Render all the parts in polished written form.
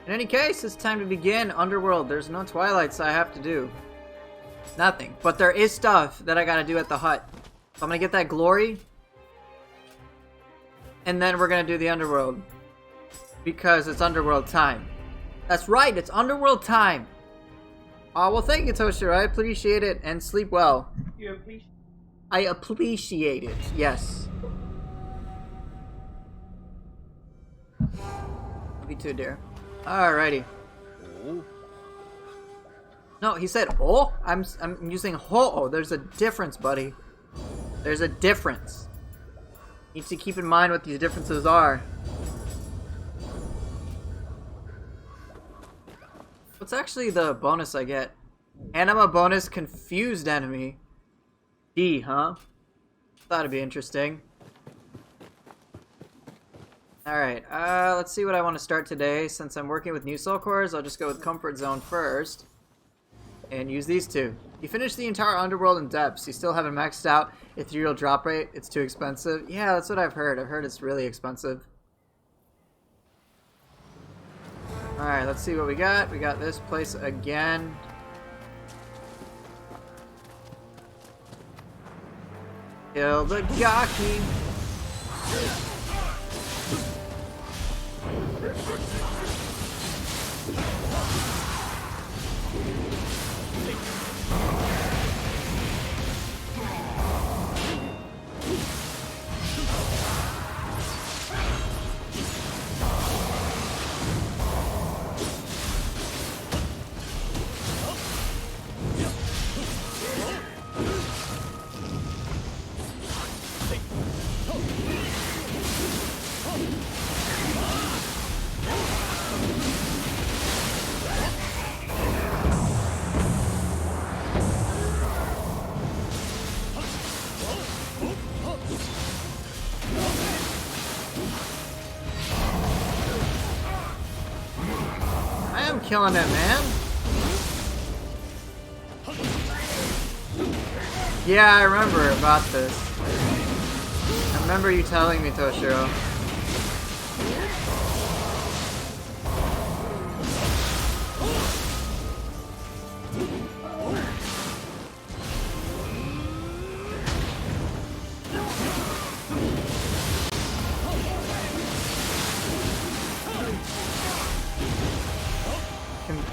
In any case, it's time to begin Underworld. There's no Twilights I have to do. Nothing. But there is stuff that I gotta do at the hut. So I'm gonna get that glory. And then we're gonna do the Underworld. Because it's Underworld time. That's right, it's Underworld time! Oh, well thank you, Toshiro. I appreciate it, and sleep well. You appreciate? I appreciate it, yes. Me too, dear. Alrighty. Oh. No, he said oh? I'm using ho-oh. There's a difference, buddy. There's a difference. You need to keep in mind what these differences are. What's actually the bonus I get? Anima bonus confused enemy. D, huh? Thought it'd be interesting. Alright, let's see what I want to start today. Since I'm working with new soul cores, I'll just go with Comfort Zone first. And use these two. You finished the entire Underworld in depths. You still haven't maxed out ethereal drop rate. It's too expensive. Yeah, that's what I've heard. I've heard it's really expensive. Alright, let's see what we got. We got this place again. Kill the jockey. Killing it, man. Yeah, I remember about this. I remember you telling me, Toshiro.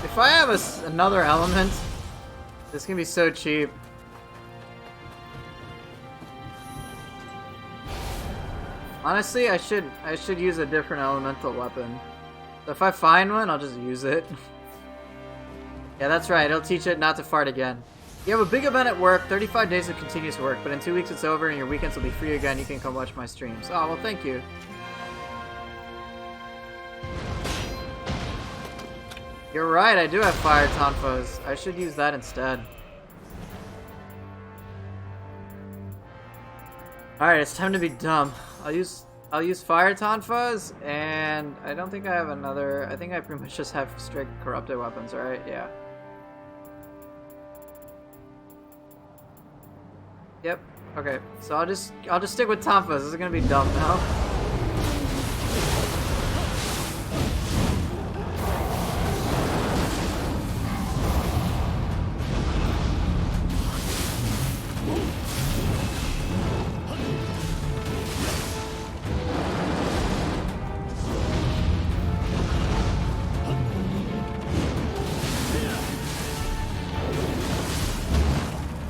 If I have another element, this can be so cheap. Honestly, I should use a different elemental weapon. So if I find one, I'll just use it. Yeah, that's right. It'll teach it not to fart again. You have a big event at work, 35 days of continuous work, but in 2 weeks it's over and your weekends will be free again. You can come watch my streams. Oh, well, thank you. You're right, I do have fire tonfas. I should use that instead. Alright, it's time to be dumb. I'll use fire tonfas, and I don't think I have another. I think I pretty much just have strict corrupted weapons, right? Yeah. Yep. Okay. So I'll just stick with tonfas. This is gonna be dumb now.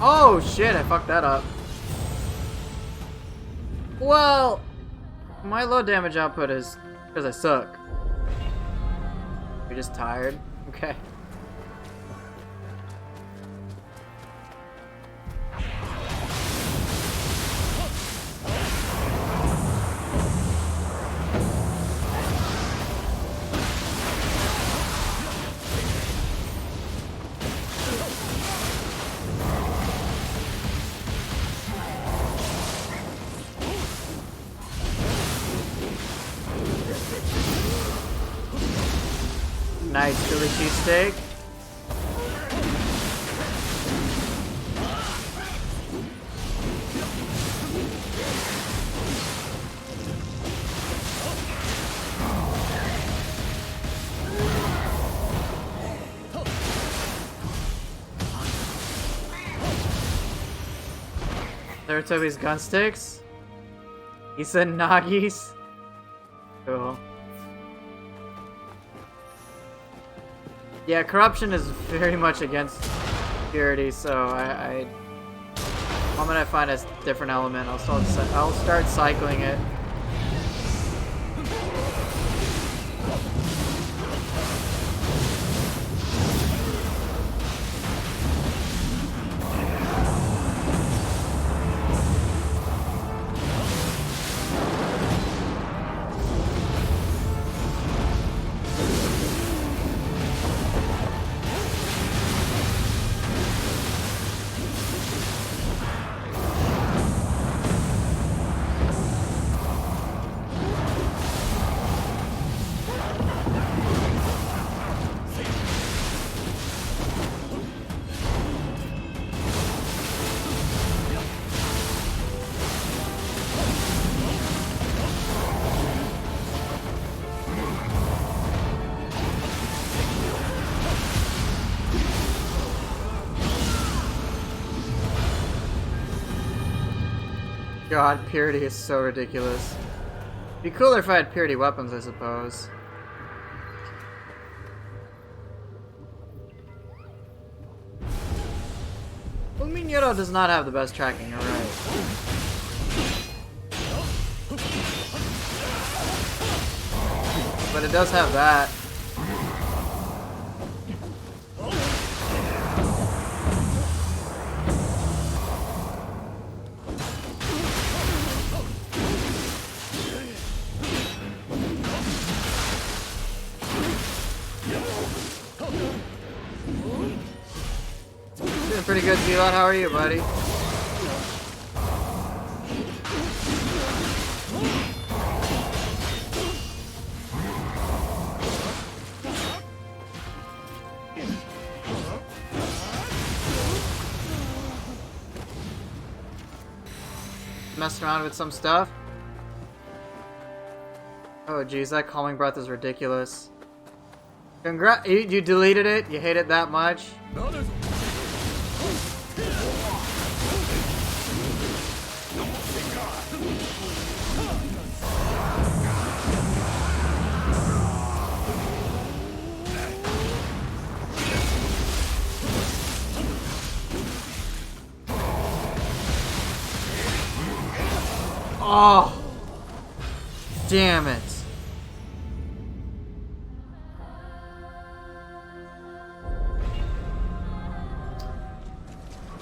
Oh shit, I fucked that up. Well, my low damage output is because I suck. You're just tired? Okay. Nice Philly cheesesteak. Toby's gun sticks? He said Nagis? Cool. Yeah, corruption is very much against purity, so the moment I find a different element, I'll start cycling it. God, purity is so ridiculous. It'd be cooler if I had purity weapons, I suppose. Well, I mean, Nioh does not have the best tracking, you're right. But it does have that. Doing pretty good, Zelot. How are you, buddy? Messing around with some stuff. Oh geez, that calming breath is ridiculous. You deleted it? You hate it that much? Oh, damn it.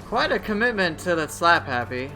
Quite a commitment to that slap happy.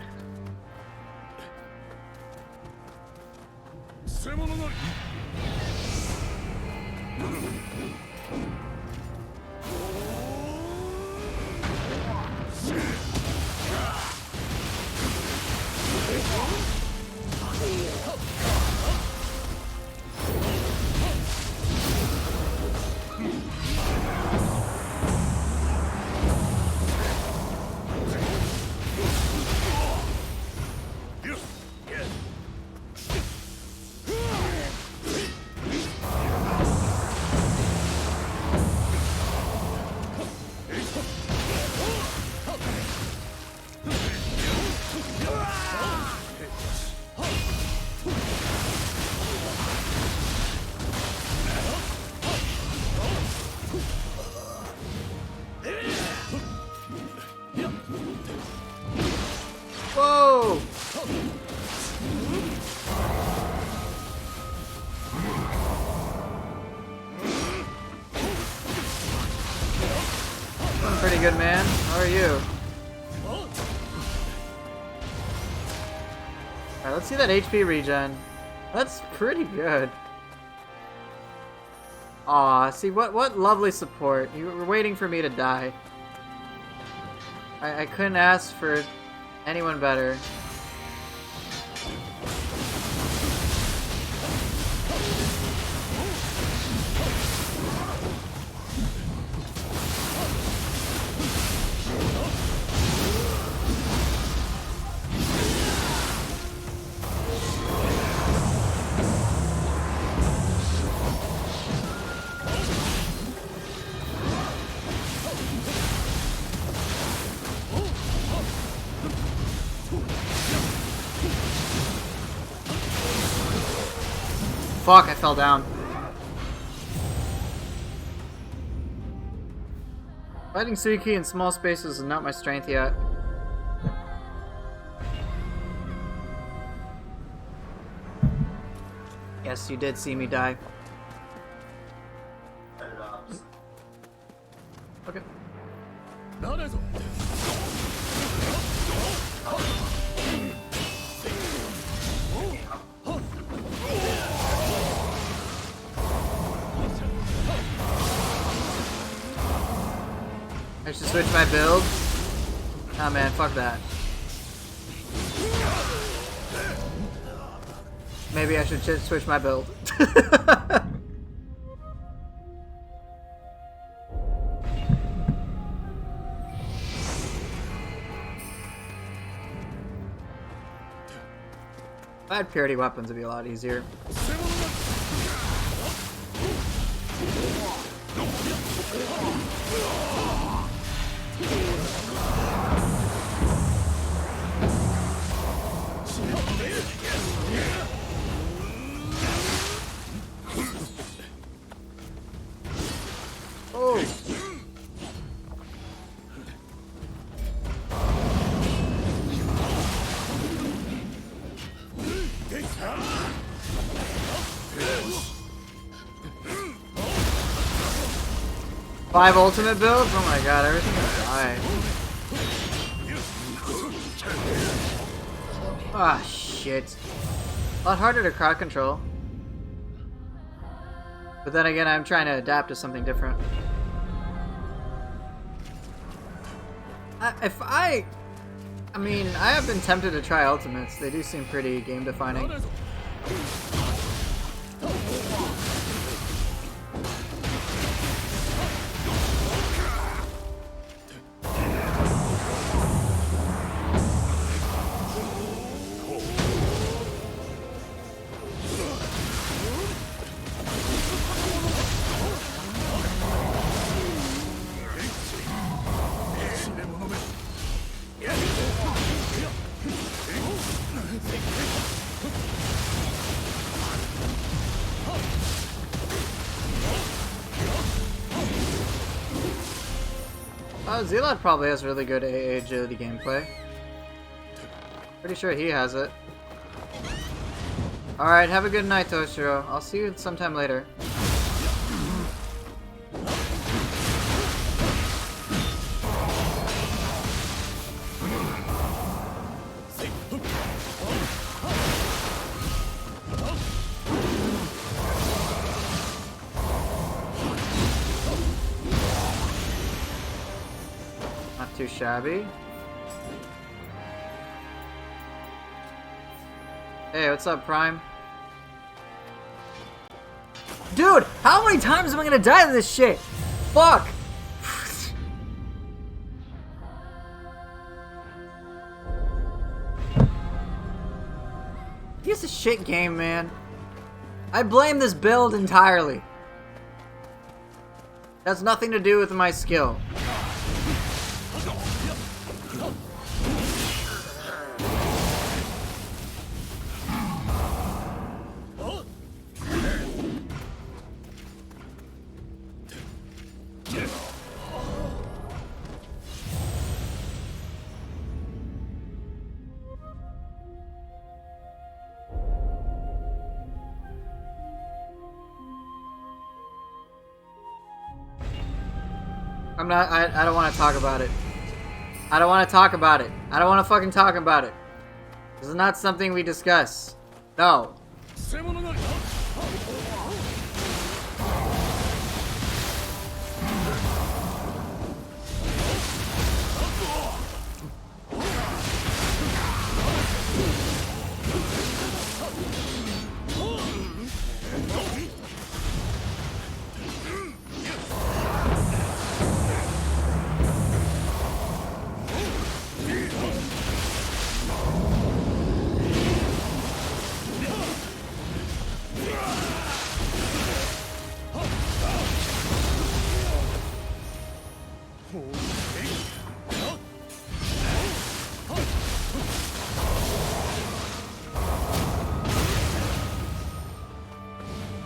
Whoa! Doing pretty good, man. How are you? Alright, let's see that HP regen. That's pretty good. Aw, see what lovely support. You were waiting for me to die. I couldn't ask for anyone better. fuck, I fell down. Fighting Suiki in small spaces is not my strength yet. Yes, you did see me die. Okay. I should switch my build. Oh man, fuck that. Maybe I should switch my build. If I had purity weapons, it'd be a lot easier. Oh! 5 ultimate builds? Oh my god, everything is dying. Ah, shit. A lot harder to crowd control. But then again, I'm trying to adapt to something different. I mean, I have been tempted to try ultimates. They do seem pretty game defining. Zealot probably has really good AA agility gameplay. Pretty sure he has it. Alright, have a good night, Toshiro. I'll see you sometime later. Too shabby. Hey, what's up, Prime? Dude, how many times am I gonna die to this shit? Fuck! Piece of shit game, man. I blame this build entirely. That's nothing to do with my skill. I don't want to talk about it. I don't want to talk about it. I don't want to fucking talk about it. This is not something we discuss. No.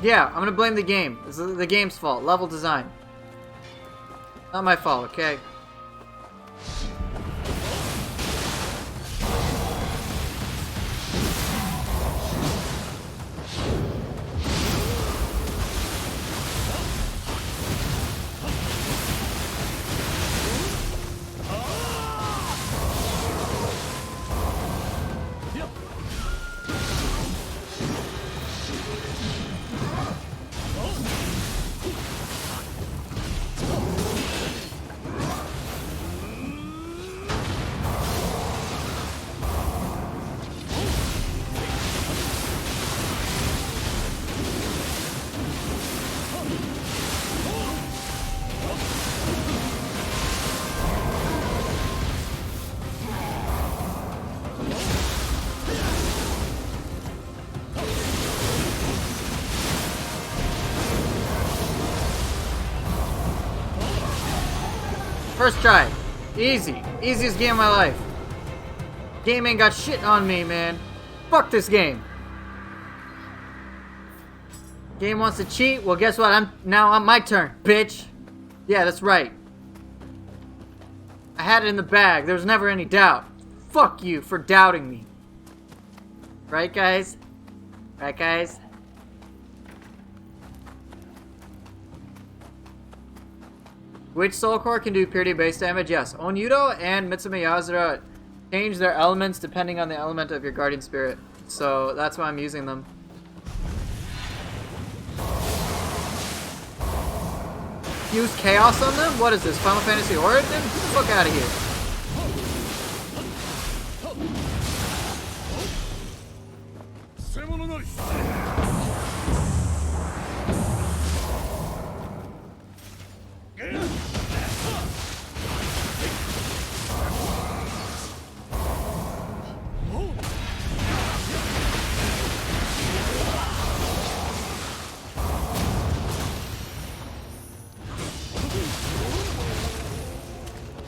Yeah, I'm gonna blame the game. This is the game's fault. Level design. Not my fault, okay? First try. Easy. Easiest game of my life. Game ain't got shit on me, man. Fuck this game. Game wants to cheat? Well, guess what? Now on my turn, bitch. Yeah, that's right. I had it in the bag. There was never any doubt. Fuck you for doubting me. Right, guys? Right, guys? Which soul core can do purity base damage? Yes. Onyudo and Mitsume Yazura change their elements depending on the element of your guardian spirit. So that's why I'm using them. Use chaos on them? What is this? Final Fantasy Origin? Get the fuck out of here.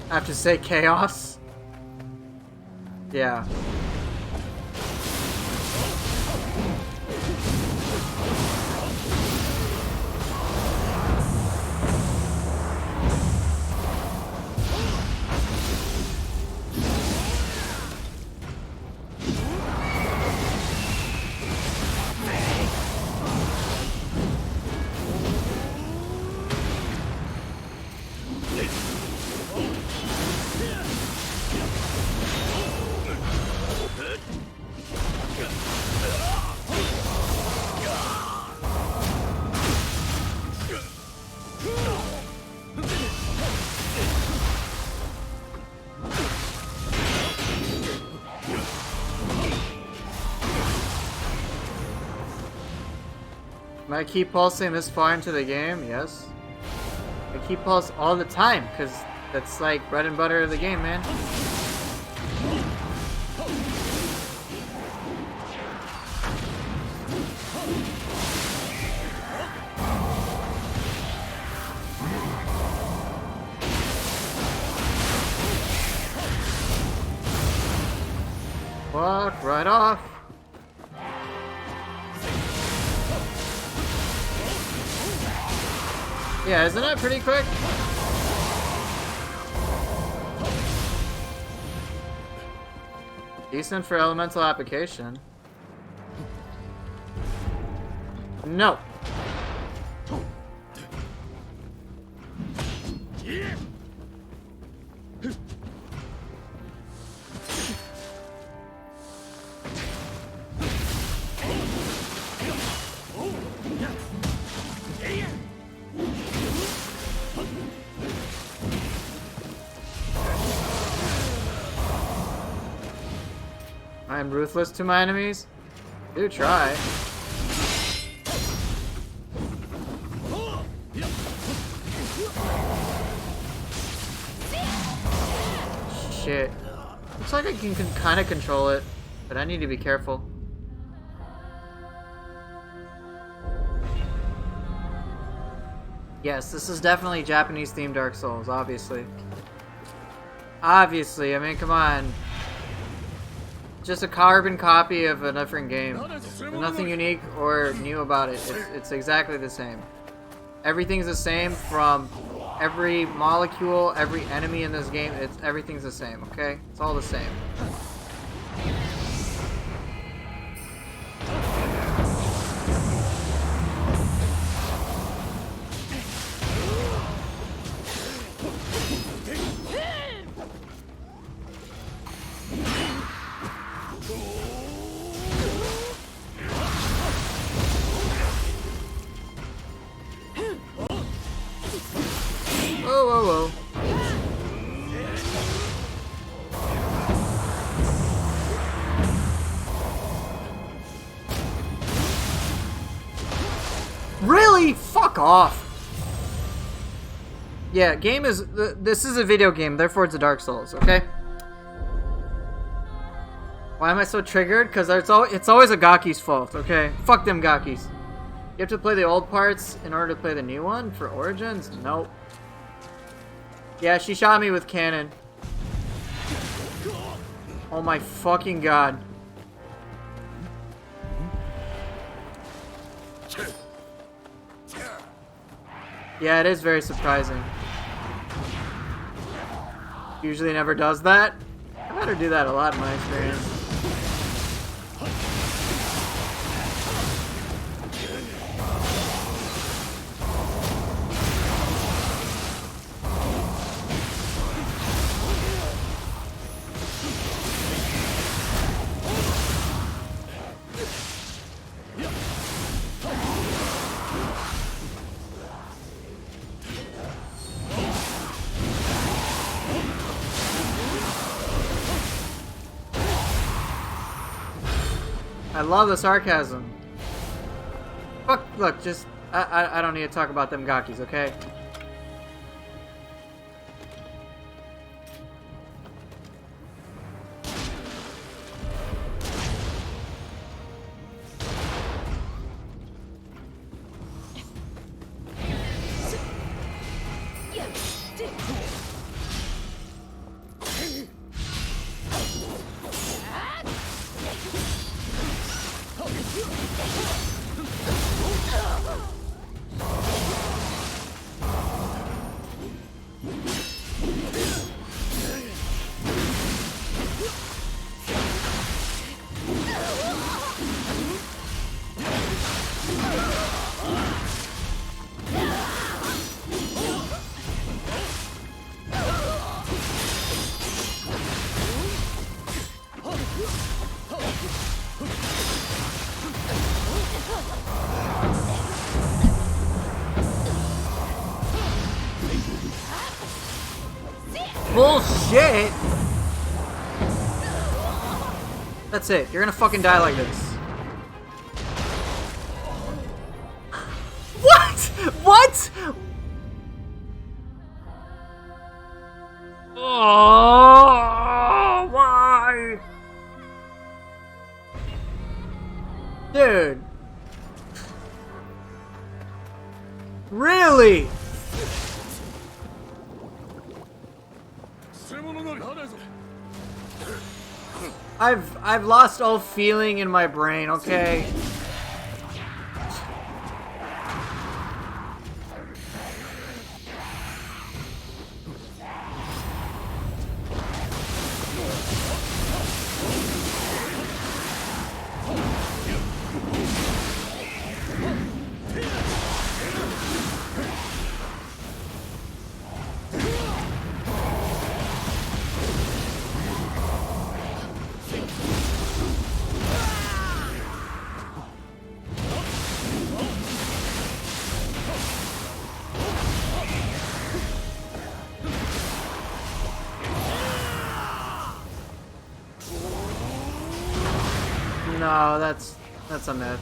I have to say chaos? Yeah. Am I keep pulsing this far into the game? Yes. I keep pulse all the time, because that's like bread and butter of the game, man. Walk right off. Yeah, isn't that pretty quick? Decent for elemental application. No. I'm ruthless to my enemies? Do try. Shit. Looks like I can kind of control it, but I need to be careful. Yes, this is definitely Japanese-themed Dark Souls, obviously. Obviously, I mean, come on. just a carbon copy of a different game. There's nothing unique or new about it. It's exactly the same. Everything's the same from every molecule, every enemy in this game. Everything's the same, okay? It's all the same. Whoa, whoa, whoa. Really? Fuck off. Yeah, game is... This is a video game, therefore it's a Dark Souls, okay? Why am I so triggered? Because it's always a Gaki's fault, okay? Fuck them Gakis. You have to play the old parts in order to play the new one for Origins? Nope. Yeah, she shot me with cannon. Oh my fucking god. Yeah, it is very surprising. Usually never does that. I better do that a lot in my experience. I love the sarcasm. Fuck, look, just... I don't need to talk about them Gakis, okay? Bullshit! That's it. You're gonna fucking die like this. What? What? Oh, why? Dude. Really? I've lost all feeling in my brain, okay? No, that's a myth.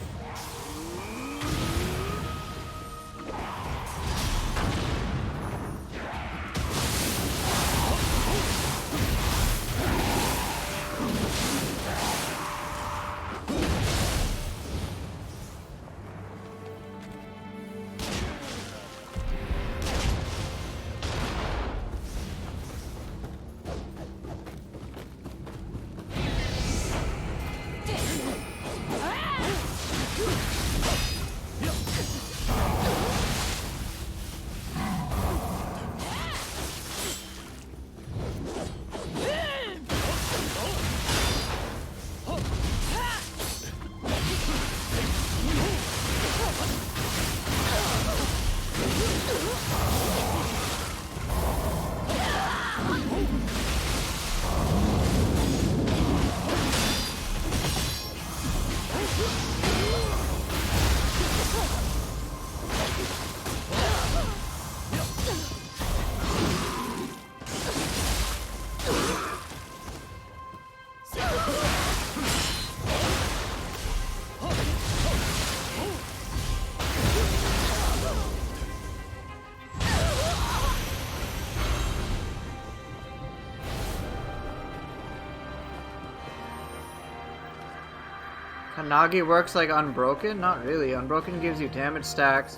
Kanagi works like Unbroken? Not really. Unbroken gives you damage stacks,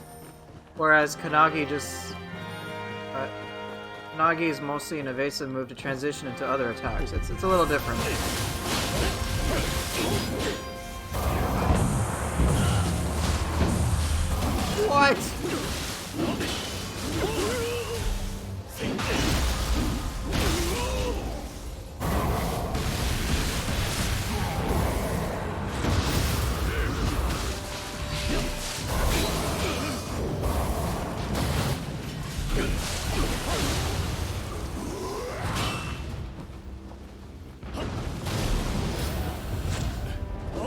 whereas Kanagi just... Kanagi is mostly an evasive move to transition into other attacks. It's a little different. What?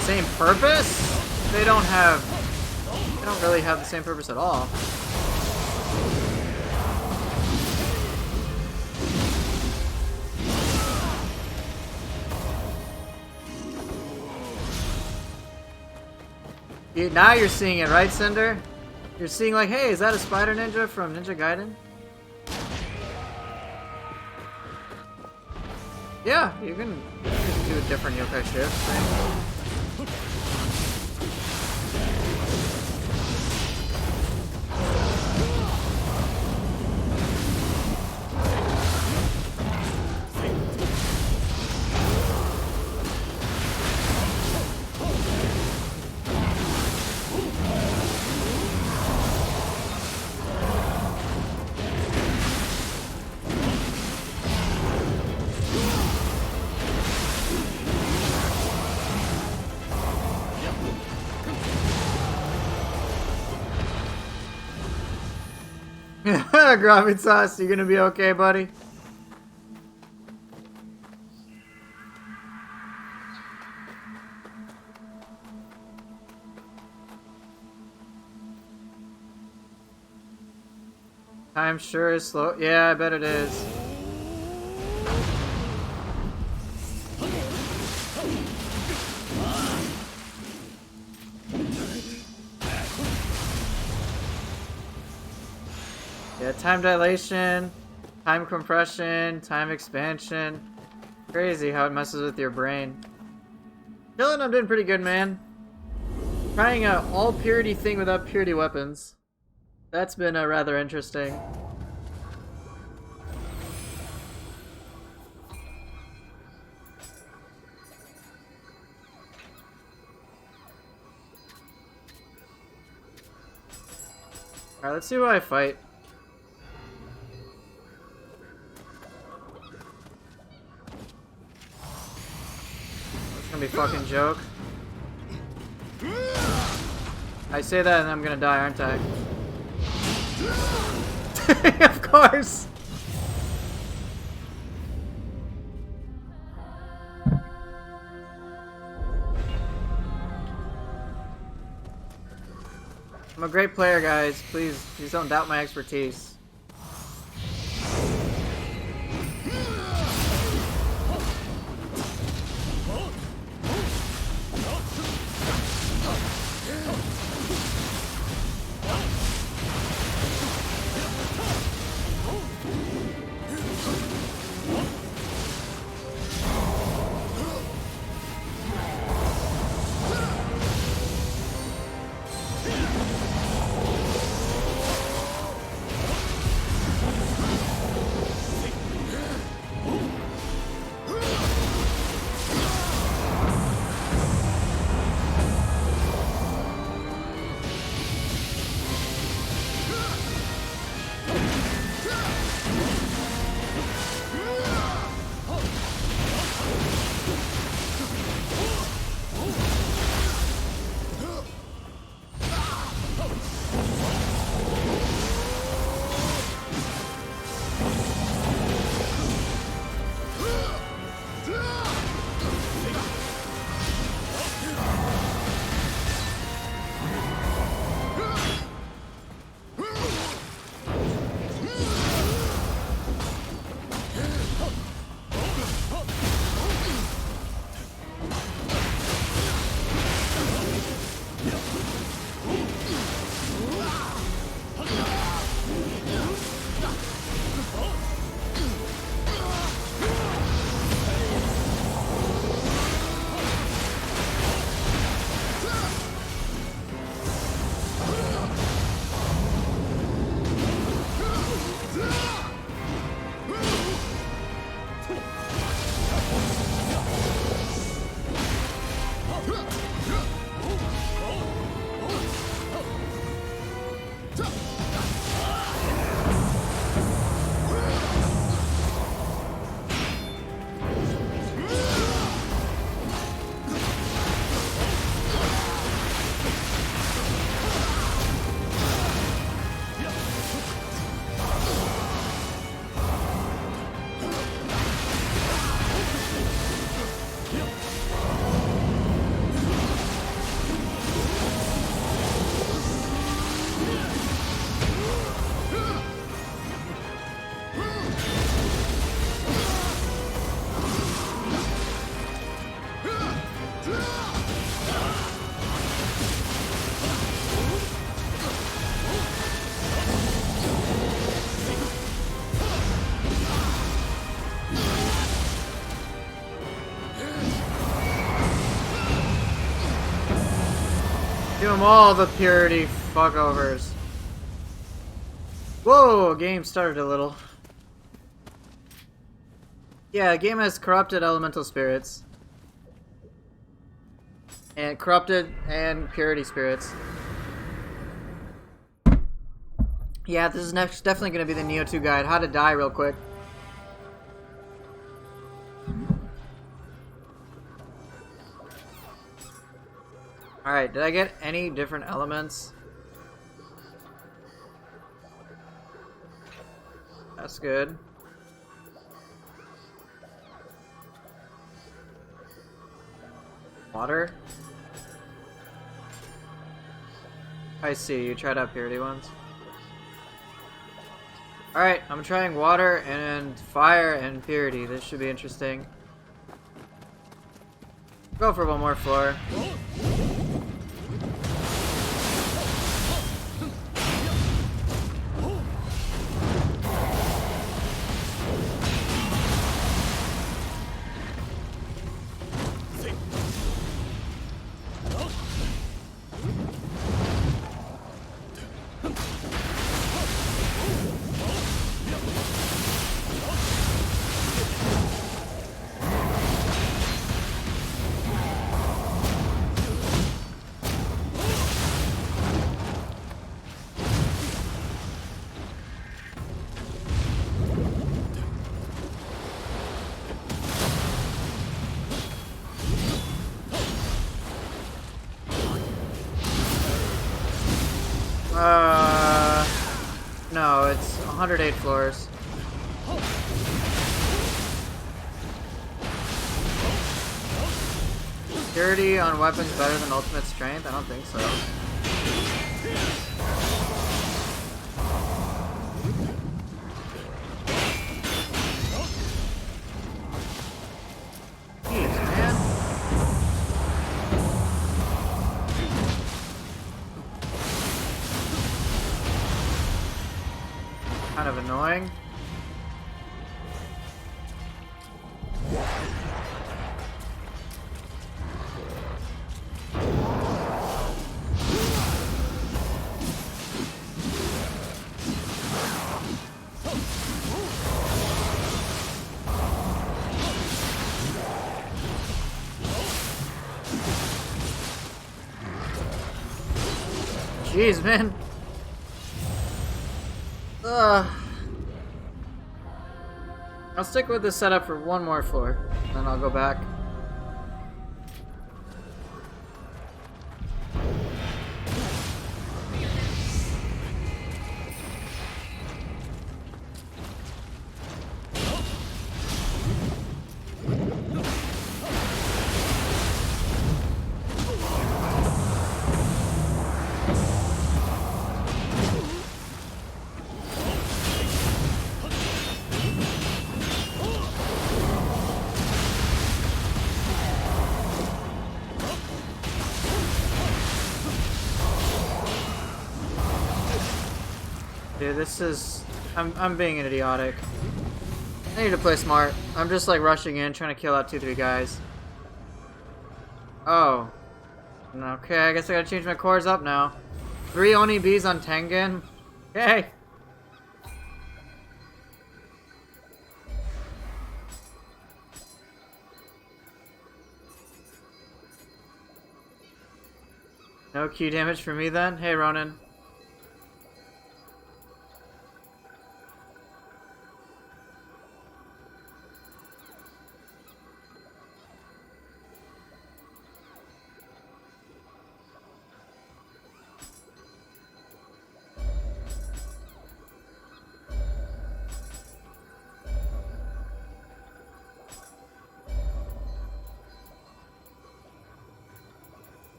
Same purpose? They don't really have the same purpose at all. Now you're seeing it, right, Cinder? You're seeing like, hey, is that a spider ninja from Ninja Gaiden? Yeah, you can do a different yokai shift, right? Gravitas, you gonna be okay, buddy? Time sure is slow. Yeah, I bet it is. Yeah, time dilation, time compression, time expansion. Crazy how it messes with your brain. Chillin', I'm doing pretty good, man. Trying a all purity thing without purity weapons. That's been rather interesting. Alright, let's see who I fight. Gonna be a fucking joke. I say that and I'm gonna die, aren't I? Of course! I'm a great player, guys. Please don't doubt my expertise. them all, the purity fuckovers. Whoa, game started a little. Yeah, the game has corrupted elemental spirits. And corrupted and purity spirits. Yeah, this is definitely going to be the Nioh 2 guide. How to die real quick. Alright, did I get any different elements? That's good. Water? I see, you tried out purity ones. Alright, I'm trying water and fire and purity. This should be interesting. Go for one more floor. No, it's 108 floors. Purity on weapons better than ultimate strength? I don't think so. Jeez, man. Kind of annoying. Jeez, man. I'll stick with this setup for one more floor, then I'll go back. Dude, this is... I'm being idiotic. I need to play smart. I'm just like rushing in, trying to kill out 2-3 guys. Oh. Okay, I guess I gotta change my cores up now. 3 Oni Bs on Tengen? Okay. No Q damage for me then? Hey, Ronan.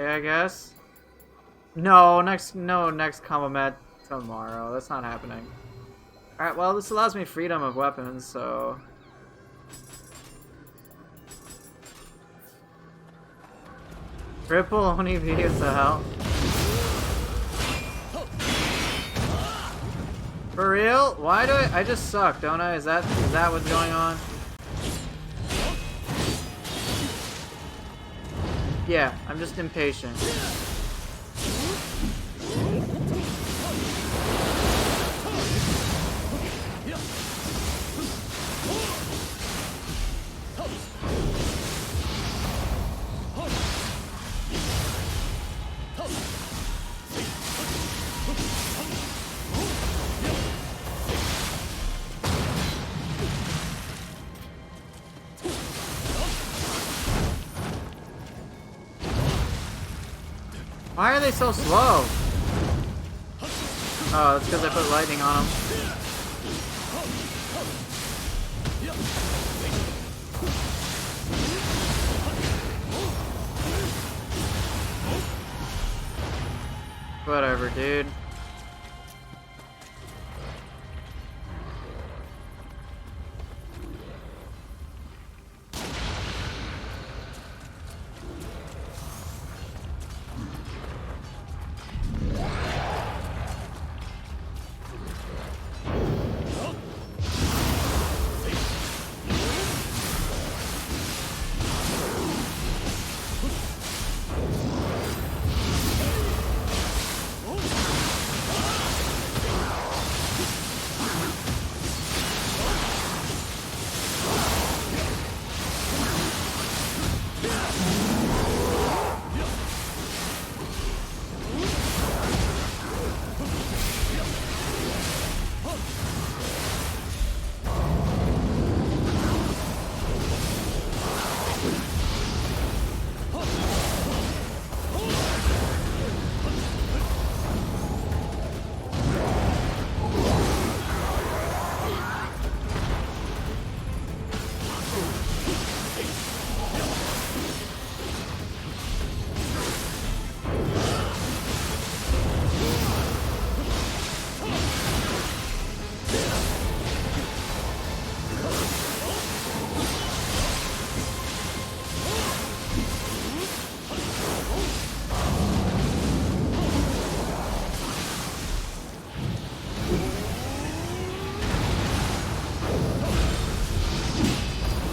I guess. No, next combo met tomorrow. That's not happening. Alright, well, this allows me freedom of weapons, so... Triple Oni V, what the hell? For real? Why do I just suck, don't I? Is that what's going on? Yeah, I'm just impatient. Why are they so slow? Oh, it's because I put lightning on them. Whatever, dude.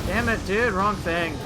Damn it, dude, wrong thing.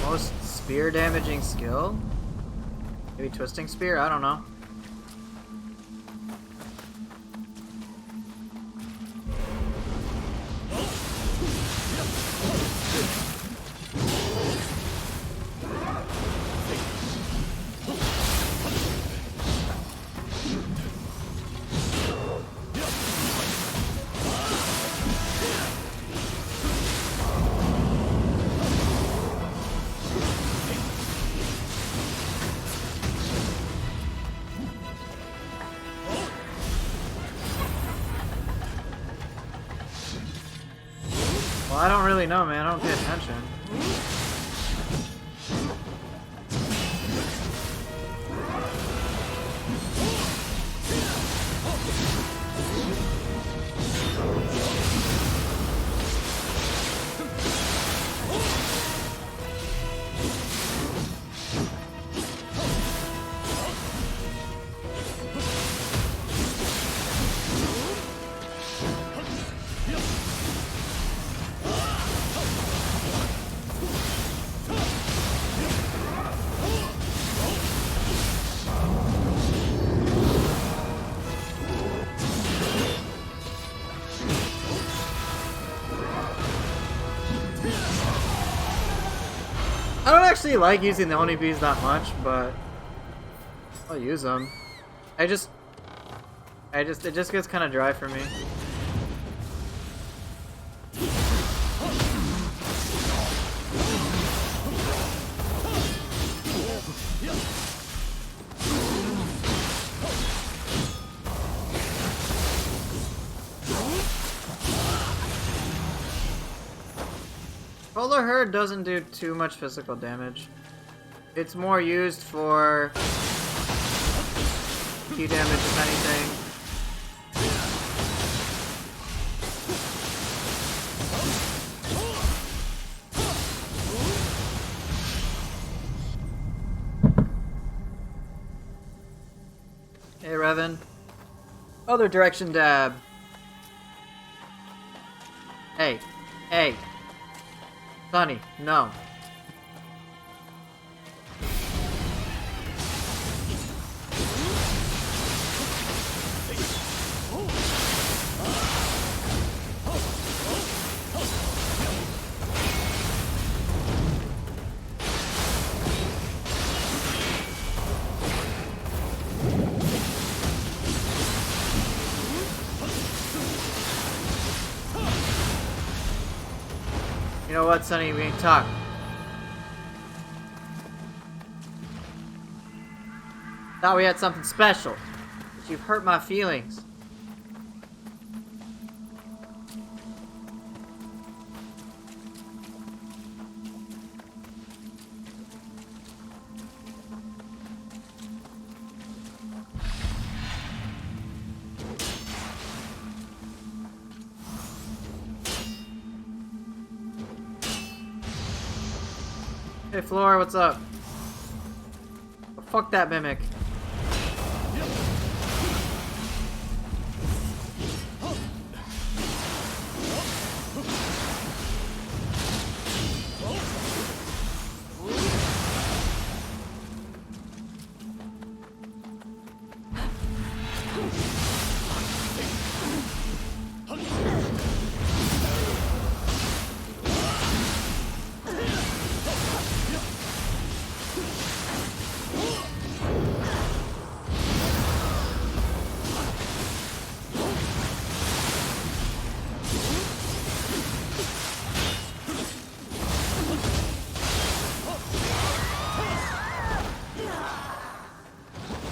Most spear damaging skill? Maybe twisting spear? I don't know. Well, I don't really know, man. I don't pay attention. I don't actually like using the Onibis that much, but I'll use them. It just gets kind of dry for me. Solar Herd doesn't do too much physical damage. It's more used for Q damage, if anything. Hey, Revan. Other direction dab. Hey. Hey. Sonny, no. You know what, Sonny? We ain't talk. Thought we had something special, but you've hurt my feelings. Hey, Floor, what's up? Oh, fuck that mimic.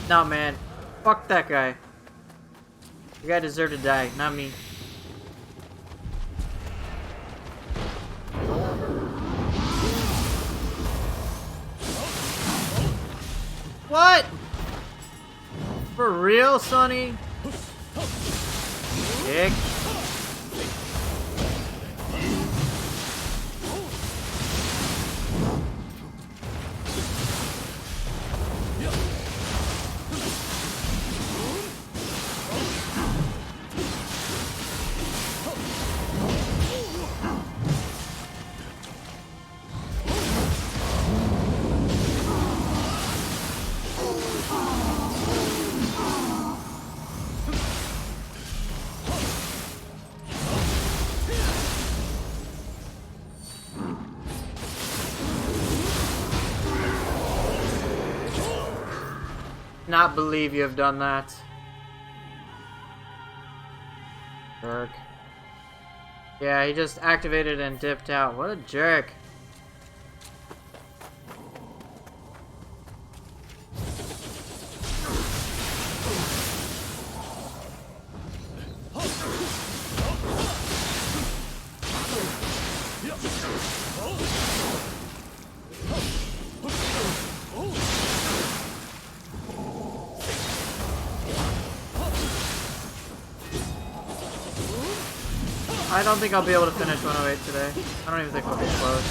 No, man. Fuck that guy. The guy deserved to die, not me. What? For real, Sonny? Dick. Not believe you have done that. Jerk. Yeah, he just activated and dipped out. What a jerk. I don't think I'll be able to finish 108 today. I don't even think we'll be close.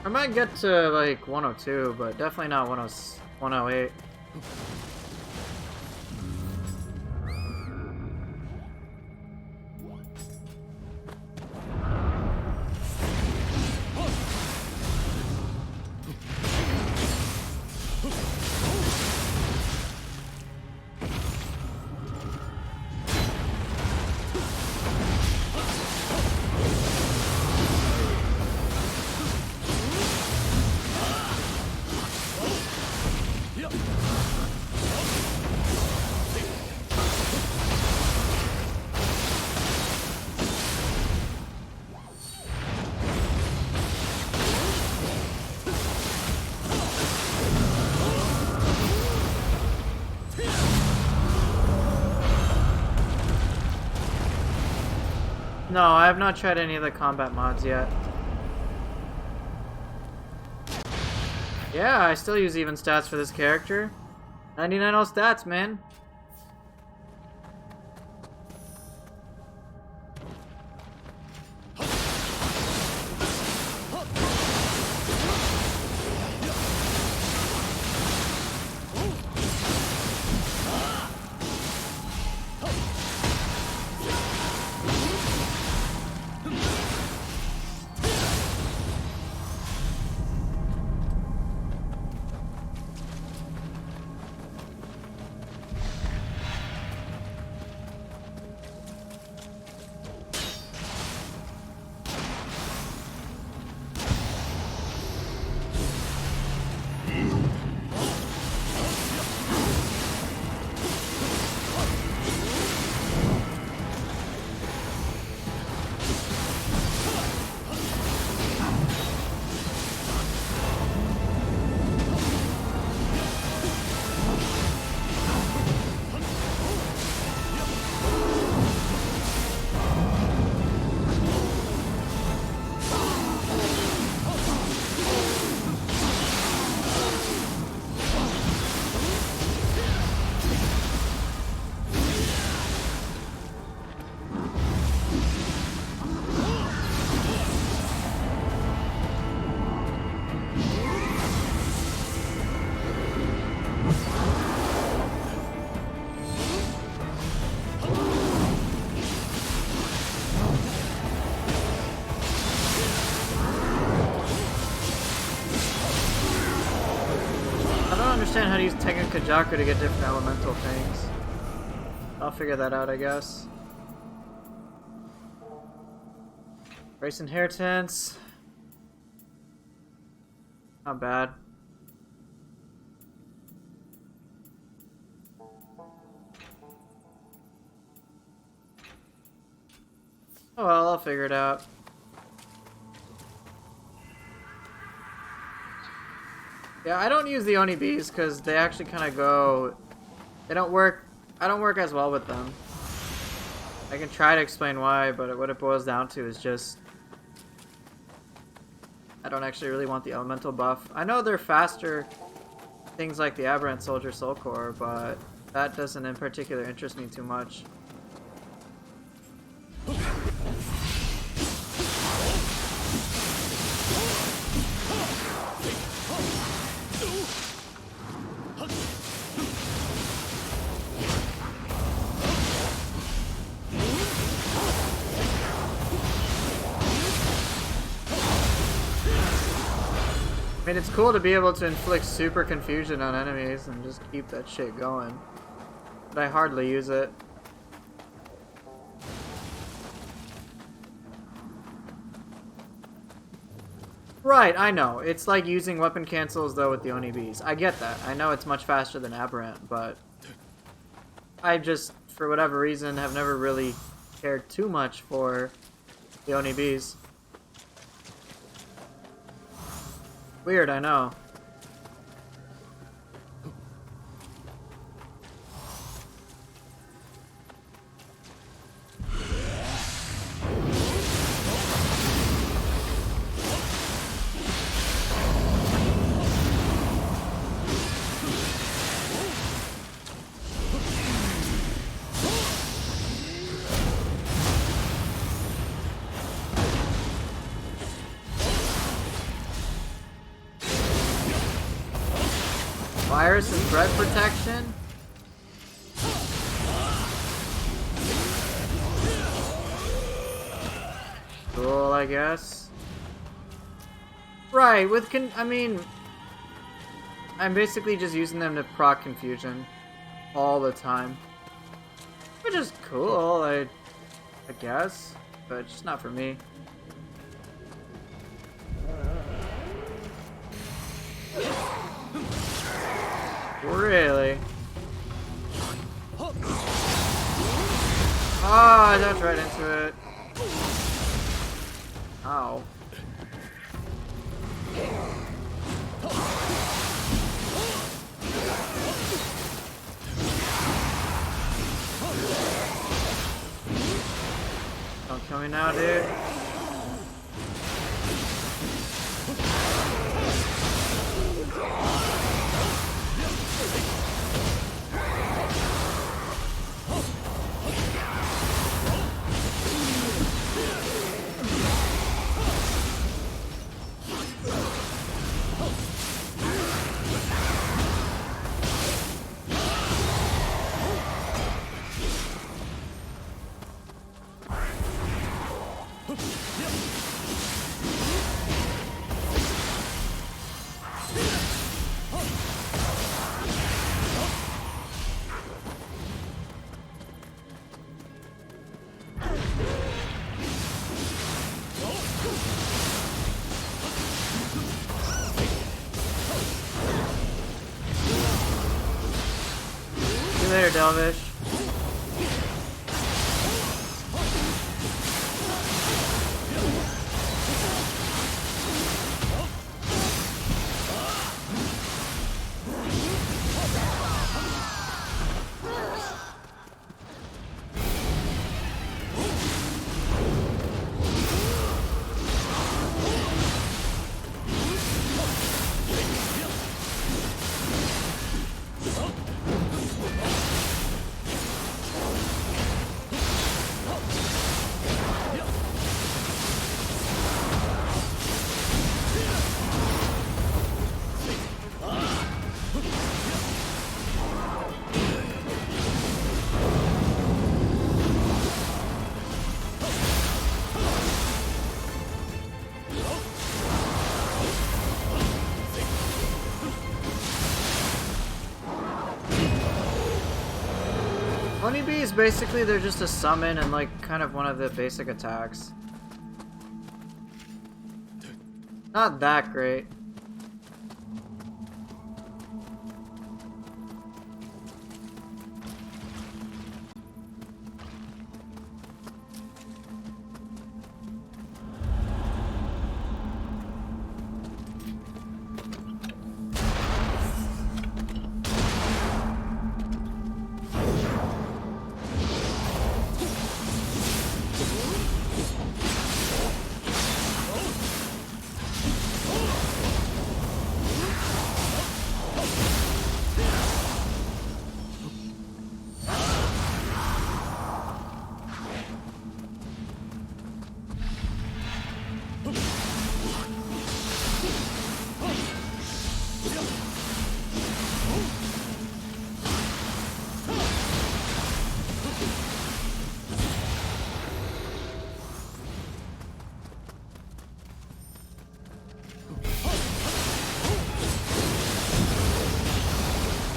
I might get to like 102, but definitely not 108. No, I have not tried any of the combat mods yet. Yeah, I still use even stats for this character. 99 all stats, man. Understand how to use Tengen Kajaku to get different elemental things. I'll figure that out, I guess. Race Inheritance. Not bad. Oh well, I'll figure it out. Yeah, I don't use the Oni bees because they actually kind of go... They don't work... I don't work as well with them. I can try to explain why, but what it boils down to is just... I don't actually really want the elemental buff. I know they're faster, things like the Aberrant Soldier Soul Core, but that doesn't in particular interest me too much. I mean, it's cool to be able to inflict super confusion on enemies and just keep that shit going. But I hardly use it. Right, I know. It's like using weapon cancels though with the Oni bees. I get that. I know it's much faster than Aberrant, but I just, for whatever reason, have never really cared too much for the Oni bees. Weird, I know. Virus and threat protection? Cool, I guess. Right, I mean... I'm basically just using them to proc confusion. All the time. Which is cool, I guess. But just not for me. Really? Oh, I dodged right into it. Ow. Don't Kill me now, dude. See you later, Delvish. Honeybees, basically, they're just a summon and like kind of one of the basic attacks. Not that great.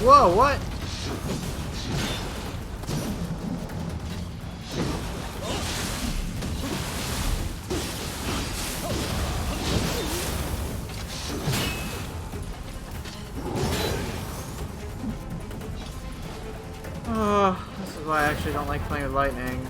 Whoa, what? Oh, this is why I actually don't like playing with lightning.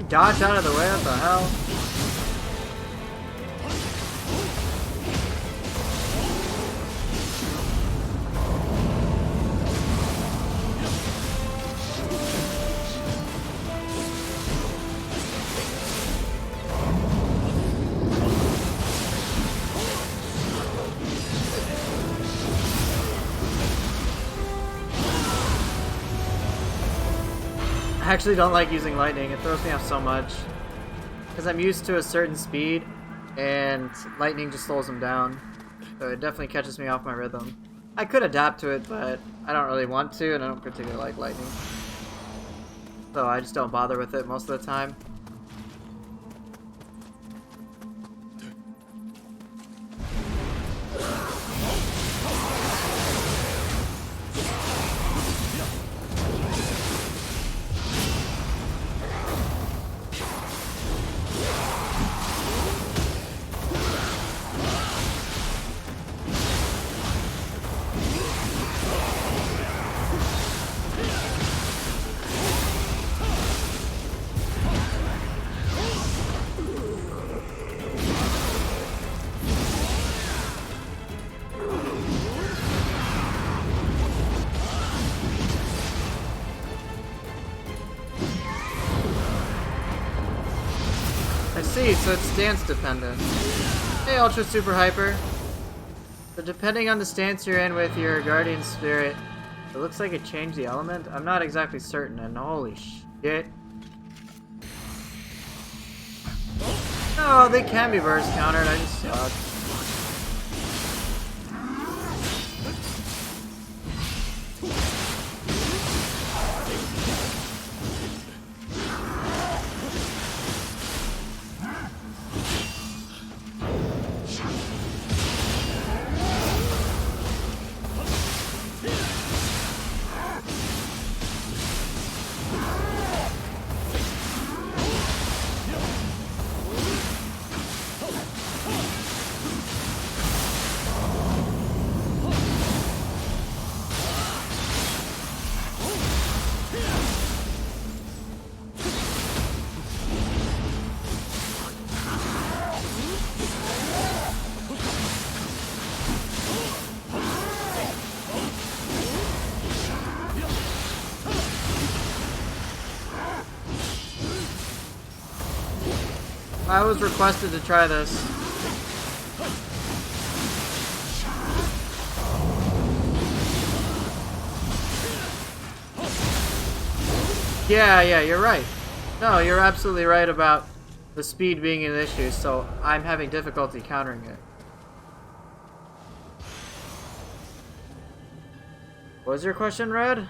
Dodge out of the way, what the hell? I actually don't like using lightning. It throws me off so much. Because I'm used to a certain speed, and lightning just slows them down. So it definitely catches me off my rhythm. I could adapt to it, but I don't really want to, and I don't particularly like lightning. So I just don't bother with it most of the time. see, so it's stance dependent. Hey, Ultra Super Hyper. So depending on the stance you're in with your Guardian Spirit, it looks like it changed the element. I'm not exactly certain, and holy shit. Oh, they can be burst countered, I just suck. I was requested to try this. Yeah, you're right. No, you're absolutely right about the speed being an issue, so I'm having difficulty countering it. What was your question, Red?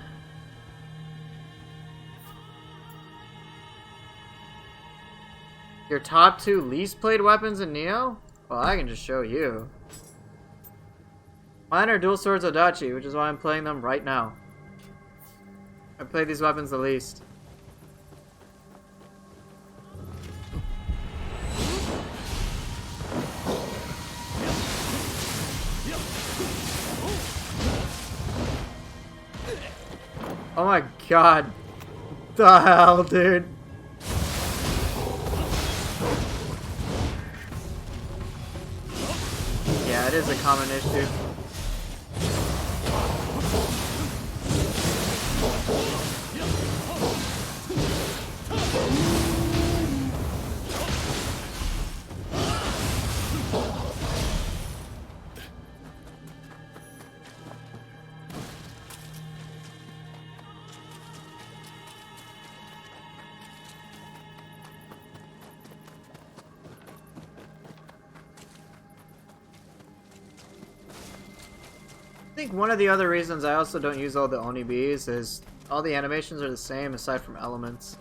Your top 2 least played weapons in Nioh? Well, I can just show you. Mine are Dual Swords Odachi, which is why I'm playing them right now. I play these weapons the least. Oh my god. What the hell, dude? Yeah, it is a common issue. I think one of the other reasons I also don't use all the Onibis is all the animations are the same aside from elements.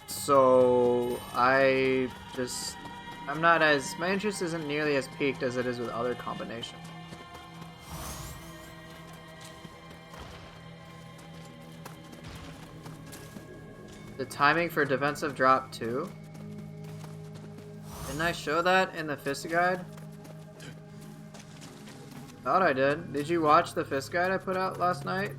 So I'm not as, my interest isn't nearly as peaked as it is with other combinations. The timing for defensive drop too. Didn't I show that in the Fist Guide? Thought I did. Did you watch the Fist Guide I put out last night?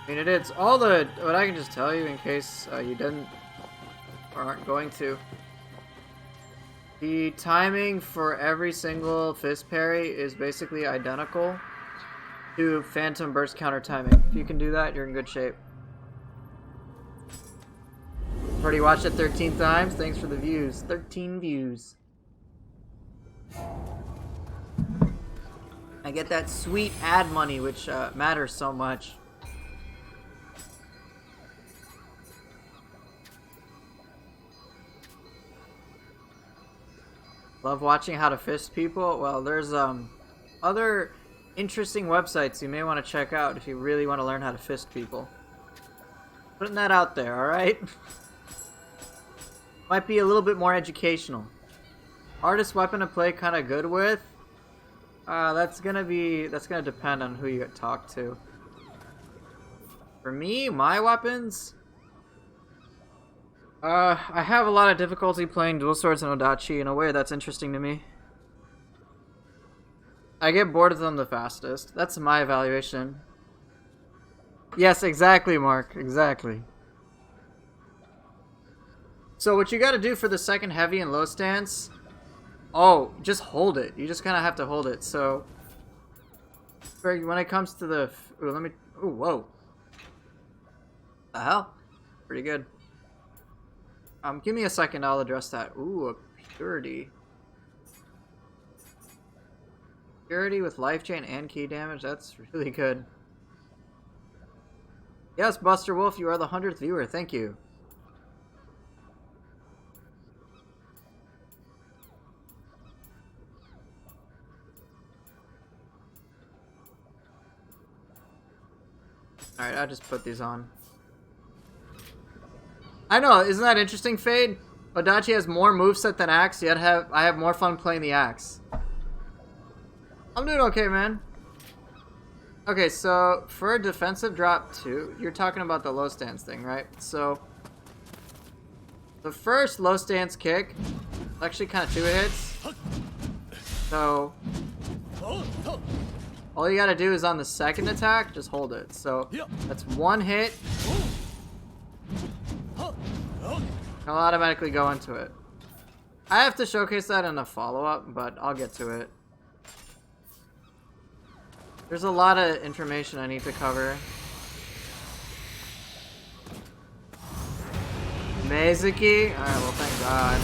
I mean, it's all the, what I can just tell you in case you didn't or aren't going to. The timing for every single fist parry is basically identical to Phantom Burst counter timing. If you can do that, you're in good shape. Already watched it 13 times. Thanks for the views. 13 views. I get that sweet ad money, which matters so much. Love watching how to fist people? Well, there's other interesting websites you may want to check out if you really want to learn how to fist people. Putting that out there, alright? Might be a little bit more educational. Hardest weapon to play kind of good with? That's gonna depend on who you talk to. For me, my weapons? I have a lot of difficulty playing dual swords and Odachi in a way that's interesting to me. I get bored of them the fastest. That's my evaluation. Yes, exactly, Mark. Exactly. So what you gotta do for the second heavy and low stance, just hold it. You just kind of have to hold it. So when it comes to the, whoa. The hell? Pretty good. Give me a second, I'll address that. Ooh, a purity. Purity with life chain and key damage, that's really good. Yes, Buster Wolf, you are the 100th viewer, thank you. Alright, I'll just put these on. I know, isn't that interesting, Fade? Odachi has more moveset than Axe, yet I have more fun playing the Axe. I'm doing okay, man. Okay, so for a defensive drop 2, you're talking about the low stance thing, right? So the first low stance kick is actually kind of 2 hits. So all you gotta do is on the second attack, just hold it. So that's 1 hit. I'll automatically go into it. I have to showcase that in a follow-up, but I'll get to it. There's a lot of information I need to cover. Meizuki? Alright, well, thank God.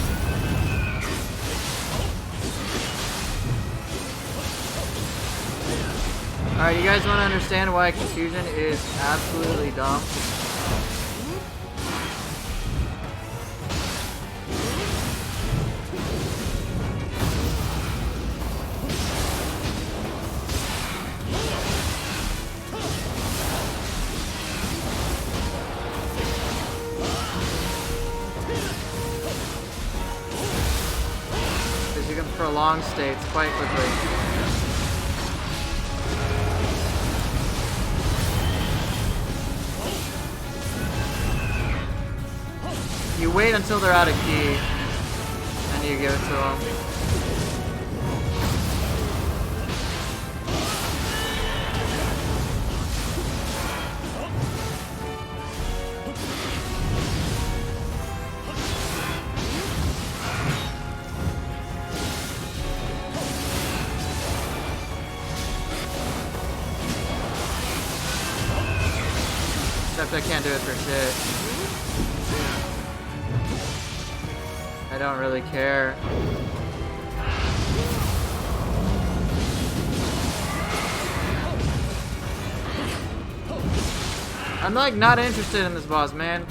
Alright, you guys want to understand why Confusion is absolutely dumb? Because you can prolong states quite quickly. You wait until they're out of key, and you give it to them. Except I can't do it for shit. I don't really care. I'm like not interested in this boss, man.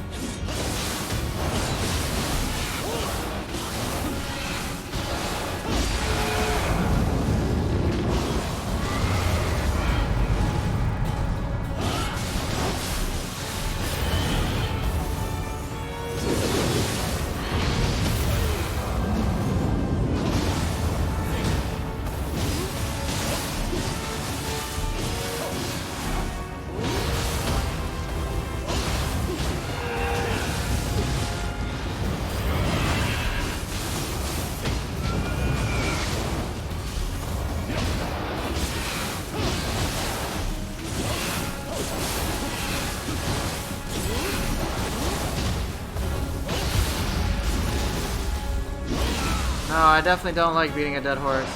No, I definitely don't like beating a dead horse.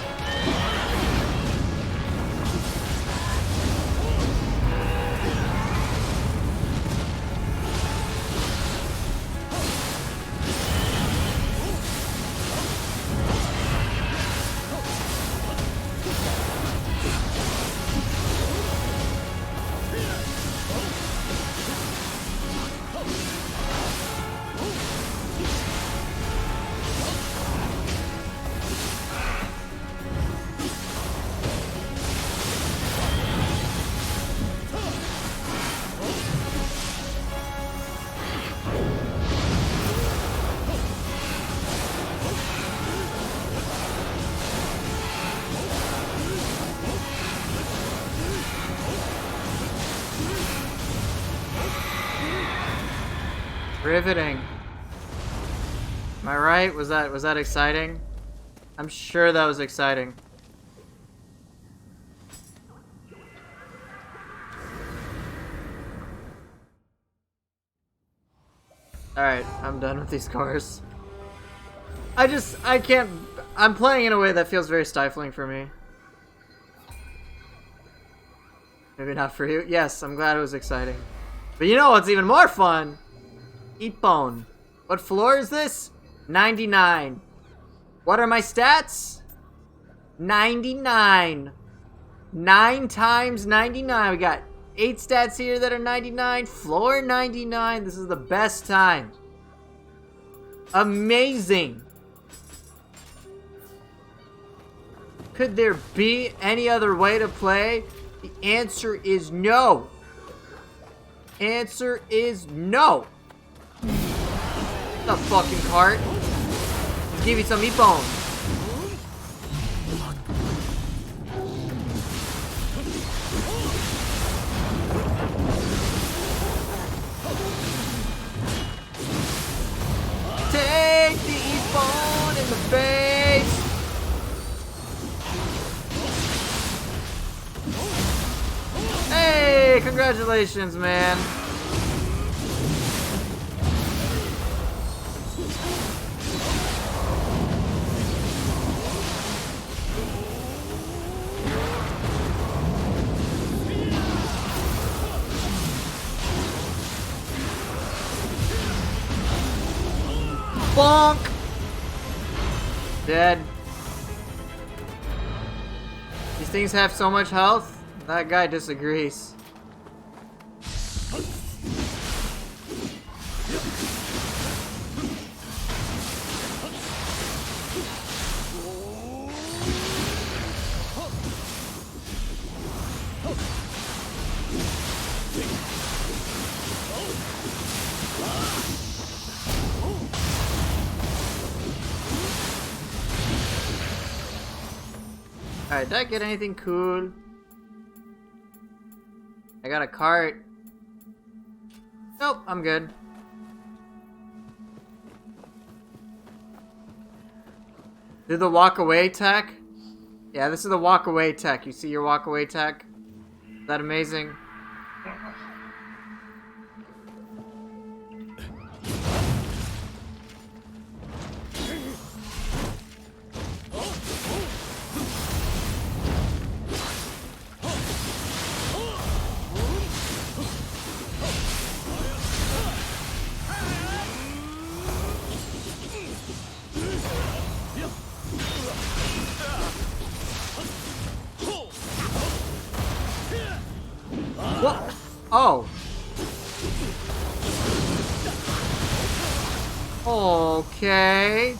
Riveting. Am I right? Was that exciting? I'm sure that was exciting. Alright, I'm done with these cars. I can't, I'm playing in a way that feels very stifling for me. Maybe not for you. Yes, I'm glad it was exciting. But you know what's even more fun? Ippon. What floor is this? 99. What are my stats? 99. 9 times 99. We got 8 stats here that are 99. Floor 99. This is the best time. Amazing. Could there be any other way to play? The answer is no. Answer is no. The fucking cart. Give you some Ippon. Take the Ippon in the face. Hey, congratulations, man. Bonk! Dead. These things have so much health. That guy disagrees. Alright, did I get anything cool? I got a cart. Nope, I'm good. Do the walk away tech? Yeah, this is the walk away tech. You see your walk away tech? Is that amazing? What? Oh. Okay.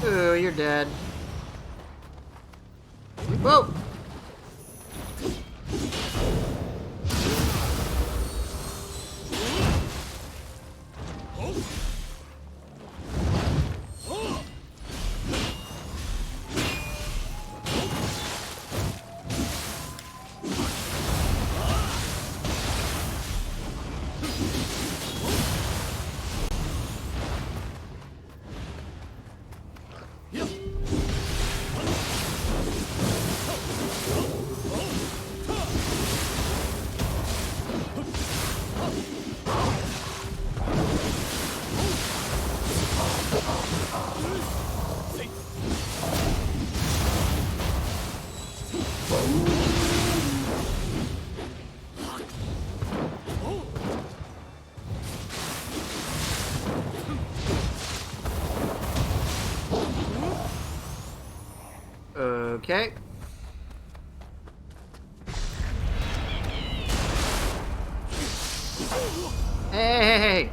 Ooh, you're dead. Whoa. Okay. Hey!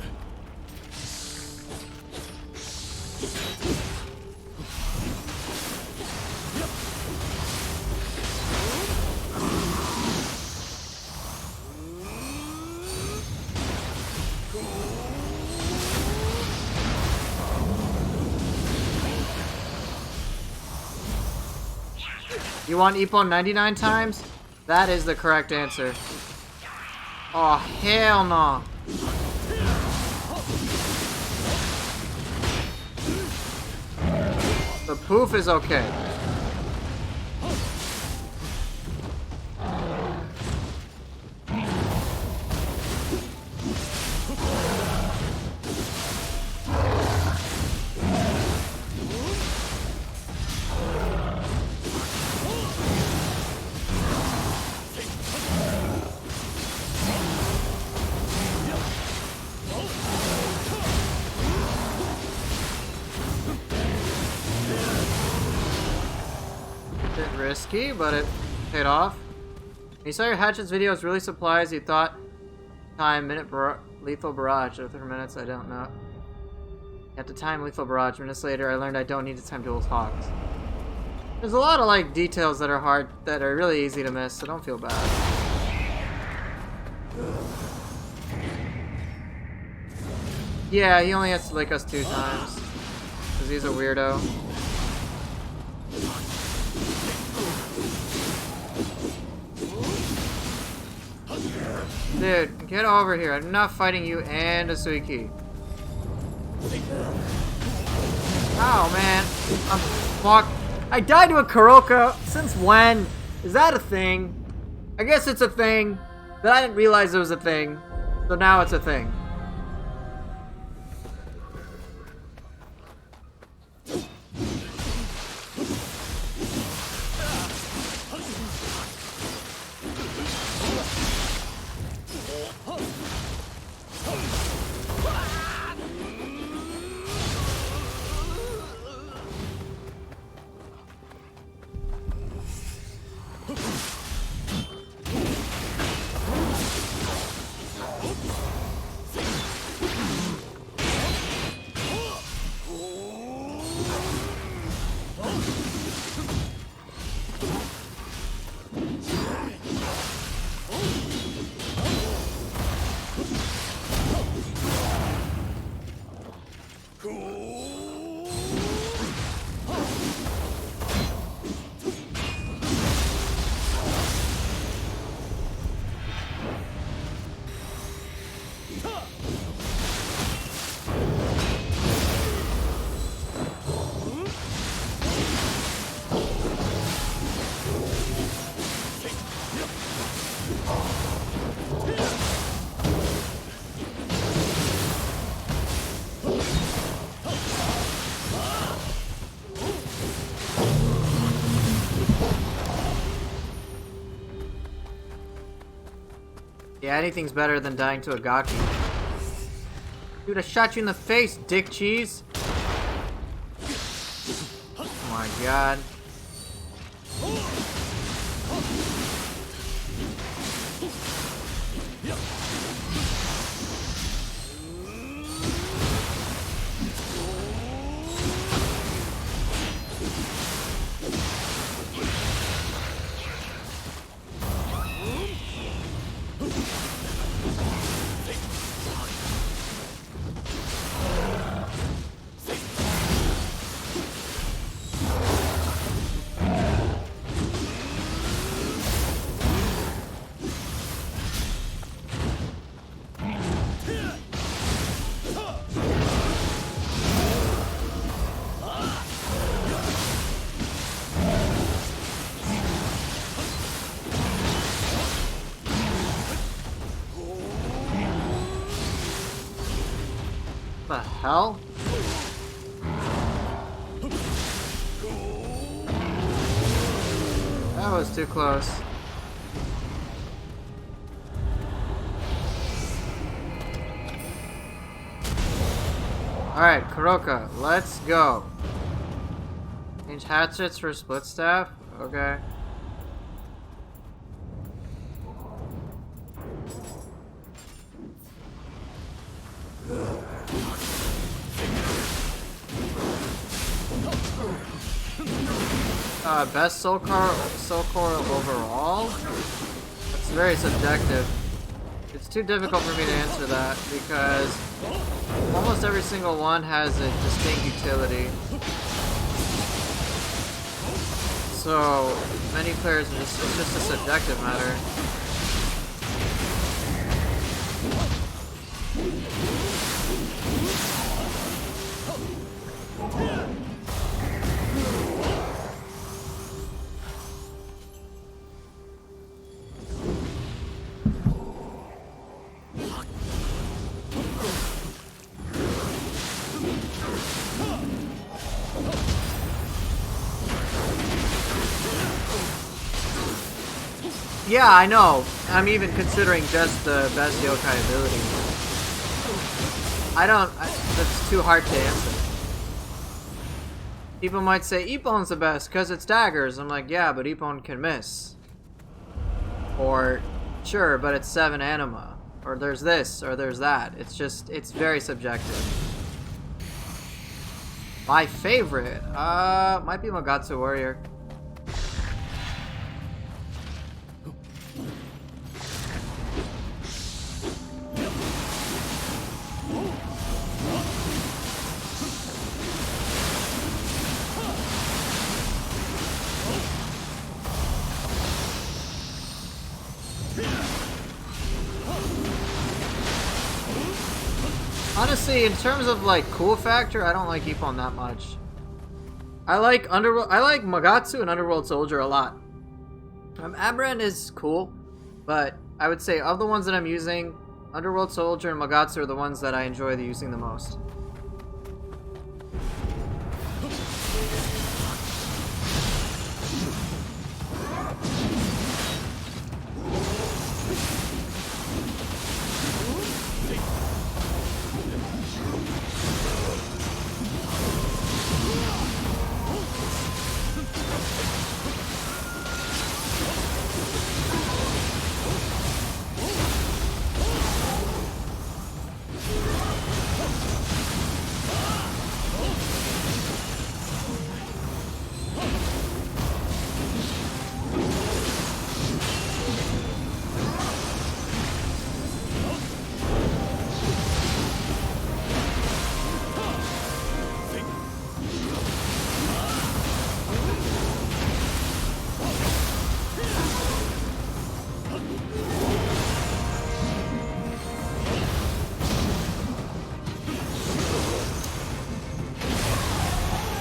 You want Ippon 99 times? That is the correct answer. Oh, hell no. The poof is okay. Risky, but it paid off. When you saw your Hatchet's videos really supplies, you thought time lethal barrage. After minutes, I don't know. At the time lethal barrage, minutes later, I learned I don't need to time dual talks. There's a lot of like details that are hard, that are really easy to miss, so don't feel bad. Yeah, he only has to lick us 2 times. Because he's a weirdo. Dude, get over here. I'm not fighting you and a Suiki. Oh, man. I'm fucked. I died to a Kuroka. Since when? Is that a thing? I guess it's a thing. But I didn't realize it was a thing. So now it's a thing. Yeah, anything's better than dying to a Gaki. Dude, I shot you in the face, dick cheese! Oh my god. What the hell? That was too close. Alright, Kuroka, let's go. Change hatchets for split staff? Okay. Best soul core overall? That's very subjective. It's too difficult for me to answer that because almost every single one has a distinct utility. So many players are just, it's just a subjective matter. Yeah, I know. I'm even considering just the best yokai ability. That's too hard to answer. People might say Eppon's the best because it's daggers. I'm like, yeah, but Eppon can miss. Or, sure, but it's 7 anima. Or there's this, or there's that. It's just, it's very subjective. My favorite, might be Mogatsu Warrior. Honestly, in terms of like cool factor, I don't like Ippon that much. I like Underworld. I like Mogatsu and Underworld Soldier a lot. Aberrant is cool, but I would say of the ones that I'm using, Underworld Soldier and Mogatsu are the ones that I enjoy using the most.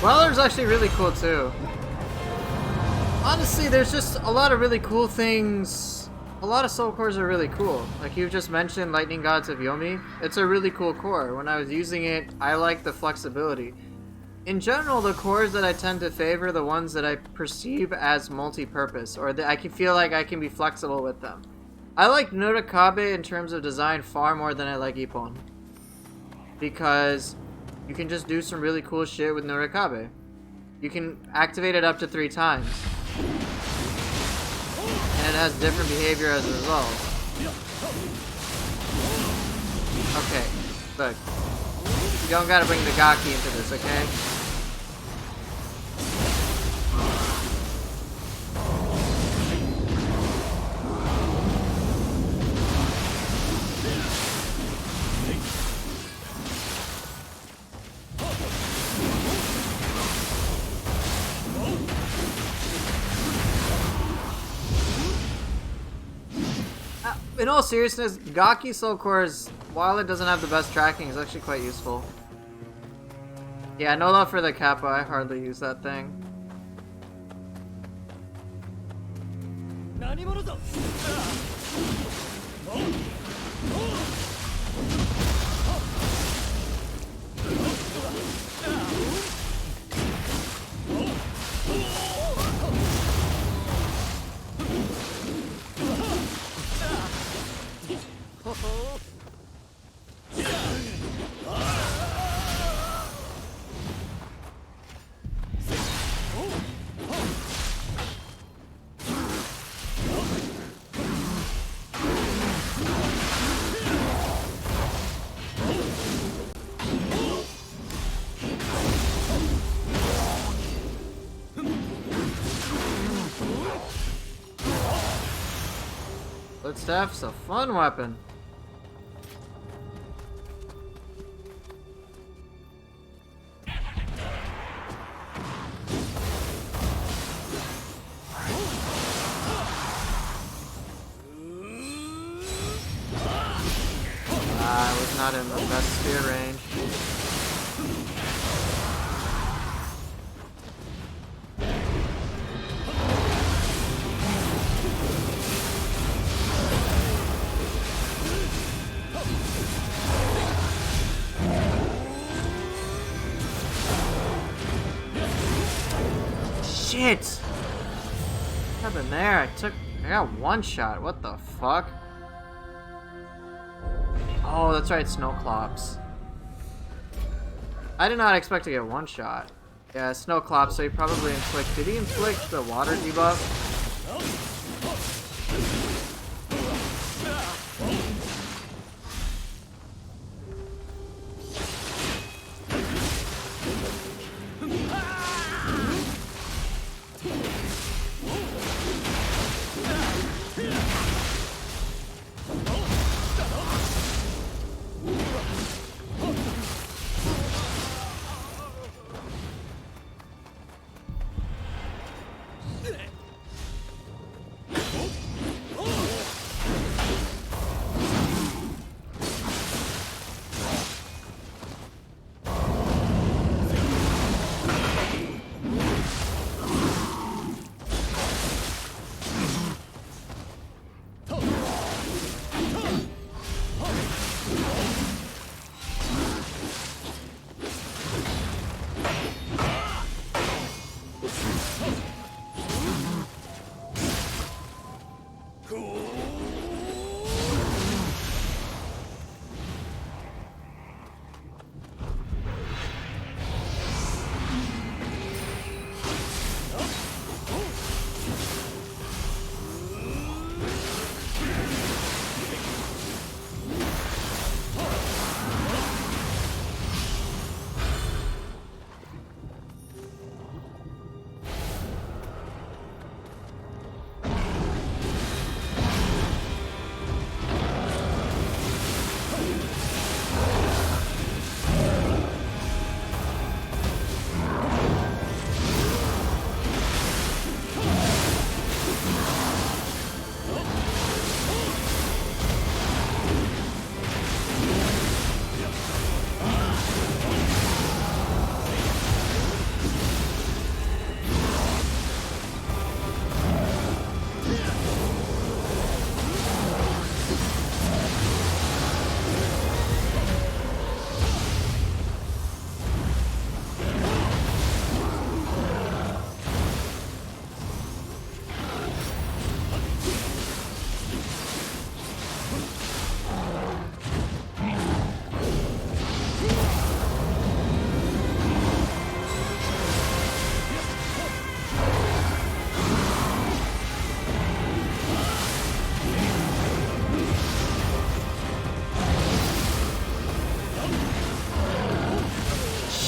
Weller's actually really cool too. Honestly, there's just a lot of really cool things. A lot of soul cores are really cool. Like you just mentioned, Lightning Gods of Yomi. It's a really cool core. When I was using it, I like the flexibility. In general, the cores that I tend to favor are the ones that I perceive as multi-purpose, or that I can feel like I can be flexible with them. I like Nurikabe in terms of design far more than I like Ippon. Because you can just do some really cool shit with Nurikabe. You can activate it up to 3 times. And it has different behavior as a result. Okay, look. You don't gotta bring the Gaki into this, okay? In all seriousness, Gaki Soul Cores, while it doesn't have the best tracking, is actually quite useful. Yeah, no love for the Kappa, I hardly use that thing. Staff's a fun weapon. I was not in the best spear range. Shit! What happened there? I got one shot. What the fuck? Oh, that's right, Snowclops. I did not expect to get one shot. Yeah, snow clop, so he probably inflict. Did he inflict the water debuff?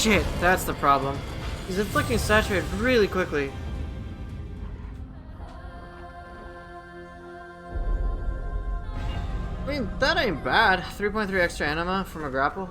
Shit, that's the problem. He's inflicting saturate really quickly. I mean, that ain't bad. 3.3 extra anima from a grapple.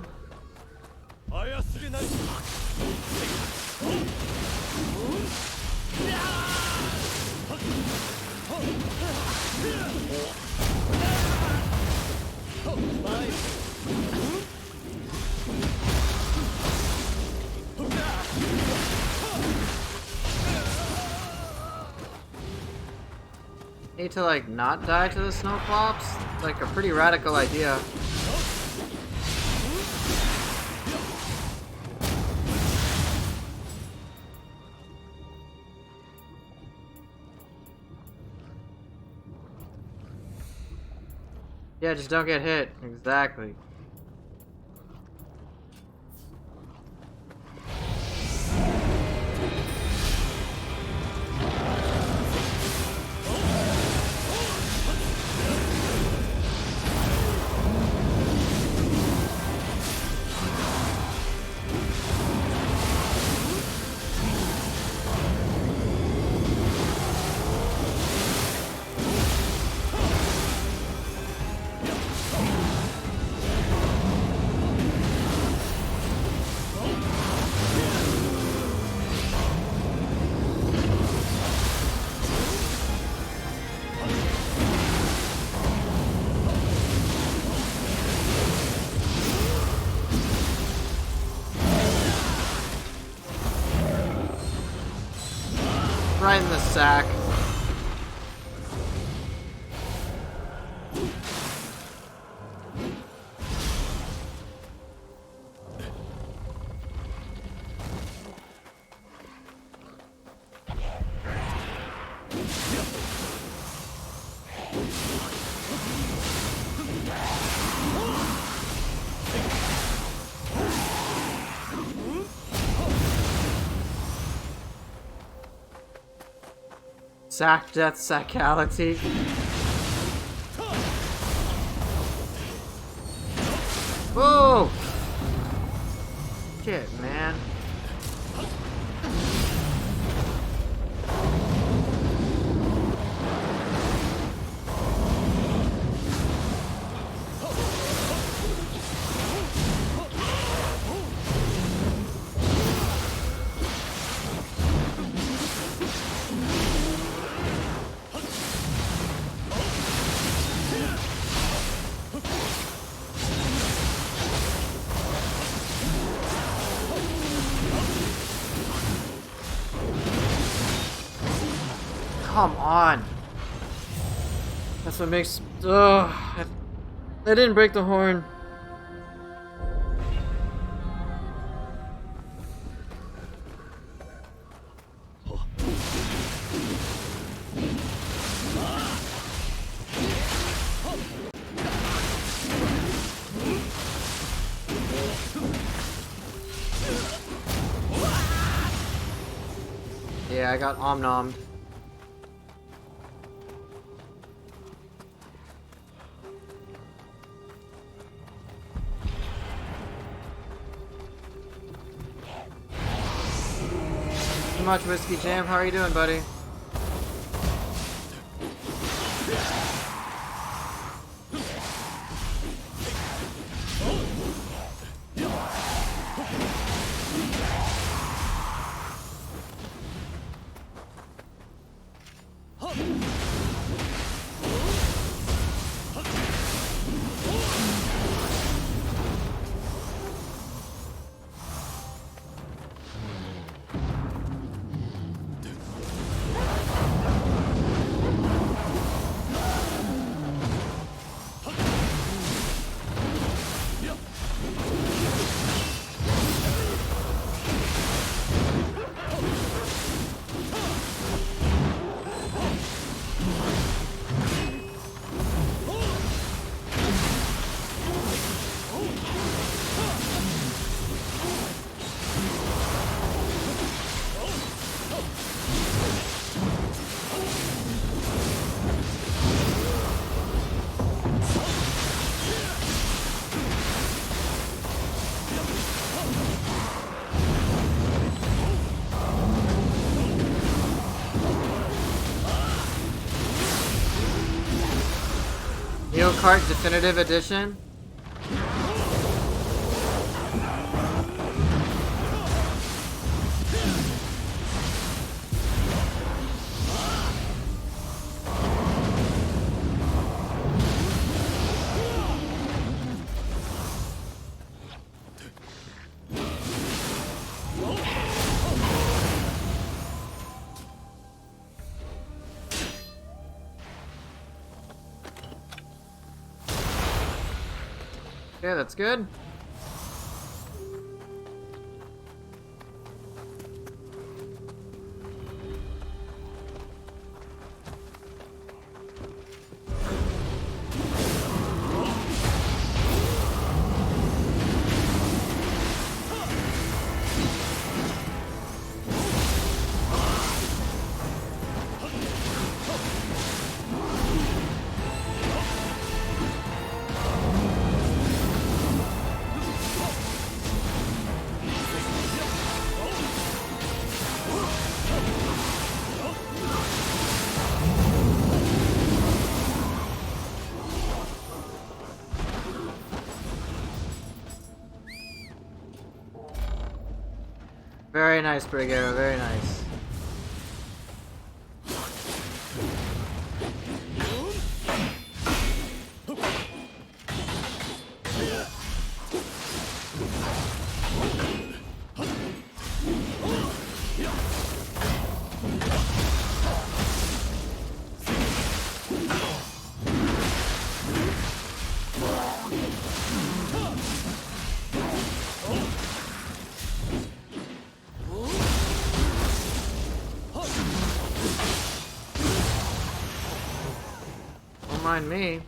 Need to like not die to the snow clops? Like a pretty radical idea. Yeah, just don't get hit. Exactly. Right in the sack. Sack death sacrality. Whoa! Shit, man. Come on. That's what makes... Ugh. I didn't break the horn. Yeah, I got omnommed. Much Whiskey Jam, how are you doing, buddy? Nioh Kart Definitive Edition? Okay, that's good. Very nice, Brig Arrow, very nice. Don't mind me.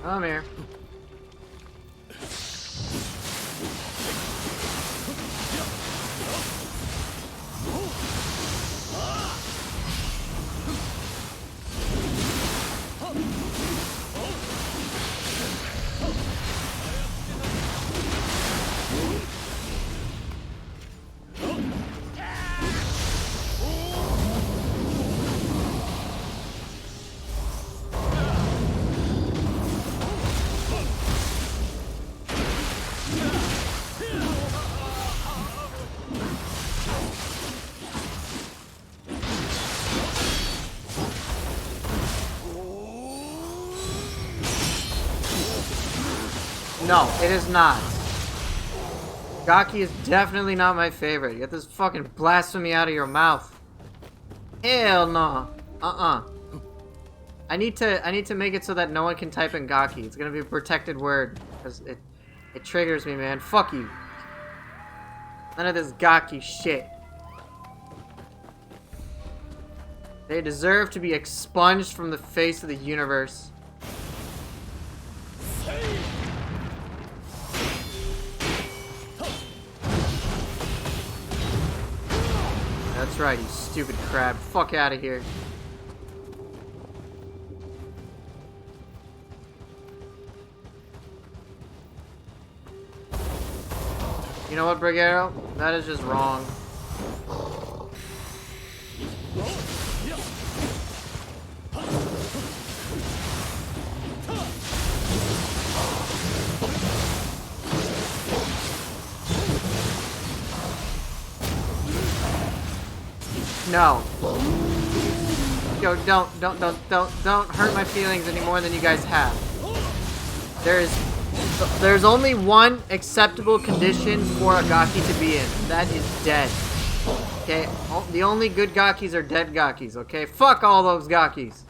I'm here. No, it is not. Gaki is definitely not my favorite. Get this fucking blasphemy out of your mouth. Hell no. I need to make it so that no one can type in Gaki. It's gonna be a protected word. Because it triggers me, man. Fuck you. None of this Gaki shit. They deserve to be expunged from the face of the universe. That's right, you stupid crab. Fuck out of here. You know what, Brigero? That is just wrong. No. Yo, don't hurt my feelings any more than you guys have. There's only one acceptable condition for a Gaki to be in. That is dead. Okay? The only good Gakis are dead Gakis, okay? Fuck all those Gakis.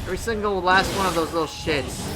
Every single last one of those little shits.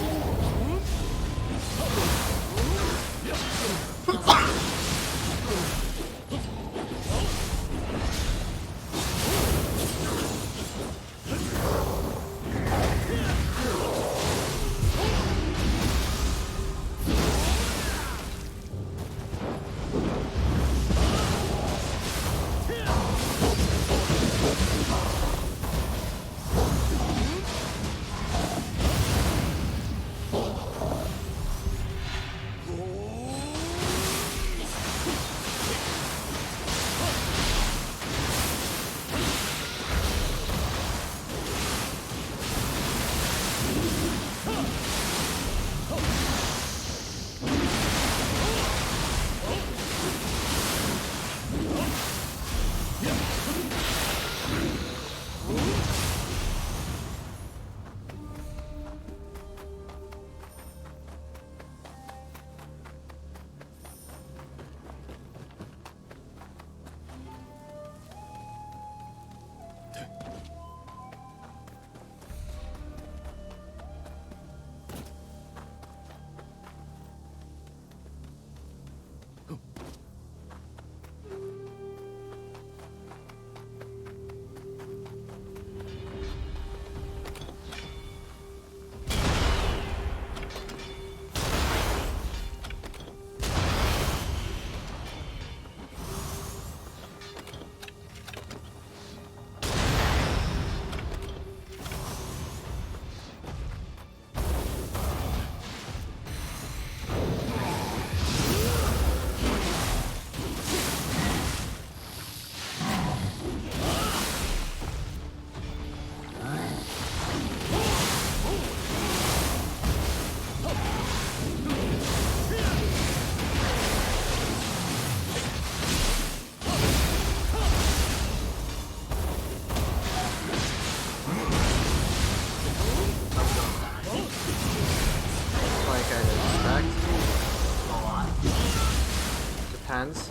Depends.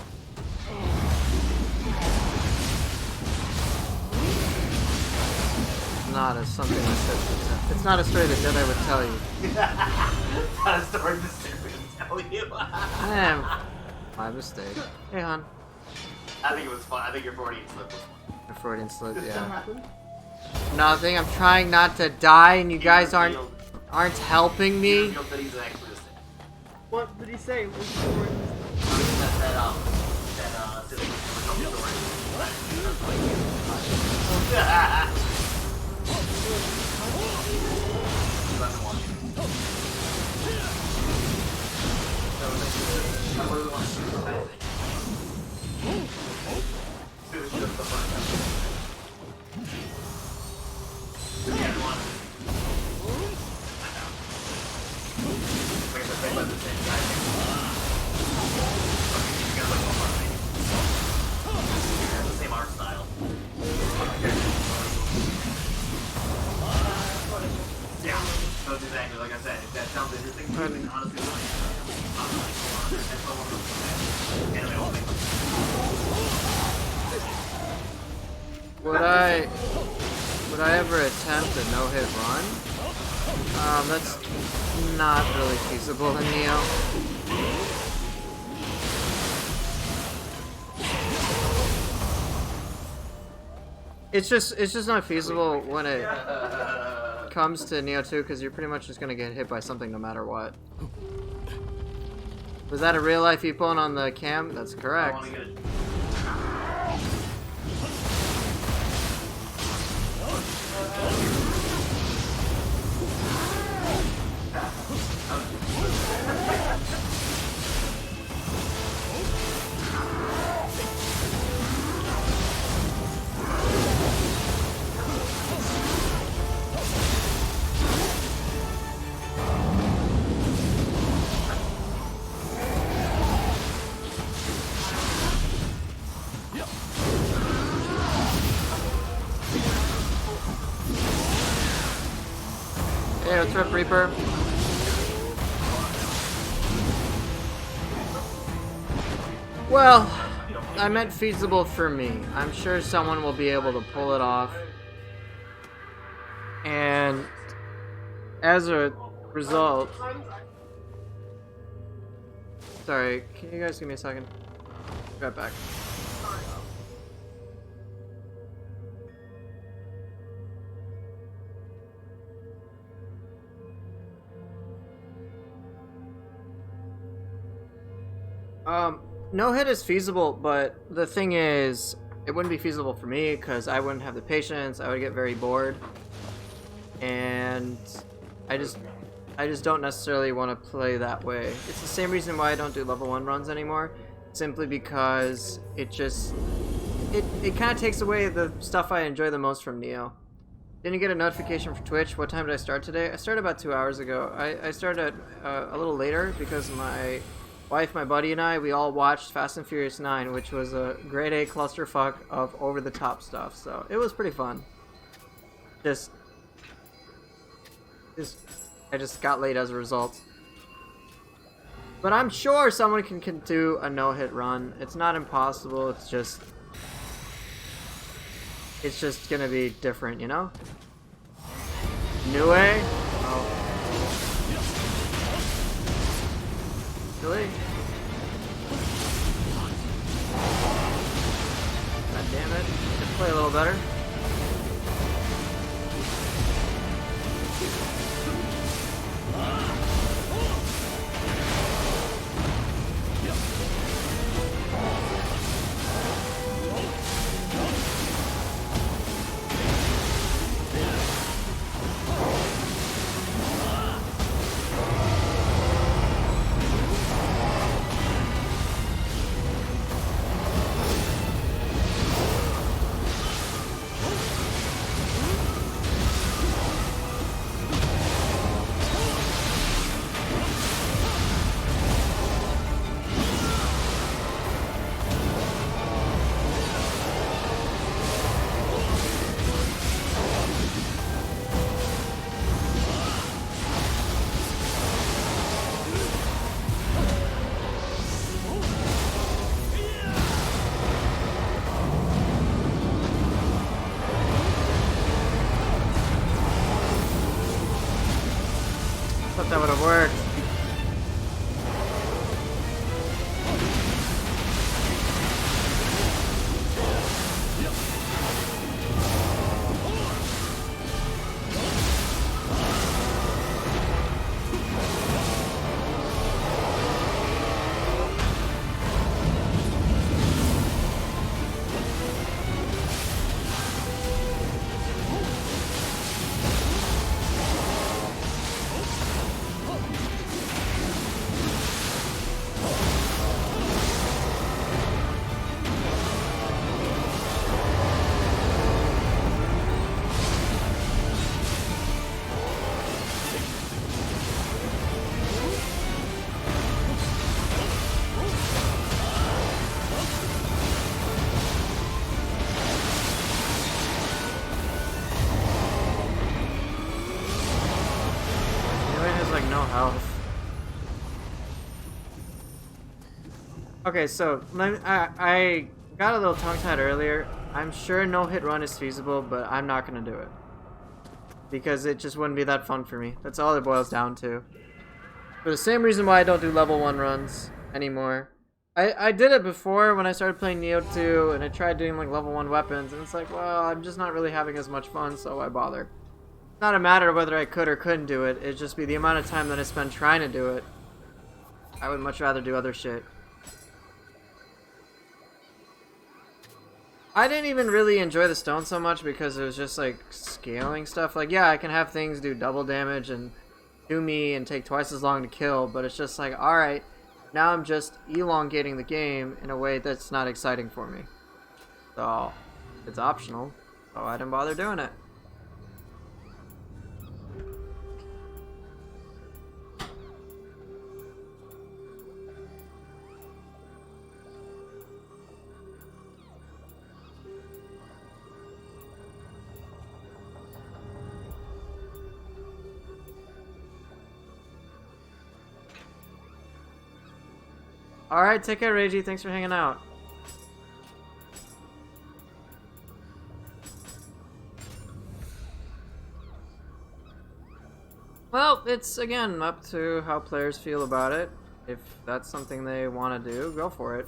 Not as something that says it's not a story that Jedi would tell you. Not a story the Sith would tell you. My mistake. Hey, hon. I think it was fun. I think your Freudian slip was fun. A Freudian slip, Did yeah. something happen? Nothing. I'm trying not to die, and you guys aren't. aren't helping me. Revealed that he's actually the same. What did he say? That silly story. I really want to see the whole thing. It was just the fun stuff. Yeah, I want to. I guess I played by the same guy. You guys like one thing. Yeah, the same art style. Yeah, that's exactly like I said. If that sounds interesting, honestly, Would I ever attempt a no-hit run? That's not really feasible in Nioh. It's just not feasible when it comes to Nioh 2 because you're pretty much just gonna get hit by something no matter what. Was that a real life you pulling on the cam? That's correct. Hey, what's up, Reaper? Well, I meant feasible for me. I'm sure someone will be able to pull it off. And as a result... Sorry, can you guys give me a second? Be right back. No hit is feasible, but the thing is, it wouldn't be feasible for me because I wouldn't have the patience. I would get very bored, and I just don't necessarily want to play that way. It's the same reason why I don't do level 1 runs anymore, simply because it kind of takes away the stuff I enjoy the most from Nioh. Didn't get a notification for Twitch. What time did I start today? I started about 2 hours ago. I started a little later because my wife, my buddy, and I, we all watched Fast and Furious 9, which was a grade A clusterfuck of over-the-top stuff, so it was pretty fun. I just got late as a result. But I'm sure someone can do a no-hit run. It's not impossible, it's just gonna be different, you know? Nioh? Oh. Really? God damn it. Could play a little better. Thought that would have worked. health. Okay, so I got a little tongue-tied earlier. I'm sure no-hit run is feasible, but I'm not gonna do it. Because it just wouldn't be that fun for me. That's all it boils down to. For the same reason why I don't do level 1 runs anymore. I did it before when I started playing Nioh 2, and I tried doing like level 1 weapons, and it's like, well, I'm just not really having as much fun, so why bother? It's not a matter of whether I could or couldn't do it, it'd just be the amount of time that I spend trying to do it. I would much rather do other shit. I didn't even really enjoy the stone so much because it was just like scaling stuff. Like, yeah, I can have things do double damage and do me and take twice as long to kill, but it's just like, alright, now I'm just elongating the game in a way that's not exciting for me. So, it's optional, so I didn't bother doing it. Alright, take care, Reiji. Thanks for hanging out. Well, it's, again, up to how players feel about it. If that's something they want to do, go for it.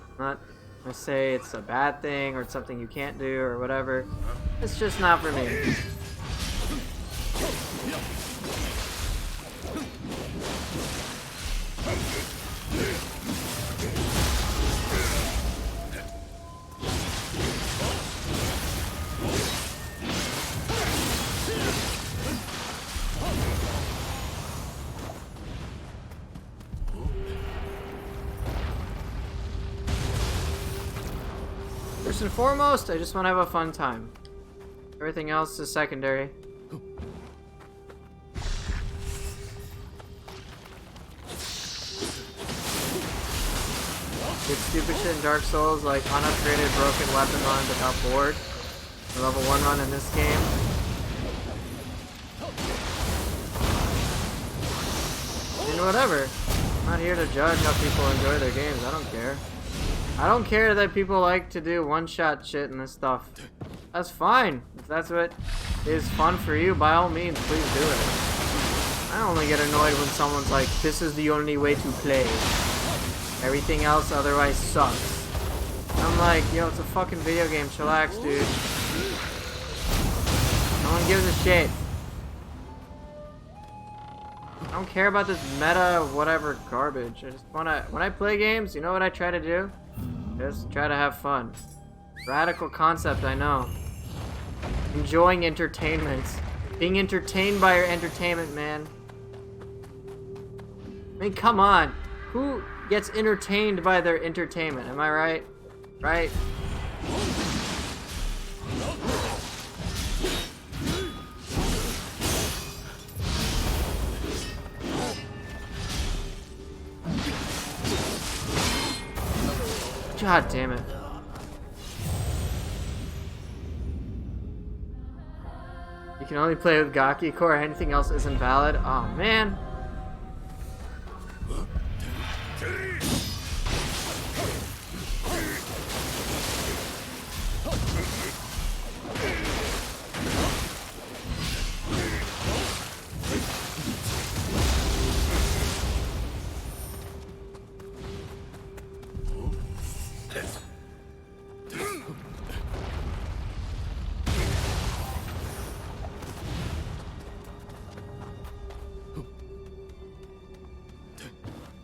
I'm not going to say it's a bad thing or it's something you can't do or whatever. It's just not for me. First and foremost, I just want to have a fun time. Everything else is secondary. Did stupid shit in Dark Souls like unupgraded broken weapon runs without board. The level 1 run in this game. And whatever. I'm not here to judge how people enjoy their games. I don't care. I don't care that people like to do one-shot shit and this stuff. That's fine. If that's what is fun for you, by all means, please do it. I only get annoyed when someone's like, this is the only way to play. Everything else otherwise sucks. I'm like, yo, it's a fucking video game. Chillax, dude. No one gives a shit. I don't care about this meta whatever garbage. I just wanna, when I play games, you know what I try to do? Just try to have fun. Radical concept, I know. Enjoying entertainment. Being entertained by your entertainment, man. I mean, come on. Who gets entertained by their entertainment? Am I right? Right? God damn it. You can only play with Gaki Core, anything else isn't valid. Oh man.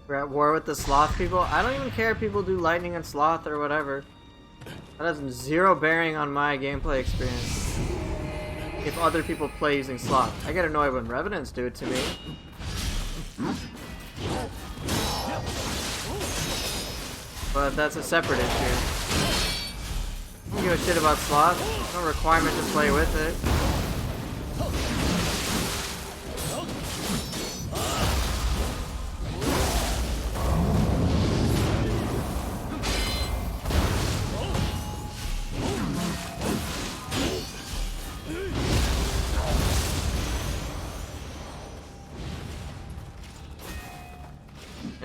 We're at war with the sloth people. I don't even care if people do lightning and sloth or whatever. That has zero bearing on my gameplay experience. If other people play using sloth. I get annoyed when revenants do it to me. But that's a separate issue. I don't give a shit about sloth. No requirement to play with it.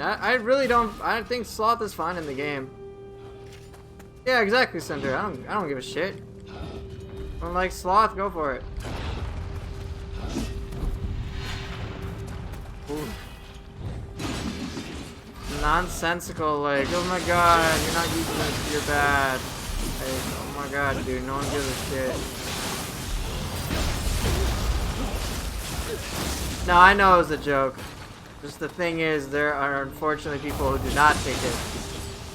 Yeah, I really don't. I think Sloth is fine in the game. Yeah, exactly, Cinder. I don't give a shit. I'm like Sloth, go for it. Oof. Nonsensical, like, oh my god, you're not using this, you're bad. Like, oh my god, dude, no one gives a shit. No, I know it was a joke. Just the thing is, there are unfortunately people who do not take it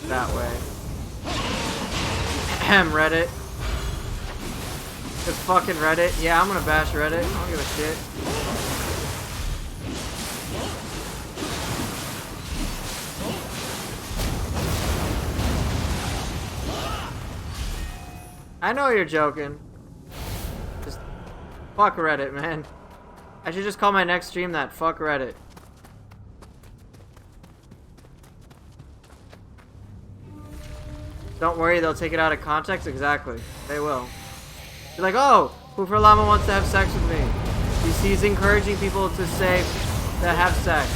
that way. Ahem, Reddit. Just fucking Reddit. Yeah, I'm gonna bash Reddit. I don't give a shit. I know you're joking. Just fuck Reddit, man. I should just call my next stream that. Fuck Reddit. Don't worry, they'll take it out of context. Exactly. They will. You're like, oh, Hoofer Llama wants to have sex with me. He's encouraging people to say that have sex.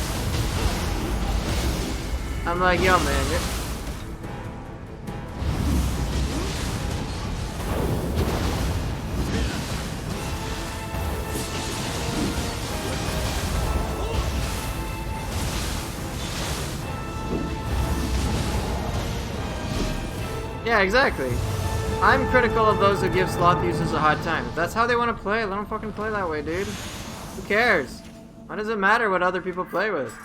I'm like, yo, man. Yeah, exactly. I'm critical of those who give sloth users a hard time. If that's how they want to play, let them fucking play that way, dude. Who cares? Why does it matter what other people play with?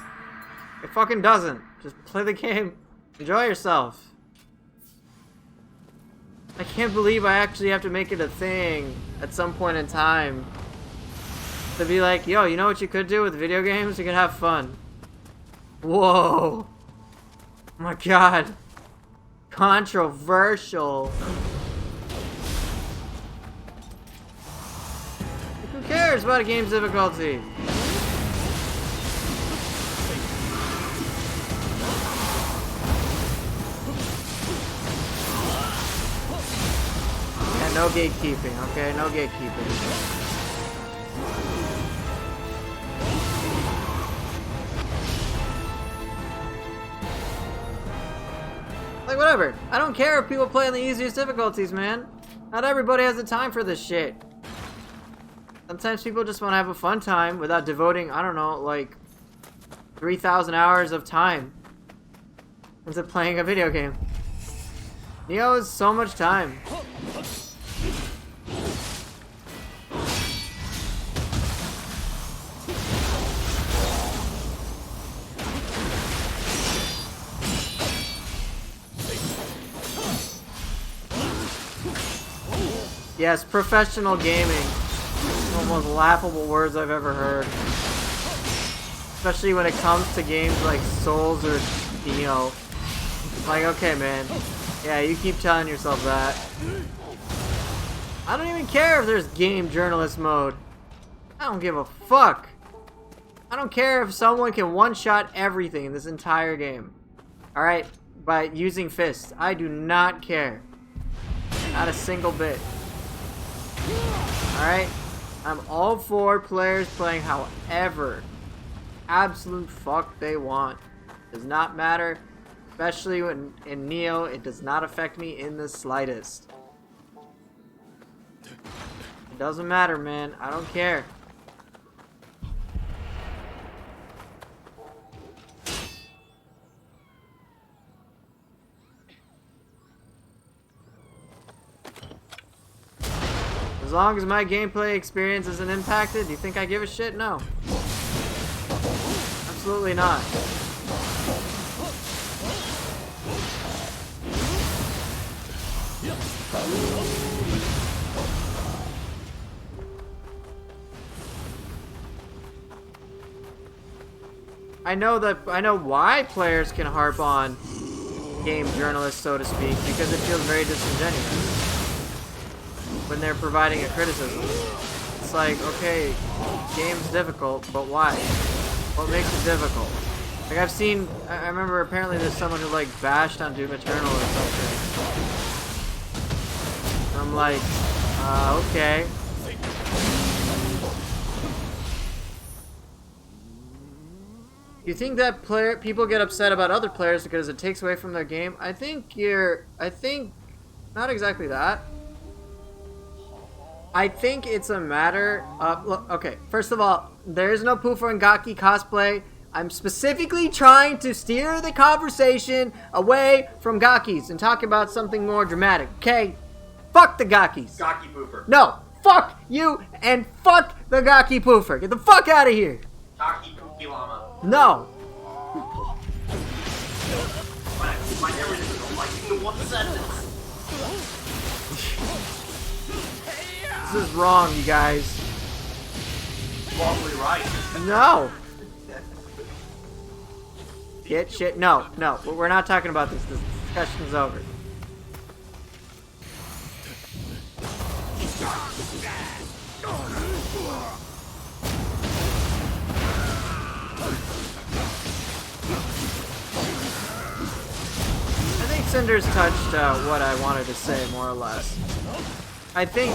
It fucking doesn't. Just play the game. Enjoy yourself. I can't believe I actually have to make it a thing at some point in time to be like, yo, you know what you could do with video games? You could have fun. Whoa. Oh my god. Controversial. Who cares about a game's difficulty? Yeah, no gatekeeping, okay? No gatekeeping. Like, whatever. I don't care if people play on the easiest difficulties, man. Not everybody has the time for this shit. Sometimes people just want to have a fun time without devoting, I don't know, like 3,000 hours of time into playing a video game. Nioh is so much time. Yes, professional gaming. One of the most laughable words I've ever heard. Especially when it comes to games like Souls or Nioh. Like, okay, man. Yeah, you keep telling yourself that. I don't even care if there's game journalist mode. I don't give a fuck. I don't care if someone can one-shot everything in this entire game. Alright? By using fists. I do not care. Not a single bit. Alright? I'm all for players playing however absolute fuck they want. Does not matter. Especially when in Nioh, it does not affect me in the slightest. It doesn't matter, man. I don't care. As long as my gameplay experience isn't impacted, do you think I give a shit? No. Absolutely not. I know why players can harp on game journalists, so to speak, because it feels very disingenuous when they're providing a criticism. It's like, okay, game's difficult, but why? What makes it difficult? Like, I've seen, I remember apparently there's someone who like bashed on Doom Eternal or something. I'm like, okay. You think that people get upset about other players because it takes away from their game? I think not exactly that. I think it's a matter of, look, okay, first of all, there is no Poofa and Gaki cosplay. I'm specifically trying to steer the conversation away from Gakis and talk about something more dramatic, okay? Fuck the Gakis. Gaki pooper. No, fuck you and fuck the Gaki Poofer. Get the fuck out of here. Gaki pookie llama. No. My memory isn't like the one sentence. This is wrong, you guys. Wrongly right. No. Get shit. No, no. We're not talking about this. This discussion's over. I think Cinder's touched what I wanted to say, more or less. I think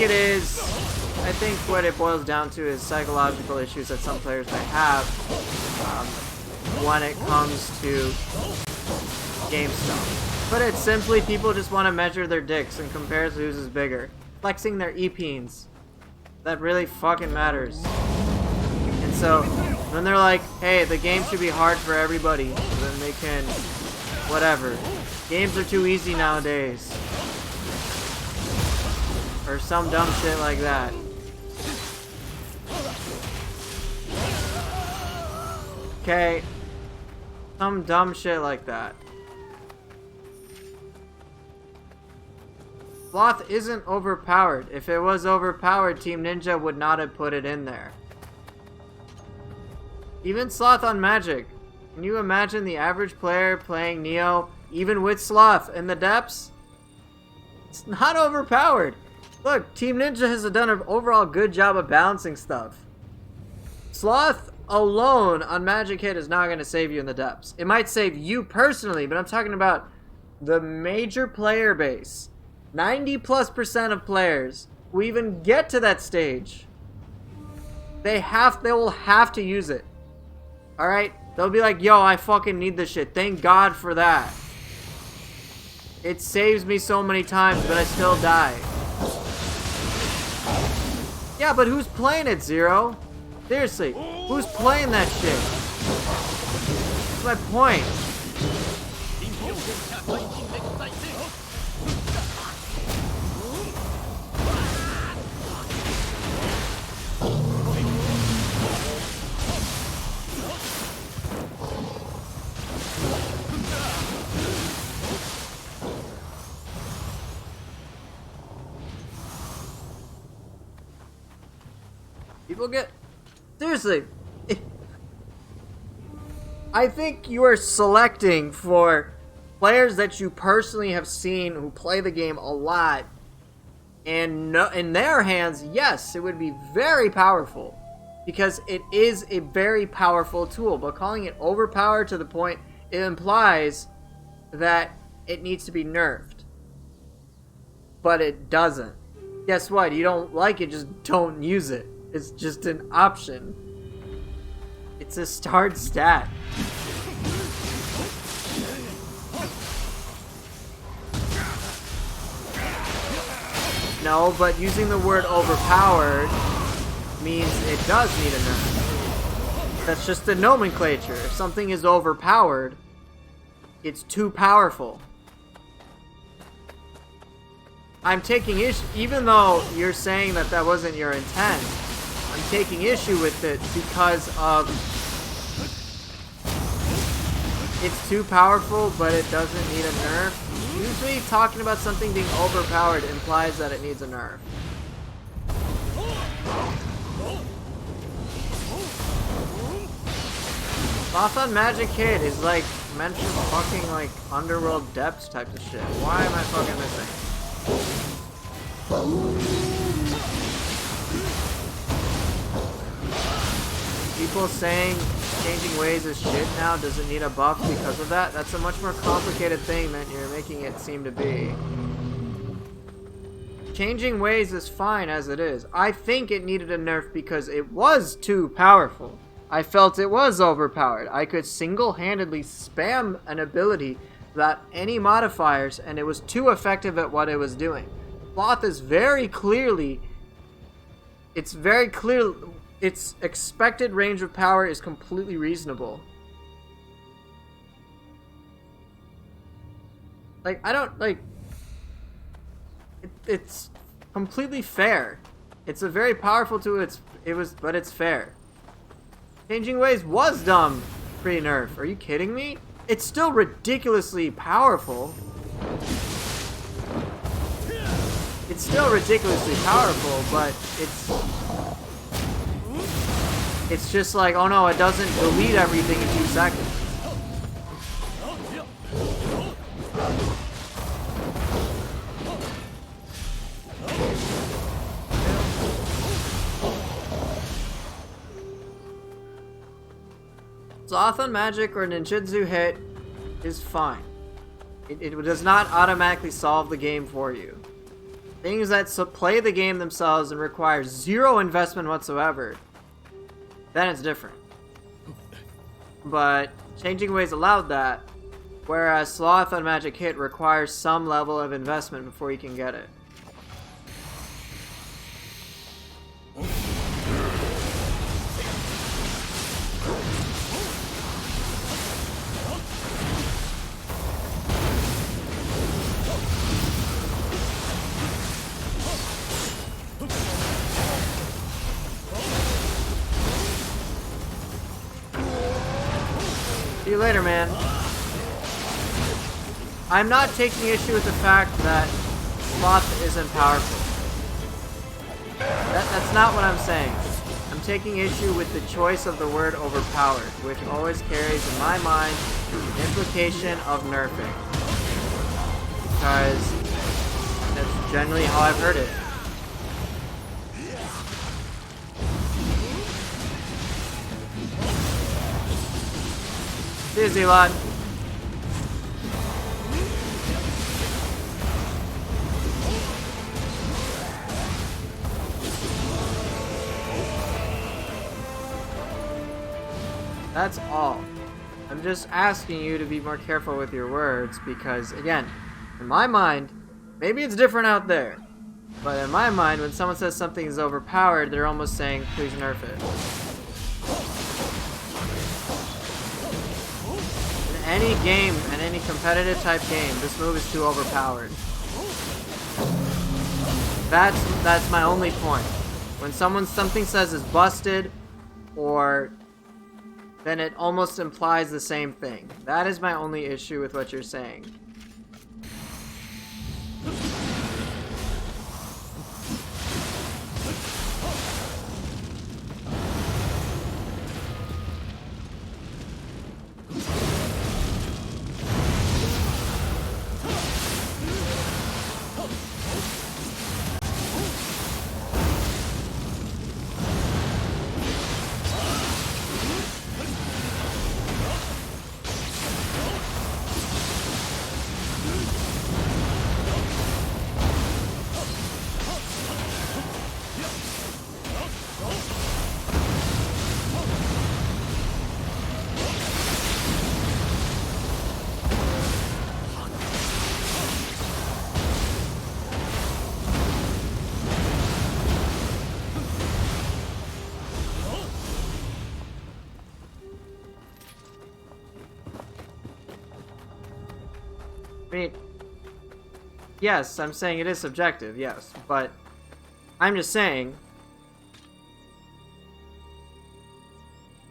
what it boils down to is psychological issues that some players may have when it comes to game stuff. But it's simply people just want to measure their dicks and compare whose is bigger. Flexing their e-peens. That really fucking matters. And so, when they're like, hey, the game should be hard for everybody, then they can, whatever. Games are too easy nowadays. Or some dumb shit like that. Okay. Some dumb shit like that. Sloth isn't overpowered. If it was overpowered, Team Ninja would not have put it in there. Even Sloth on Magic. Can you imagine the average player playing Nioh, even with Sloth in the depths? It's not overpowered. Look, Team Ninja has done an overall good job of balancing stuff. Sloth alone on Magic Hit is not going to save you in the depths. It might save you personally, but I'm talking about the major player base. 90+% of players who even get to that stage, they will have to use it. Alright? They'll be like, yo, I fucking need this shit. Thank God for that. It saves me so many times, but I still die. Yeah, but who's playing it, Zero? Seriously, who's playing that shit? That's my point. People get... Seriously. I think you are selecting for players that you personally have seen who play the game a lot. And no, in their hands, yes, it would be very powerful. Because it is a very powerful tool. But calling it overpowered to the point, it implies that it needs to be nerfed. But it doesn't. Guess what? You don't like it, just don't use it. It's just an option. It's a starred stat. No, but using the word overpowered means it does need a nerf. That's just the nomenclature. If something is overpowered, it's too powerful. I'm taking issue, even though you're saying that that wasn't your intent, I'm taking issue with it because of it's too powerful, but it doesn't need a nerf. Usually talking about something being overpowered implies that it needs a nerf. Sloth on Magic Kid is like meant for fucking like Underworld depths type of shit. Why am I fucking missing? People saying changing ways is shit now, does it need a buff because of that? That's a much more complicated thing than you're making it seem to be. Changing ways is fine as it is. I think it needed a nerf because it was too powerful. I felt it was overpowered. I could single-handedly spam an ability without any modifiers, and it was too effective at what it was doing. Sloth is very clearly... It's very clear... Its expected range of power is completely reasonable. Like, I don't, like... It's completely fair. It's a very powerful tool, but it's fair. Changing Ways was dumb pre-nerf. Are you kidding me? It's still ridiculously powerful. It's still ridiculously powerful, but it's just like, oh no, it doesn't delete everything in 2 seconds. Sloth on magic or ninjutsu hit is fine. It does not automatically solve the game for you. Things that play the game themselves and require 0 investment whatsoever, then it's different. But Changing Ways allowed that, whereas Sloth on magic hit requires some level of investment before you can get it. See you later, man. I'm not taking issue with the fact that Sloth isn't powerful. That's not what I'm saying. I'm taking issue with the choice of the word overpowered, which always carries in my mind the implication of nerfing. Because that's generally how I've heard it. See you, Zelot. That's all. I'm just asking you to be more careful with your words because, again, in my mind, maybe it's different out there, but in my mind, when someone says something is overpowered, they're almost saying, please nerf it. In any game, in any competitive type game, this move is too overpowered. That's my only point. When something says is busted, or then it almost implies the same thing. That is my only issue with what you're saying. I mean, yes, I'm saying it is subjective, yes, but I'm just saying,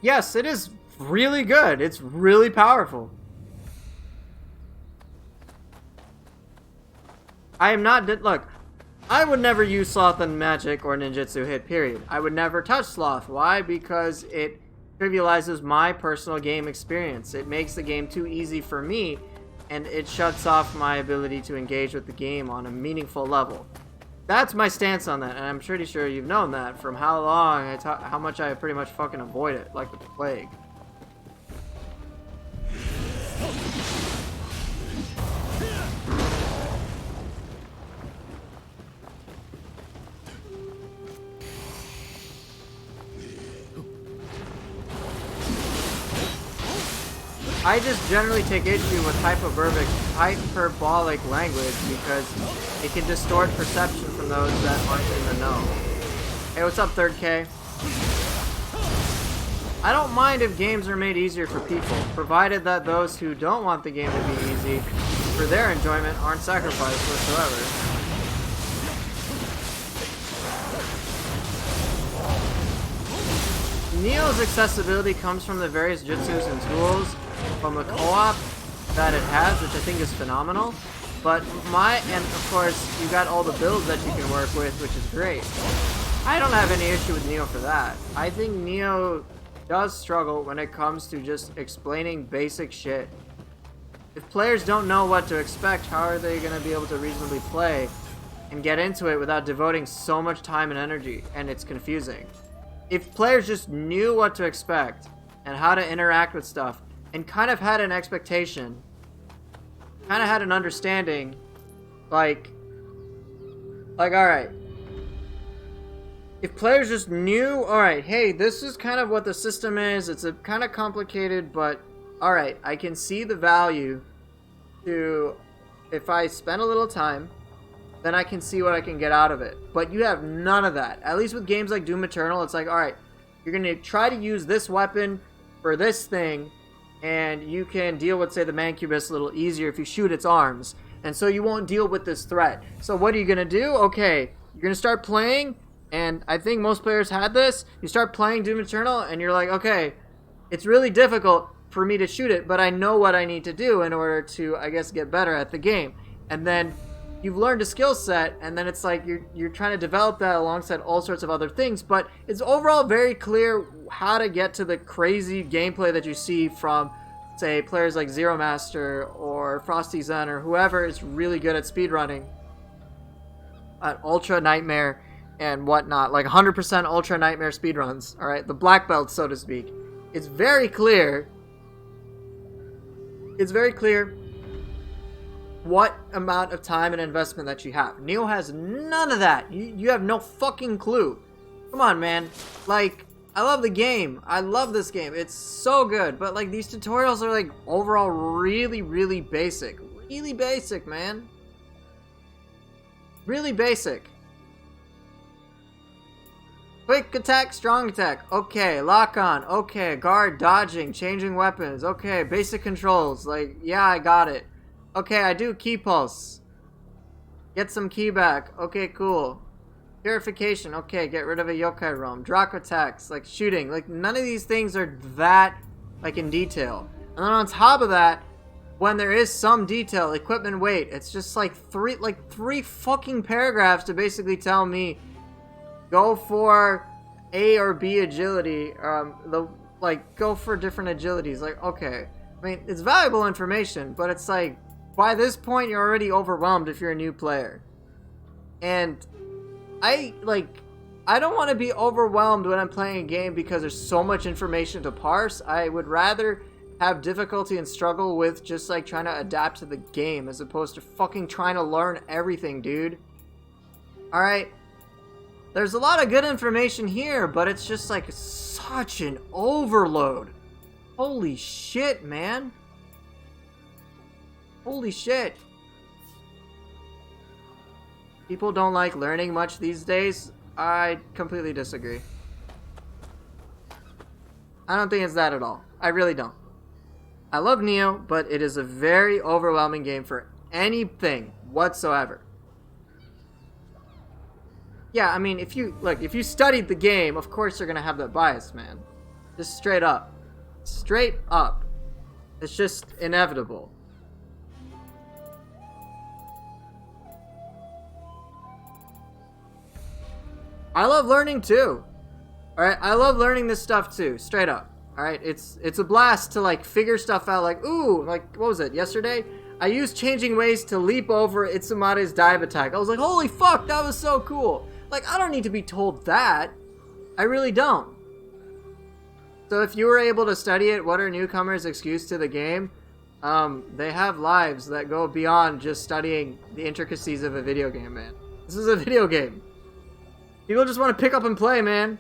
yes, it is really good. It's really powerful. I am not, look, I would never use Sloth on magic or ninjutsu hit, period. I would never touch Sloth. Why? Because it trivializes my personal game experience. It makes the game too easy for me, and it shuts off my ability to engage with the game on a meaningful level. That's my stance on that, and I'm pretty sure you've known that from how long, how much I pretty much fucking avoid it, like the plague. I just generally take issue with hyperbolic language because it can distort perception from those that aren't in the know. Hey, what's up, 3rd K? I don't mind if games are made easier for people, provided that those who don't want the game to be easy for their enjoyment aren't sacrificed whatsoever. Nioh's accessibility comes from the various jutsus and tools from the co-op that it has, which I think is phenomenal. But and of course, you got all the builds that you can work with, which is great. I don't have any issue with Nioh for that. I think Nioh does struggle when it comes to just explaining basic shit. If players don't know what to expect, how are they going to be able to reasonably play and get into it without devoting so much time and energy? And it's confusing. If players just knew what to expect and how to interact with stuff and kind of had an expectation, kind of had an understanding, like alright, if players just knew, alright, hey, this is kind of what the system is, it's a kind of complicated, but alright, I can see the value to, if I spend a little time, then I can see what I can get out of it. But you have none of that. At least with games like Doom Eternal, it's like, alright, you're going to try to use this weapon for this thing, and you can deal with, say, the Mancubus a little easier if you shoot its arms. And so you won't deal with this threat. So what are you going to do? Okay, you're going to start playing, and I think most players had this. You start playing Doom Eternal, and you're like, okay, it's really difficult for me to shoot it, but I know what I need to do in order to, I guess, get better at the game. And then you've learned a skill set, and then it's like you're trying to develop that alongside all sorts of other things, but it's overall very clear how to get to the crazy gameplay that you see from, say, players like Zero Master or Frosty Zen or whoever is really good at speedrunning at Ultra Nightmare and whatnot, like 100% Ultra Nightmare speedruns, alright? The black belt, so to speak. It's very clear what amount of time and investment that you have. Nioh has none of that. You have no fucking clue. Come on, man. Like, I love the game. I love this game. It's so good. But, like, these tutorials are, like, overall really, really basic. Really basic, man. Really basic. Quick attack, strong attack. Okay, lock on. Okay, guard, dodging, changing weapons. Okay, basic controls. Like, yeah, I got it. Okay, I do key pulse. Get some key back. Okay, cool. Purification. Okay, get rid of a yokai roam. Draco attacks, like shooting. Like, none of these things are that, like, in detail. And then on top of that, when there is some detail, equipment weight, it's just like three fucking paragraphs to basically tell me go for A or B agility. Go for different agilities. Like, okay. I mean, it's valuable information, but it's like, by this point, you're already overwhelmed if you're a new player. And I don't want to be overwhelmed when I'm playing a game because there's so much information to parse. I would rather have difficulty and struggle with just, like, trying to adapt to the game as opposed to fucking trying to learn everything, dude. Alright? There's a lot of good information here, but it's just, like, such an overload. Holy shit, man. Holy shit. People don't like learning much these days. I completely disagree. I don't think it's that at all. I really don't. I love Nioh, but it is a very overwhelming game for anything whatsoever. Yeah, I mean, if you studied the game, of course you're gonna have that bias, man. Just straight up. Straight up. It's just inevitable. I love learning too. Alright, I love learning this stuff too, straight up. Alright, it's a blast to, like, figure stuff out, like, ooh, like, what was it, yesterday? I used changing ways to leap over Itsumade's dive attack. I was like, holy fuck, that was so cool. Like, I don't need to be told that. I really don't. So if you were able to study it, what are newcomers' excuse to the game? They have lives that go beyond just studying the intricacies of a video game, man. This is a video game. People just want to pick up and play, man.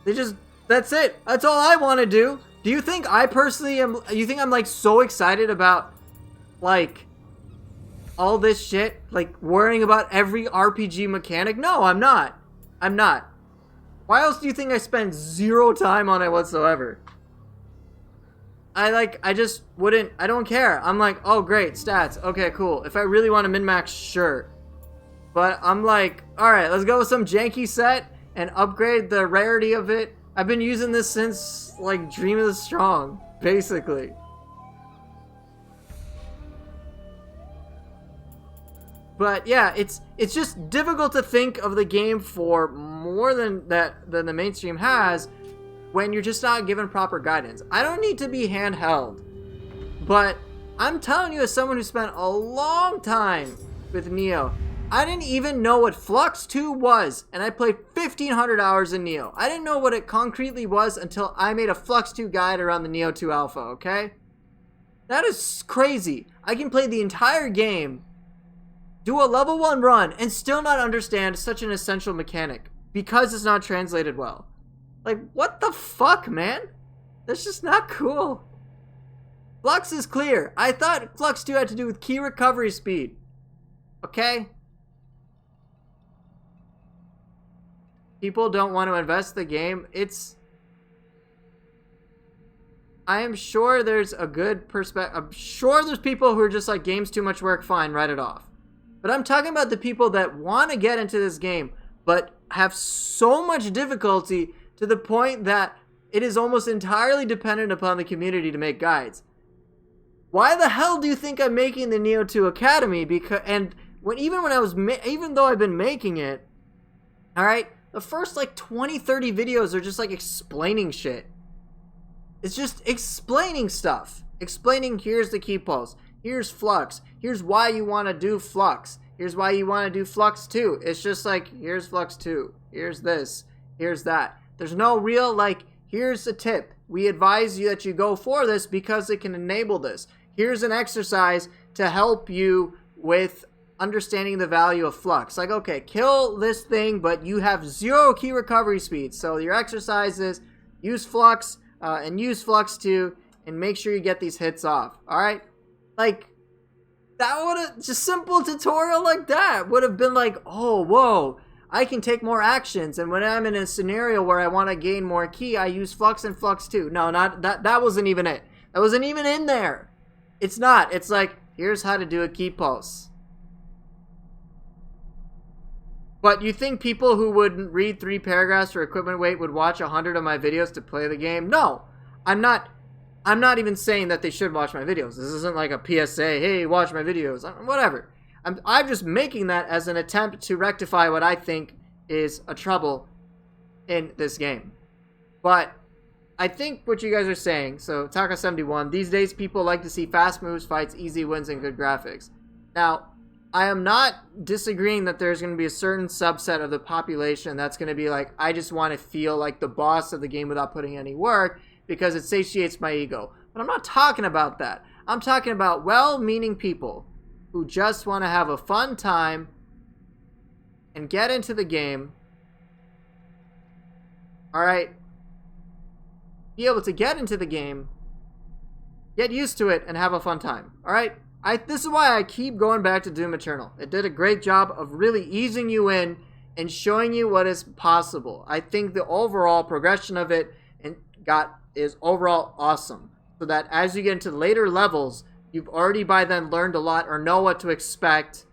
That's it. That's all I want to do. Do you think I personally am, you think I'm like so excited about like all this shit? Like worrying about every RPG mechanic? No, I'm not. I'm not. Why else do you think I spend zero time on it whatsoever? I just wouldn't, I don't care. I'm like, oh great, stats. Okay, cool. If I really want to min-max, sure. But I'm like, alright, let's go with some janky set and upgrade the rarity of it. I've been using this since, like, Dream of the Strong, basically. But yeah, it's just difficult to think of the game for more than the mainstream has when you're just not given proper guidance. I don't need to be handheld, but I'm telling you as someone who spent a long time with Nioh, I didn't even know what Flux 2 was, and I played 1,500 hours in Nioh. I didn't know what it concretely was until I made a Flux 2 guide around the Nioh 2 Alpha, okay? That is crazy. I can play the entire game, do a level 1 run, and still not understand such an essential mechanic because it's not translated well. Like, what the fuck, man? That's just not cool. Flux is clear. I thought Flux 2 had to do with key recovery speed. Okay? People don't want to invest the game. I am sure there's a good perspective. I'm sure there's people who are just like, game's too much work, fine, write it off. But I'm talking about the people that want to get into this game, but have so much difficulty to the point that it is almost entirely dependent upon the community to make guides. Why the hell do you think I'm making the Nioh 2 Academy? Because even though I've been making it, all right, the first like 20-30 videos are just like explaining shit. It's just explaining stuff. Explaining, here's the key pulse, here's Flux, here's why you want to do Flux, here's why you want to do Flux 2. It's just like, here's Flux 2, here's this, here's that. There's no real like, here's a tip. We advise you that you go for this because it can enable this. Here's an exercise to help you with understanding the value of Flux. Like, okay, kill this thing, but you have 0 key recovery speed. So your exercise is use Flux and use Flux 2 and make sure you get these hits off. All right? Like, that would have, just simple tutorial like that would have been like, oh, whoa, I can take more actions. And when I'm in a scenario where I want to gain more key, I use Flux and Flux 2. No, not that. That wasn't even it. That wasn't even in there. It's not. It's like, here's how to do a key pulse. But you think people who would read 3 paragraphs for equipment weight would watch 100 of my videos to play the game? No. I'm not even saying that they should watch my videos. This isn't like a PSA, hey, watch my videos. Whatever. I'm just making that as an attempt to rectify what I think is a trouble in this game. But I think what you guys are saying, so Taka71, these days people like to see fast moves, fights, easy wins, and good graphics. Now, I am not disagreeing that there's going to be a certain subset of the population that's going to be like, I just want to feel like the boss of the game without putting any work because it satiates my ego. But I'm not talking about that. I'm talking about well-meaning people who just want to have a fun time and get into the game. Alright? Be able to get into the game, get used to it, and have a fun time. Alright? This is why I keep going back to Doom Eternal. It did a great job of really easing you in and showing you what is possible. I think the overall progression of it is overall awesome. So that as you get into later levels, you've already by then learned a lot or know what to expect,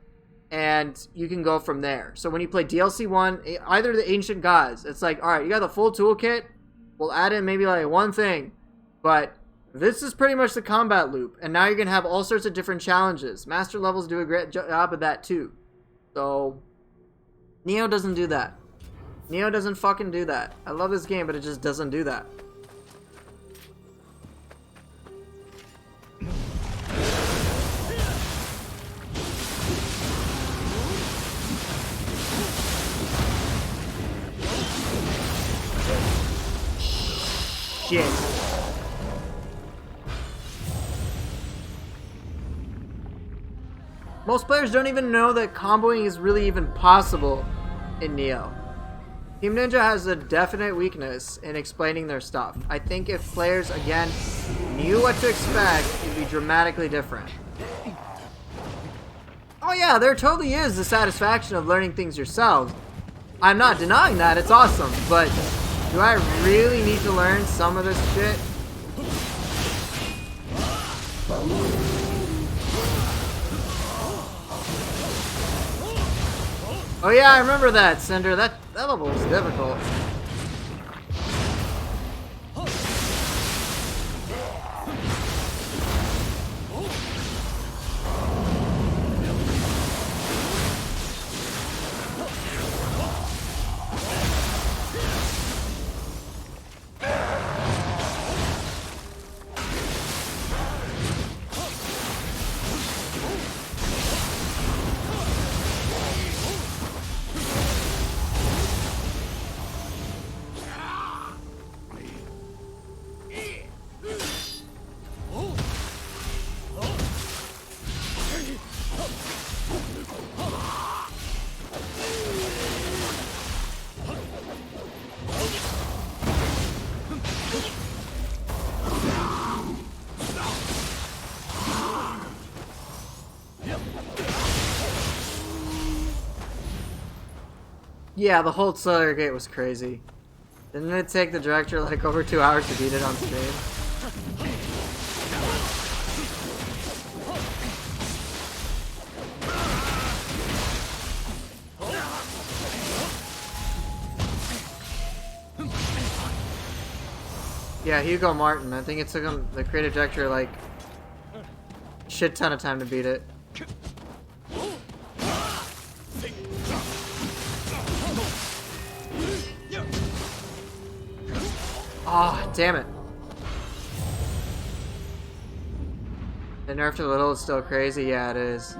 and you can go from there. So when you play DLC 1, either the Ancient Gods, it's like, alright, you got the full toolkit, we'll add in maybe like one thing, but this is pretty much the combat loop, and now you're going to have all sorts of different challenges. Master levels do a great job of that too. So, Nioh doesn't do that. Nioh doesn't fucking do that. I love this game, but it just doesn't do that. Shit. Most players don't even know that comboing is really even possible in Nioh. Team Ninja has a definite weakness in explaining their stuff. I think if players, again, knew what to expect, it'd be dramatically different. Oh yeah, there totally is the satisfaction of learning things yourselves. I'm not denying that, it's awesome, but do I really need to learn some of this shit? Oh yeah, I remember that, Cinder. That level was difficult. Yeah, the whole Slayer Gate was crazy. Didn't it take the director like over 2 hours to beat it on stream? Yeah, Hugo Martin. I think it took him, the creative director, like shit ton of time to beat it. Oh, damn it. The nerf to little is still crazy? Yeah, it is.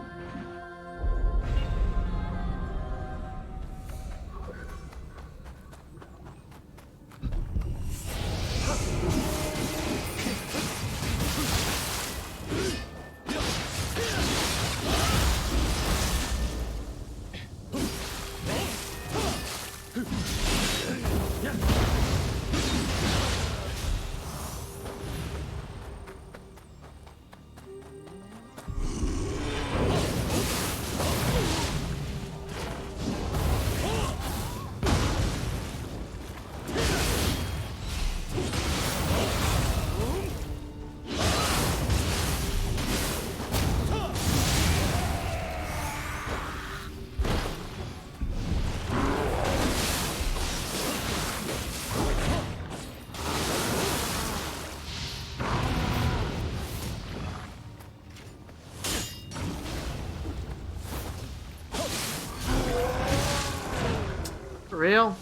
For real?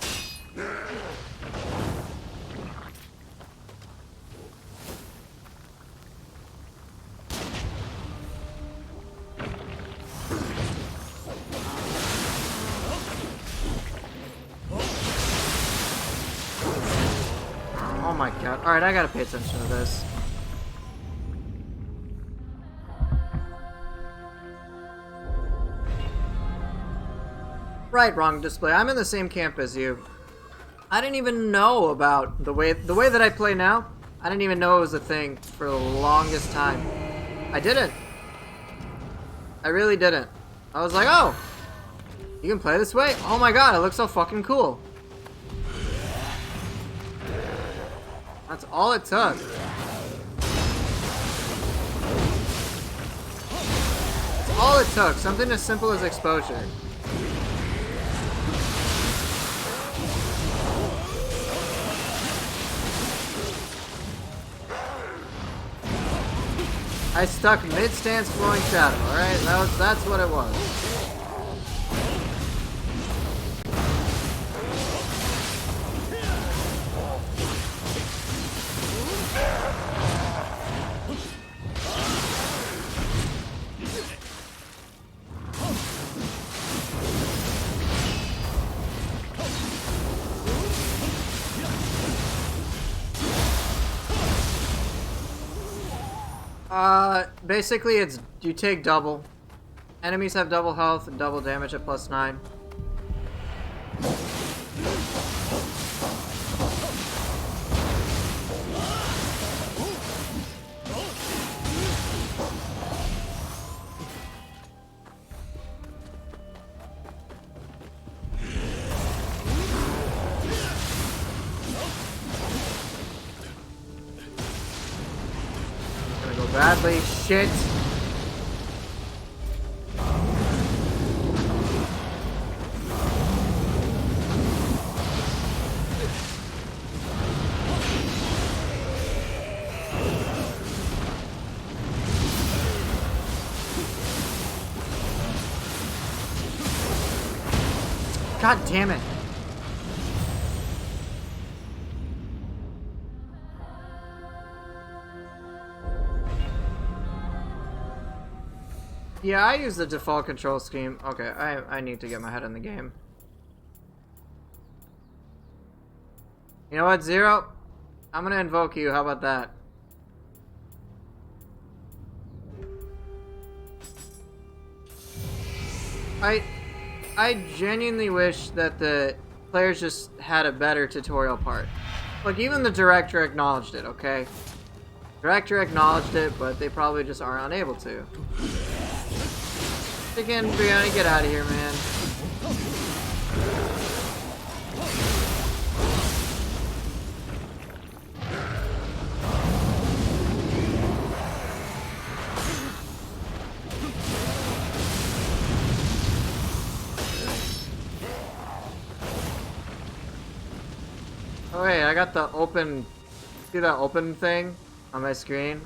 Oh my god. Alright, I gotta pay attention to this. Right, wrong display. I'm in the same camp as you. I didn't even know about the way that I play now. I didn't even know it was a thing for the longest time. I didn't. I really didn't. I was like, oh, you can play this way? Oh my god, it looks so fucking cool. That's all it took. That's all it took. Something as simple as exposure. I stuck mid-stance flowing shadow, alright? That's what it was. Basically it's, you take double. Enemies have double health and double damage at +9. Bradley, shit. God damn it. Yeah, I use the default control scheme. Okay, I need to get my head in the game. You know what, Zero? I'm gonna invoke you. How about that? I genuinely wish that the players just had a better tutorial part. Like, even the director acknowledged it, okay? Director acknowledged it, but they probably just are unable to. Again, Brianna, get out of here, man. Oh wait, I got the open, see that open thing on my screen?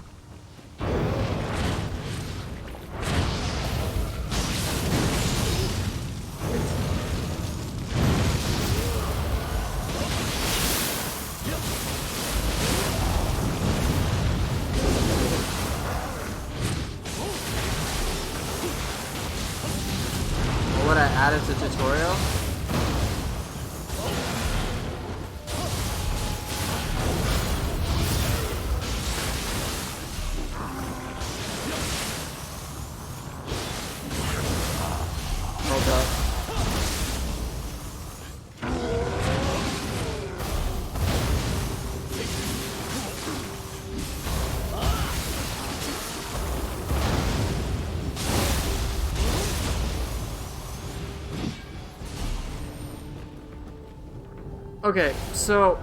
What I added to tutorial? Hold up. Okay, so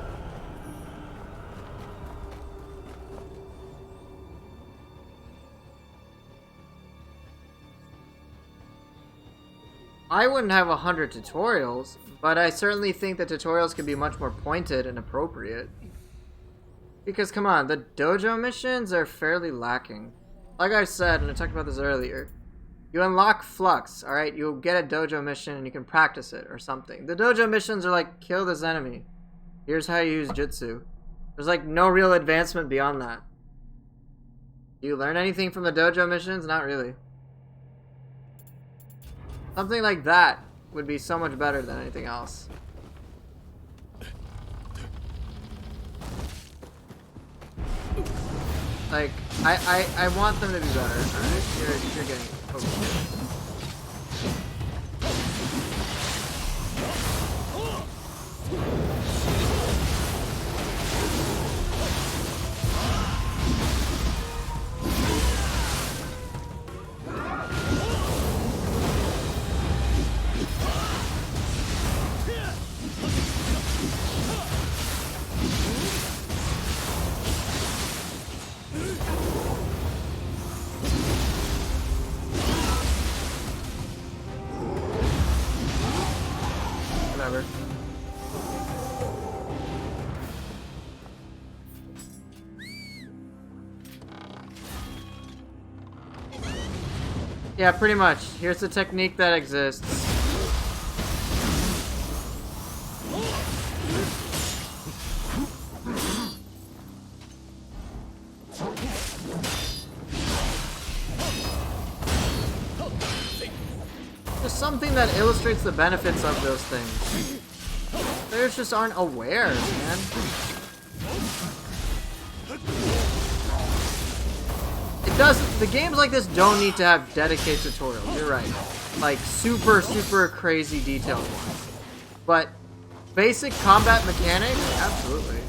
I wouldn't have 100 tutorials, but I certainly think that tutorials can be much more pointed and appropriate. Because come on, the dojo missions are fairly lacking. Like I said, and I talked about this earlier, you unlock Flux, alright? You'll get a dojo mission and you can practice it or something. The dojo missions are like, kill this enemy. Here's how you use jutsu. There's like no real advancement beyond that. Do you learn anything from the dojo missions? Not really. Something like that would be so much better than anything else. Like, I want them to be better. Alright, you're getting... Oh, shit. Whatever. Yeah, pretty much. Here's the technique that exists. Just something that illustrates the benefits of those things. Players just aren't aware, man. It doesn't. The games like this don't need to have dedicated tutorials. You're right. Like super crazy detailed ones. But basic combat mechanics, absolutely.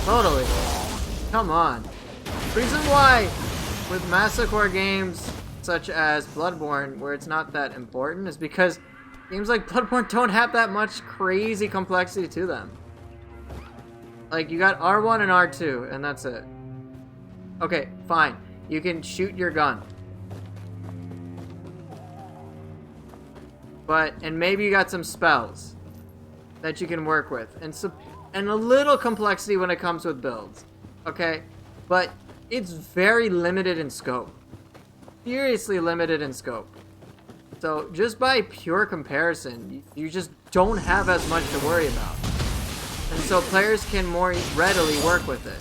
Totally. Come on. Reason why with Massacre games such as Bloodborne, where it's not that important, is because games like Bloodborne don't have that much crazy complexity to them. Like, you got R1 and R2, and that's it. Okay, fine. You can shoot your gun. And maybe you got some spells that you can work with. And a little complexity when it comes with builds. Okay? But it's very limited in scope. Seriously limited in scope. So, just by pure comparison, you just don't have as much to worry about. And so players can more readily work with it.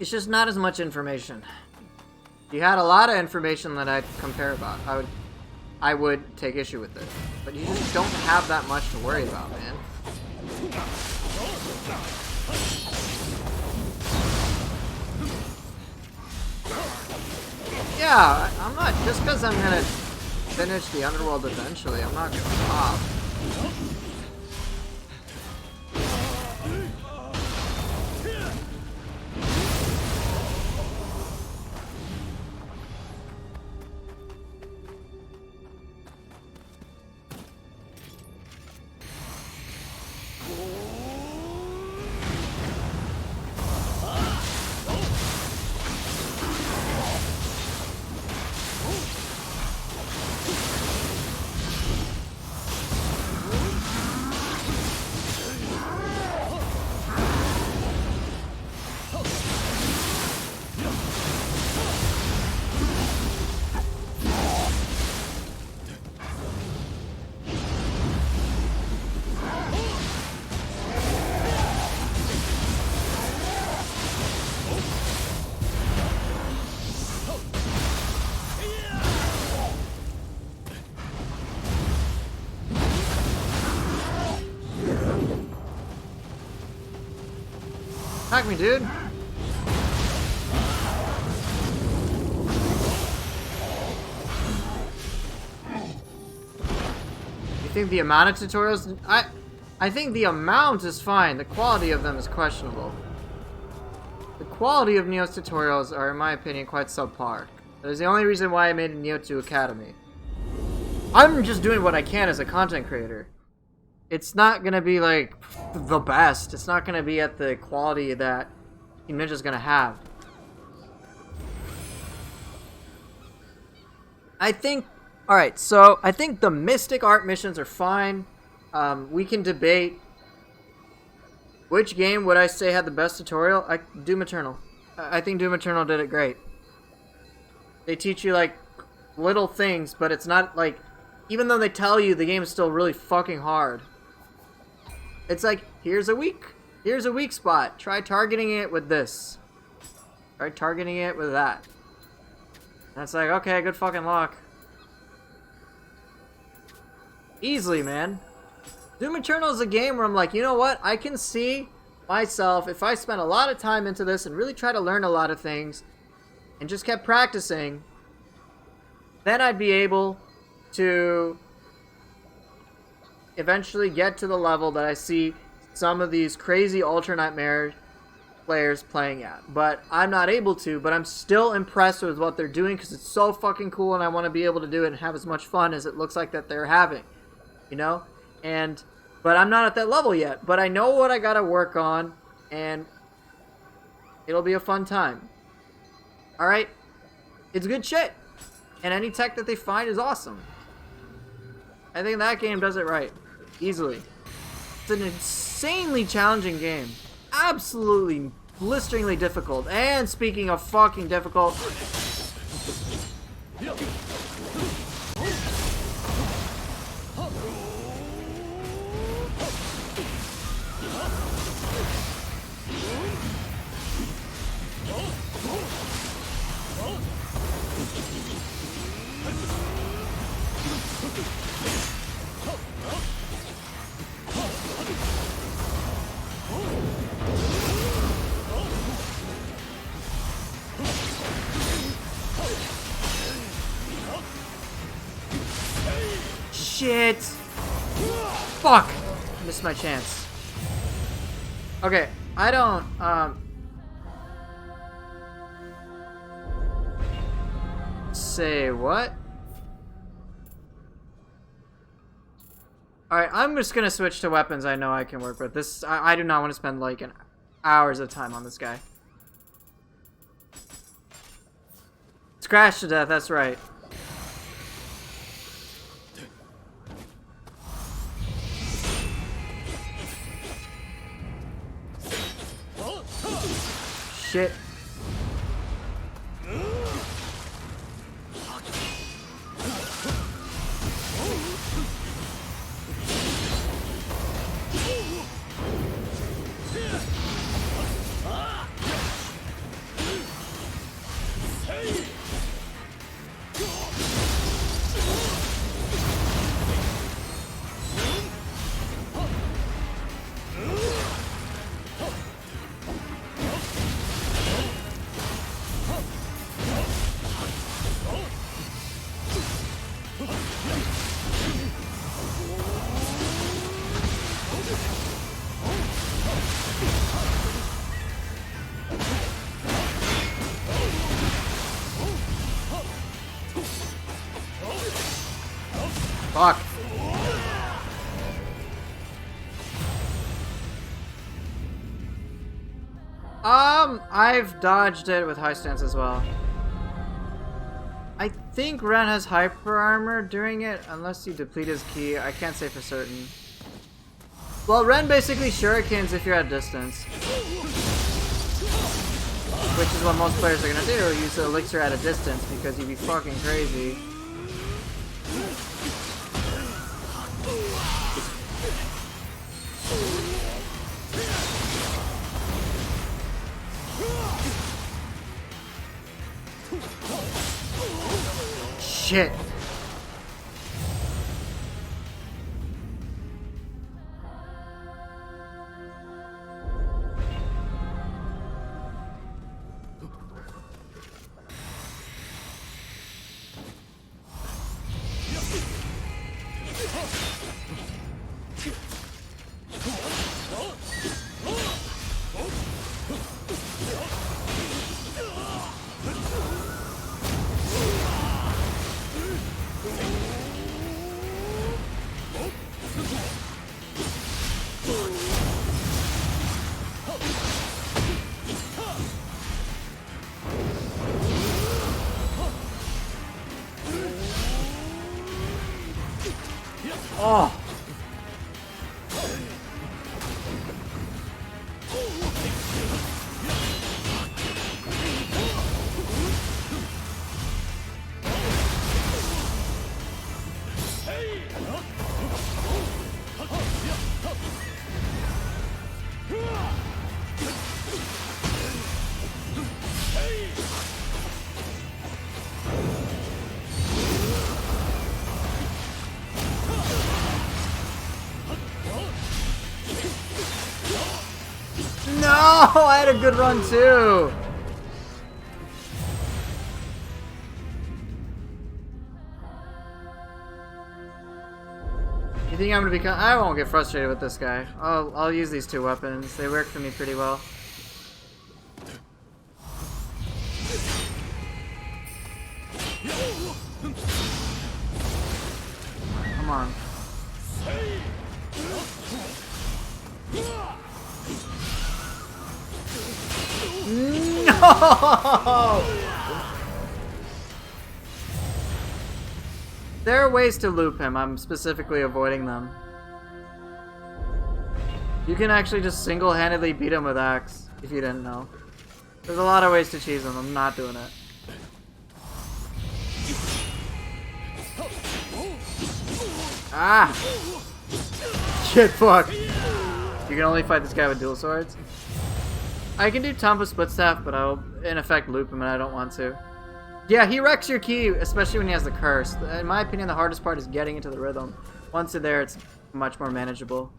It's just not as much information. If you had a lot of information that I'd compare about, I would take issue with it. But you just don't have that much to worry about, man. Yeah, I'm not, just because I'm gonna finish the Underworld eventually, I'm not gonna stop. Attack me, dude. You think the amount of tutorials? I think the amount is fine. The quality of them is questionable. The quality of Nioh's tutorials are, in my opinion, quite subpar. That is the only reason why I made a Nioh 2 Academy. I'm just doing what I can as a content creator. It's not gonna be like the best. It's not gonna be at the quality that Team Ninja's gonna have. I think, alright, so I think the Mystic Art missions are fine. We can debate which game would I say had the best tutorial. Doom Eternal. I think Doom Eternal did it great. They teach you like little things, but it's not like, even though they tell you the game is still really fucking hard. It's like, here's a weak spot. Try targeting it with this. Try targeting it with that. And it's like, okay, good fucking luck. Easily, man. Doom Eternal is a game where I'm like, you know what? I can see myself, if I spent a lot of time into this and really try to learn a lot of things and just kept practicing, then I'd be able to eventually get to the level that I see some of these crazy Ultra Nightmare players playing at. But I'm not able to, but I'm still impressed with what they're doing because it's so fucking cool and I want to be able to do it and have as much fun as it looks like that they're having. You know? But I'm not at that level yet. But I know what I gotta work on and it'll be a fun time. Alright? It's good shit. And any tech that they find is awesome. I think that game does it right. Easily. It's an insanely challenging game. Absolutely blisteringly difficult. And speaking of fucking difficult... Shit! Fuck! Missed my chance. Okay, I don't, say what? Alright, I'm just gonna switch to weapons I know I can work with. This, I do not want to spend like hours of time on this guy. It's crashed to death, that's right. Shit. Fuck. I've dodged it with high stance as well. I think Ren has hyper armor during it, unless you deplete his ki. I can't say for certain. Well, Ren basically shurikens if you're at distance. Which is what most players are gonna do, use the elixir at a distance, because you'd be fucking crazy. Shit. Oh. No, I had a good run too. You think I'm gonna become? I won't get frustrated with this guy. I'll use these two weapons. They work for me pretty well. Come on. No! There are ways to loop him. I'm specifically avoiding them. You can actually just single-handedly beat him with axe, if you didn't know. There's a lot of ways to cheese him. I'm not doing it. Ah! Shit, fuck! You can only fight this guy with dual swords? I can do Tompa Split Staff, but I'll, in effect, loop him, and I don't want to. Yeah, he wrecks your ki, especially when he has the curse. In my opinion, the hardest part is getting into the rhythm. Once you're there, it's much more manageable.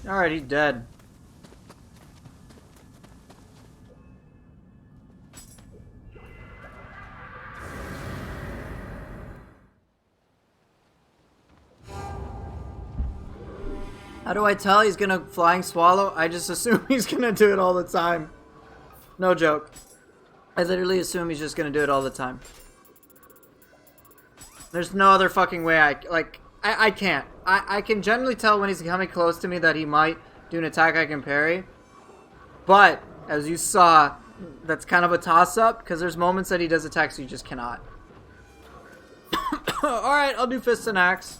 Alright, he's dead. How do I tell he's gonna flying swallow? I just assume he's gonna do it all the time. No joke. I literally assume he's just gonna do it all the time. There's no other fucking way I can't. I can generally tell when he's coming close to me that he might do an attack I can parry. But, as you saw, that's kind of a toss-up, because there's moments that he does attacks you just cannot. Alright, I'll do Fist and Axe.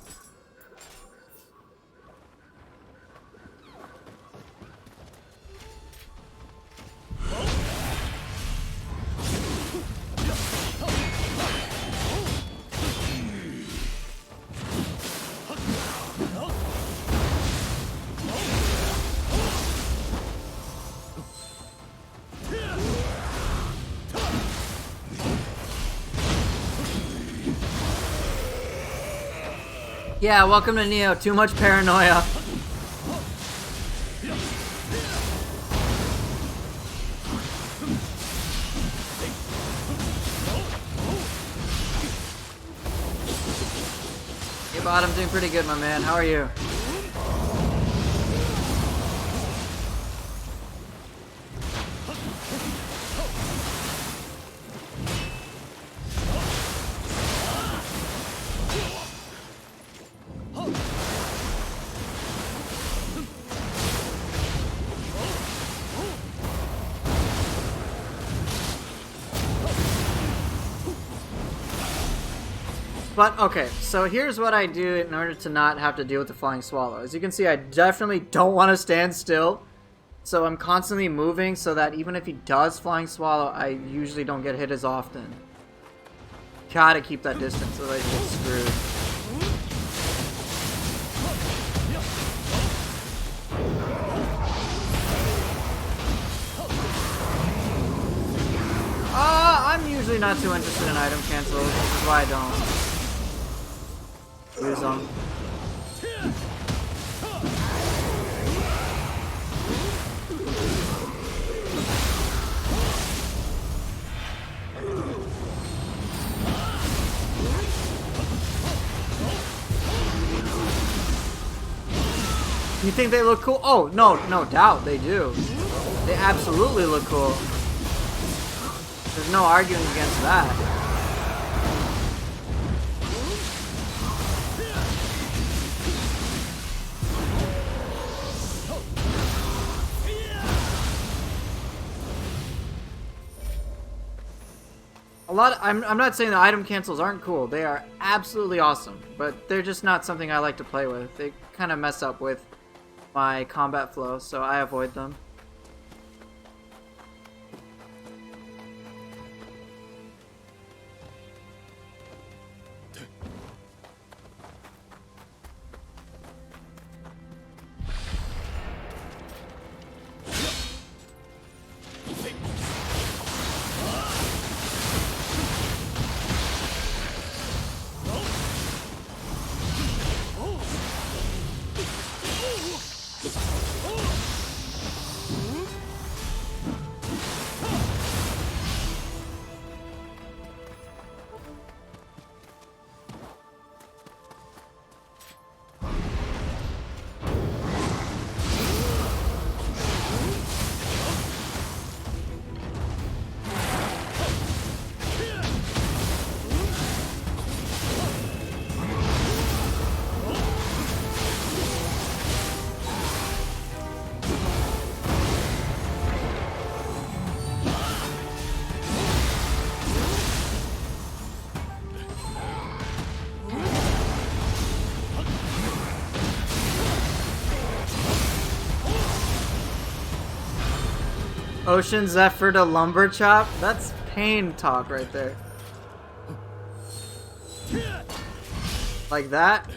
Yeah, welcome to Nioh. Too much paranoia. Hey, Bot, I'm doing pretty good, my man. How are you? But, okay, so here's what I do in order to not have to deal with the Flying Swallow. As you can see, I definitely don't want to stand still. So I'm constantly moving so that even if he does Flying Swallow, I usually don't get hit as often. Gotta keep that distance, otherwise you get screwed. I'm usually not too interested in item cancels, which is why I don't use them. You think they look cool? Oh, no doubt they do. They absolutely look cool. There's no arguing against that. I'm not saying the item cancels aren't cool. They are absolutely awesome, but they're just not something I like to play with. They kind of mess up with my combat flow, so I avoid them. Ocean Zephyr to Lumber Chop? That's pain talk right there. Like that?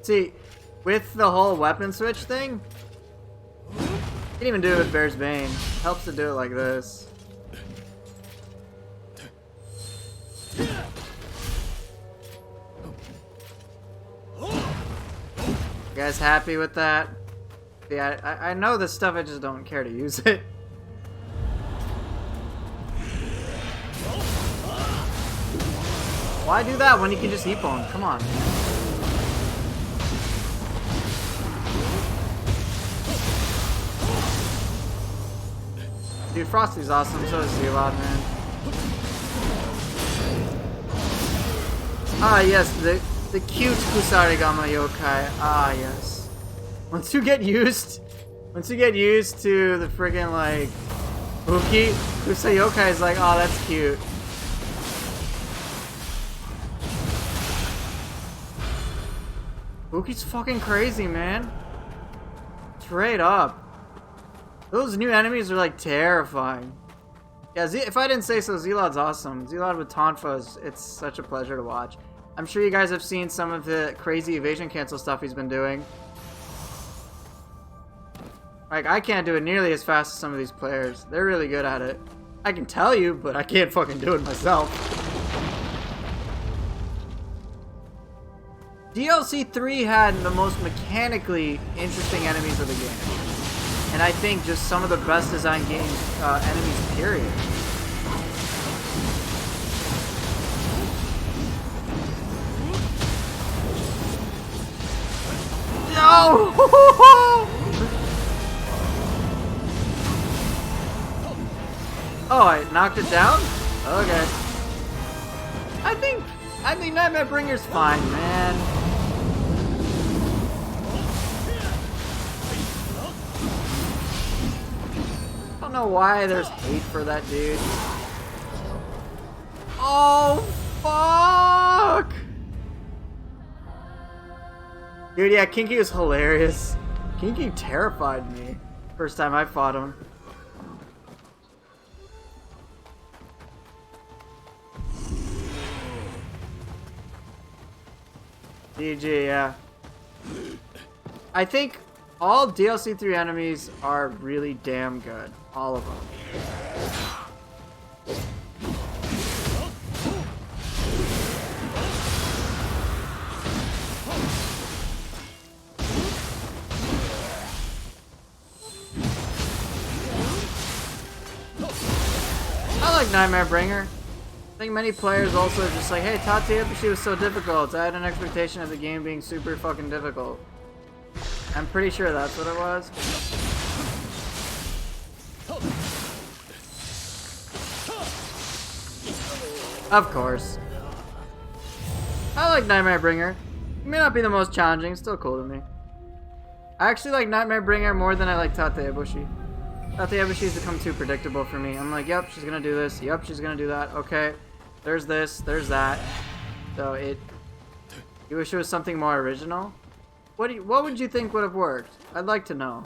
See, with the whole weapon switch thing, you can even do it with Bear's Bane. Helps to do it like this. You guys happy with that? Yeah, I know this stuff, I just don't care to use it. Why do that when you can just Epon? Come on, man. Dude, Frosty's awesome, so is Zealot, man. Ah, yes, the cute Kusarigama yokai. Ah, yes. Once you get used to the friggin' like Uki, Kusa yokai is like, oh, that's cute. Uki's fucking crazy, man. Straight up. Those new enemies are like terrifying. Yeah, if I didn't say so, Zealot's awesome. Zealot with Tonfa, it's such a pleasure to watch. I'm sure you guys have seen some of the crazy evasion cancel stuff he's been doing. Like, I can't do it nearly as fast as some of these players. They're really good at it. I can tell you, but I can't fucking do it myself. DLC 3 had the most mechanically interesting enemies of the game. And I think just some of the best designed enemies, period. No! Oh, I knocked it down? Okay. I think Nightmare Bringer's fine, man. I don't know why there's hate for that dude. Oh, fuck! Dude, yeah, Kinky was hilarious. Kinky terrified me first time I fought him. GG, yeah. I think all DLC 3 enemies are really damn good. All of them. I like Nightmare Bringer. I think many players also are just like, hey, Tatsuyabushi was so difficult. I had an expectation of the game being super fucking difficult. I'm pretty sure that's what it was. Of course. I like Nightmare Bringer. It may not be the most challenging, still cool to me. I actually like Nightmare Bringer more than I like Tatsuyabushi. Tatsuyabushi become too predictable for me. I'm like, yep, she's gonna do this. Yep, she's gonna do that. Okay. There's this. There's that. So you wish it was something more original? What would you think would have worked? I'd like to know.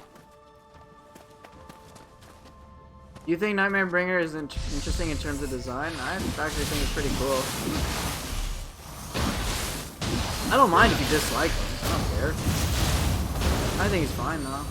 You think Nightmare Bringer is interesting in terms of design? I actually think it's pretty cool. I don't mind if you dislike him. I don't care. I think he's fine though.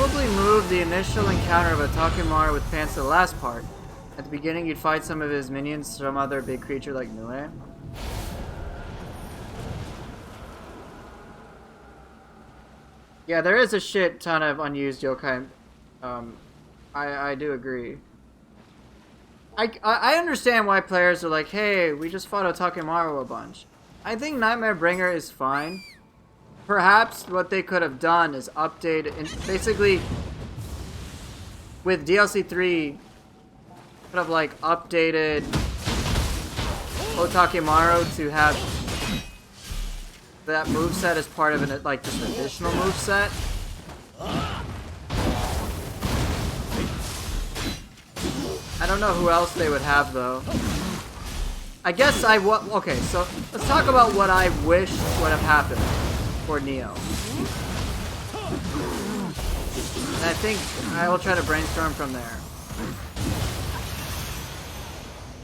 probably move the initial encounter of Otakemaru with pants to the last part. At the beginning, you'd fight some of his minions, some other big creature like Nioh. Yeah, there is a shit ton of unused yokai. I do agree. I understand why players are like, hey, we just fought Otakemaru a bunch. I think Nightmare Bringer is fine. Perhaps what they could have done is update, basically, with DLC 3, could have like updated Otakemaru to have that moveset as part of an like just an additional moveset. I don't know who else they would have though. I guess okay, so let's talk about what I wish would have happened for Nioh. And I think I will try to brainstorm from there.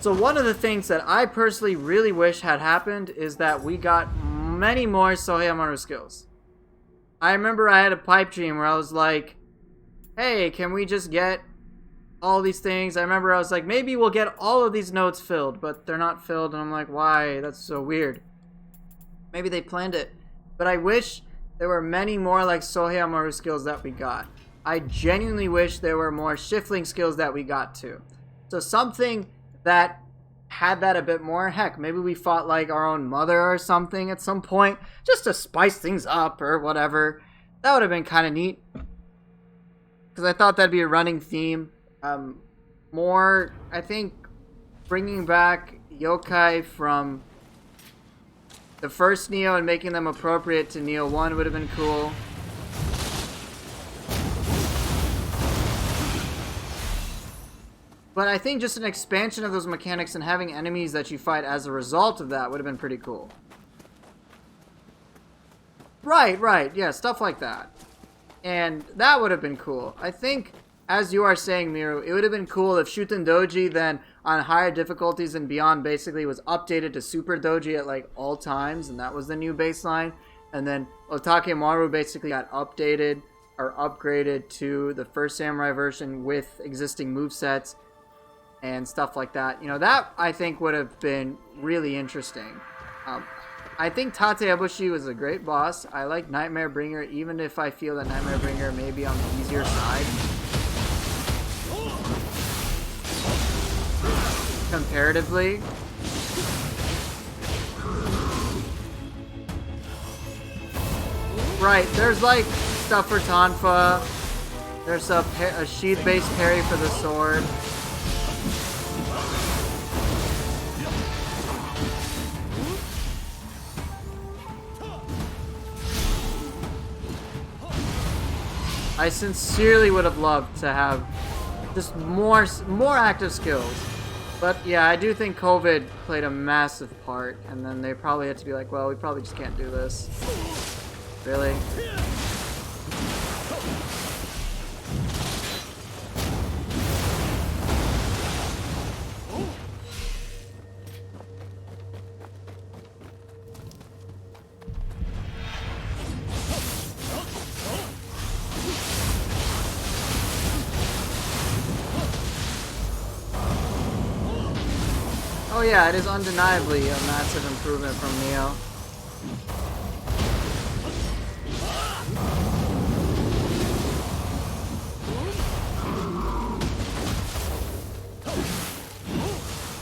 So one of the things that I personally really wish had happened is that we got many more Sohei skills. I remember I had a pipe dream where I was like, hey, can we just get all these things? I remember I was like, maybe we'll get all of these notes filled, but they're not filled, and I'm like, why? That's so weird. Maybe they planned it. But I wish there were many more like Sohei skills that we got. I genuinely wish there were more Shiftling skills that we got too. So something that had that a bit more. Heck, maybe we fought like our own mother or something at some point, just to spice things up or whatever. That would have been kind of neat. Because I thought that'd be a running theme. More, I think, bringing back yokai from the first Nioh and making them appropriate to Nioh 1 would have been cool. But I think just an expansion of those mechanics and having enemies that you fight as a result of that would have been pretty cool. Right, yeah, stuff like that. And that would have been cool. I think, as you are saying, Miru, it would have been cool if Shuten Doji then, on higher difficulties and beyond, basically was updated to Super Doji at like all times, and that was the new baseline. And then Otakemaru basically got updated or upgraded to the first Samurai version with existing movesets and stuff like that. You know, that I think would have been really interesting. I think Tate Ebushi was a great boss. I like Nightmare Bringer, even if I feel that Nightmare Bringer may be on the easier side comparatively. Right, there's like stuff for Tonfa. There's a sheath-based parry for the sword. I sincerely would have loved to have just more active skills. But yeah, I do think COVID played a massive part, and then they probably had to be like, well, we probably just can't do this. Really? Oh yeah, it is undeniably a massive improvement from Nioh.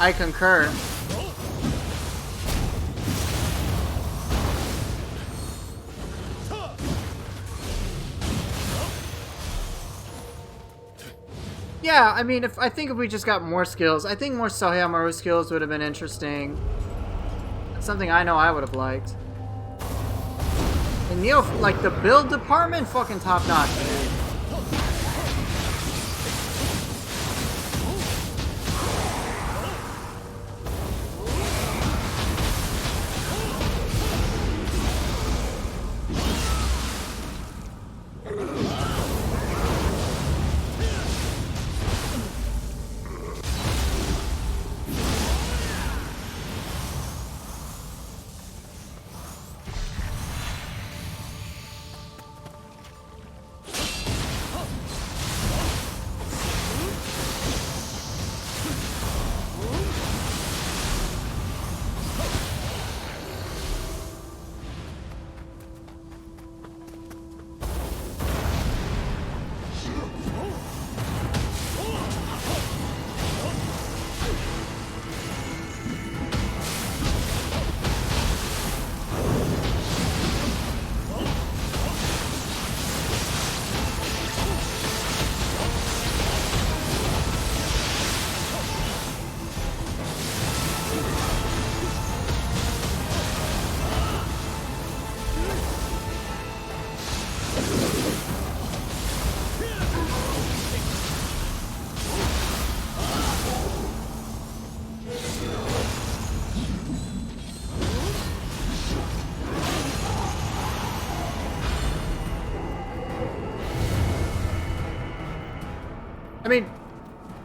I concur. Yeah, I mean, I think if we just got more skills, I think more Sohei skills would have been interesting. That's something I know I would have liked. And Nioh, like, the build department, fucking top notch, dude. I mean,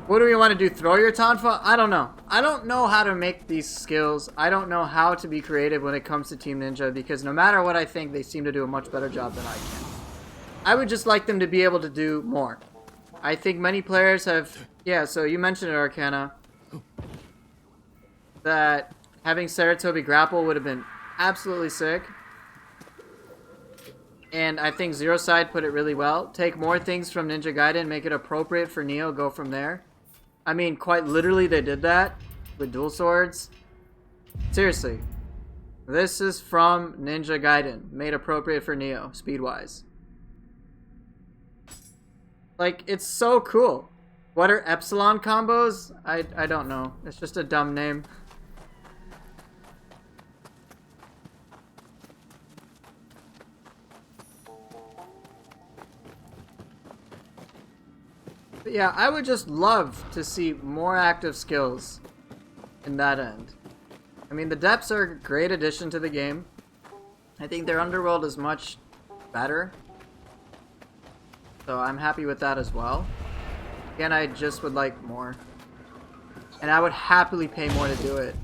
what do we want to do? Throw your Tonfa? I don't know. I don't know how to make these skills. I don't know how to be creative when it comes to Team Ninja, because no matter what I think, they seem to do a much better job than I can. I would just like them to be able to do more. I think many players have... Yeah, so you mentioned it, Arcana, that having Saratobi grapple would have been absolutely sick. And I think Zero Side put it really well. Take more things from Ninja Gaiden, make it appropriate for Nioh, go from there. I mean, quite literally they did that with dual swords. Seriously. This is from Ninja Gaiden, made appropriate for Nioh, speed-wise. Like, it's so cool. What are Epsilon combos? I don't know. It's just a dumb name. But yeah, I would just love to see more active skills in that end. I mean, the depths are a great addition to the game. I think their Underworld is much better. So I'm happy with that as well. Again, I just would like more. And I would happily pay more to do it.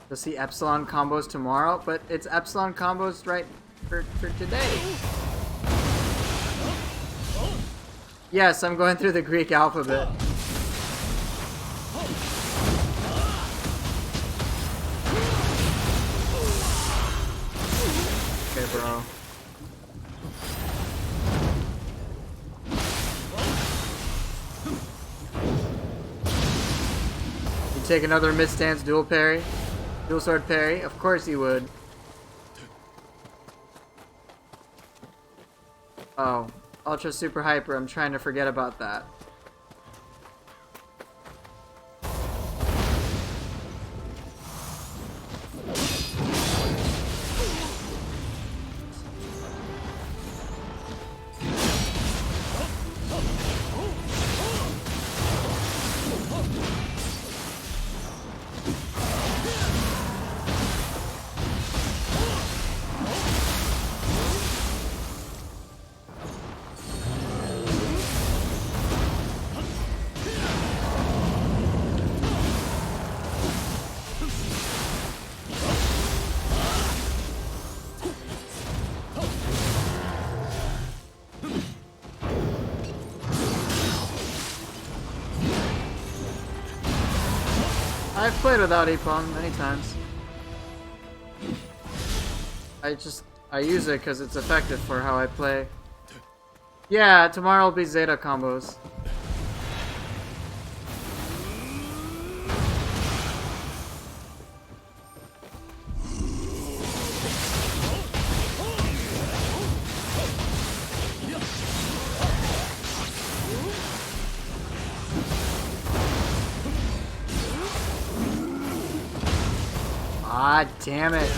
You'll see Epsilon combos tomorrow, but it's Epsilon combos right for today. Yes, I'm going through the Greek alphabet. Okay, bro. You take another mid-stance dual parry? Dual sword parry? Of course you would. Oh. Ultra Super Hyper, I'm trying to forget about that. I've played without Epon many times. I use it because it's effective for how I play. Yeah, tomorrow will be Zeta combos. Ah, damn it.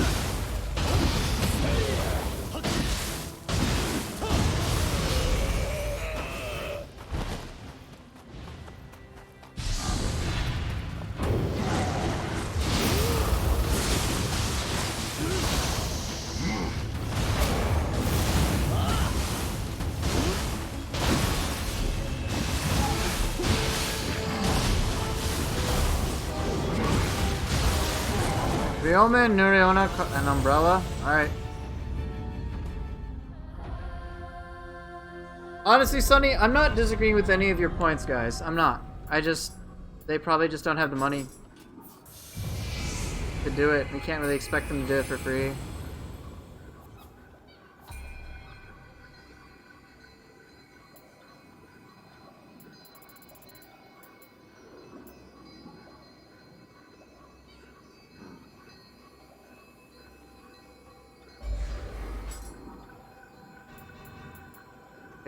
Ryoma, Nuriona, and Umbrella? Alright. Honestly, Sonny, I'm not disagreeing with any of your points, guys. I'm not. They probably just don't have the money to do it. We can't really expect them to do it for free.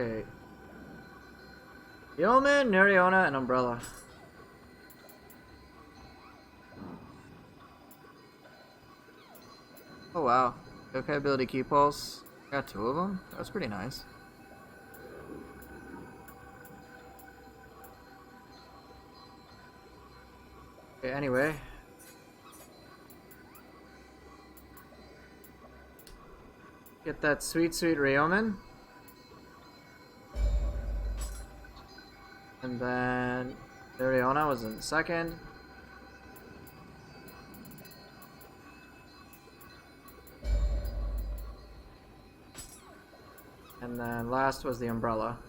Okay. Yeoman, Nuriona, and Umbrella. Oh wow. Okay, ability key pulse. Got 2 of them? That's pretty nice. Okay, anyway. Get that sweet, sweet Ryomen. And then Leona was in second. And then last was the umbrella.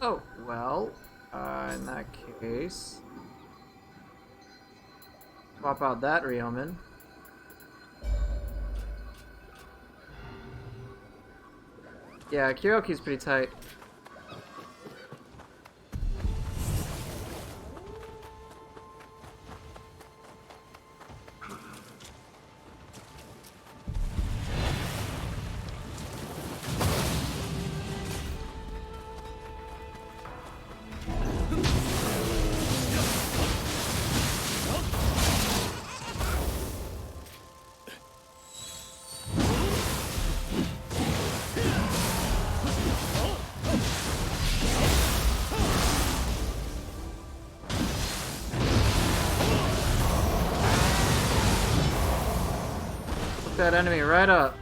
Oh, well, in that case, swap out that Ryomen. Yeah, Kyoki's pretty tight. That enemy right up.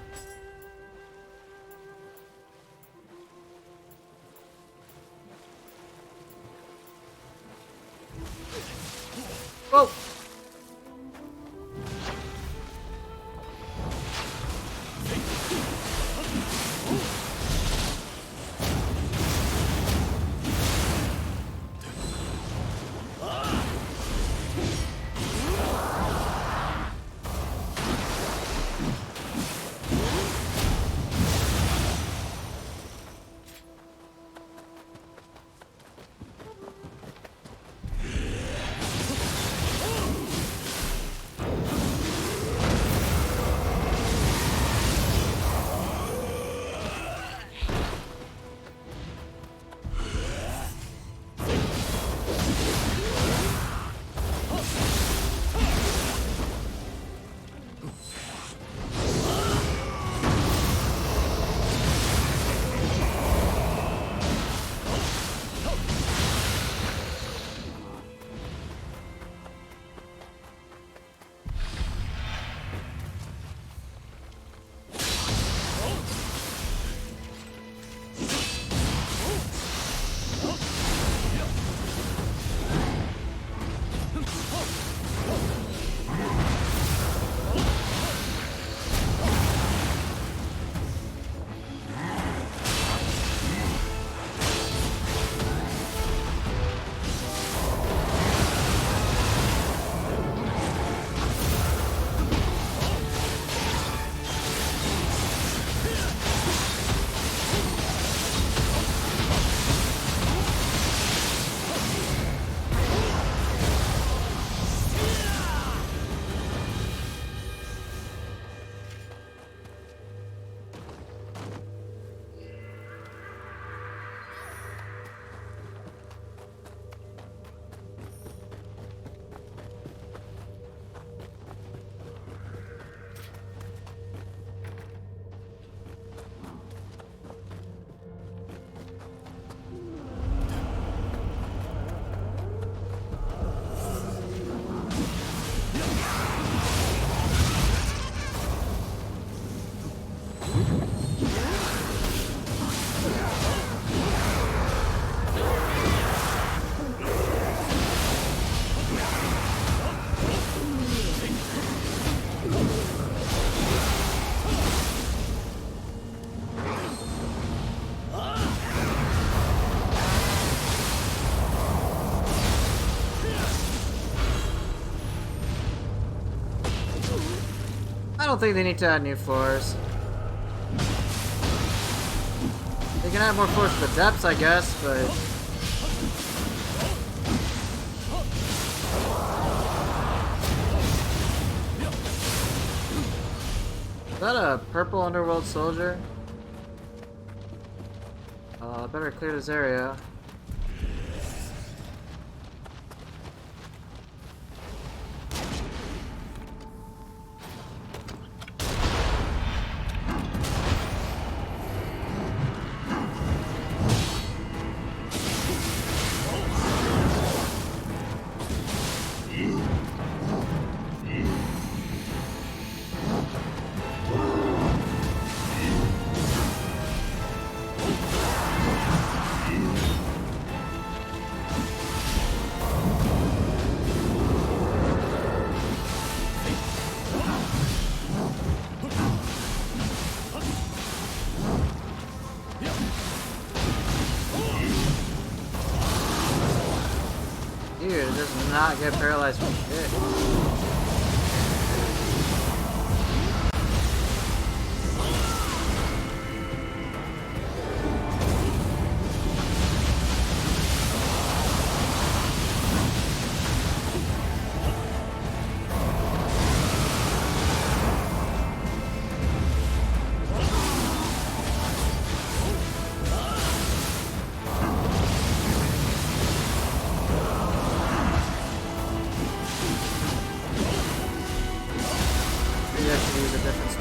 Whoa! I don't think they need to add new floors. They can add more floors to the depths, I guess, but... Is that a purple Underworld soldier? Better clear this area. Dude, it does not get paralyzed from shit.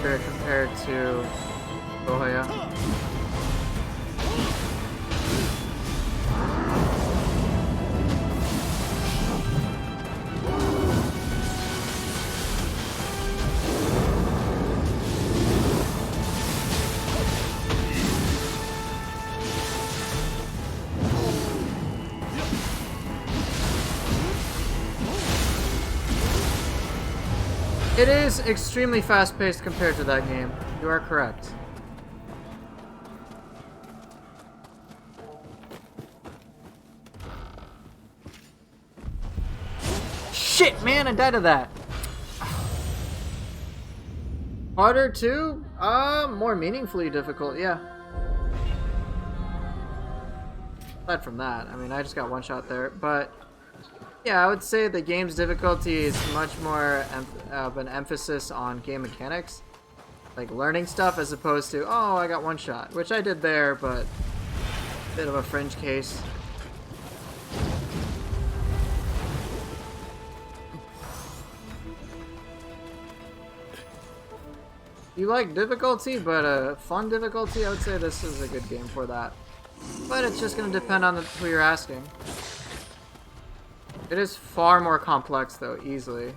Compared to Goya. It is extremely fast-paced compared to that game. You are correct. Shit, man, I died of that. Harder too? More meaningfully difficult, yeah. Aside from that, I mean, I just got one shot there, but yeah, I would say the game's difficulty is much more of an emphasis on game mechanics, like learning stuff, as opposed to, oh, I got one shot, which I did there, but a bit of a fringe case. You like difficulty, but fun difficulty, I would say this is a good game for that. But it's just going to depend on who you're asking. It is far more complex, though, easily.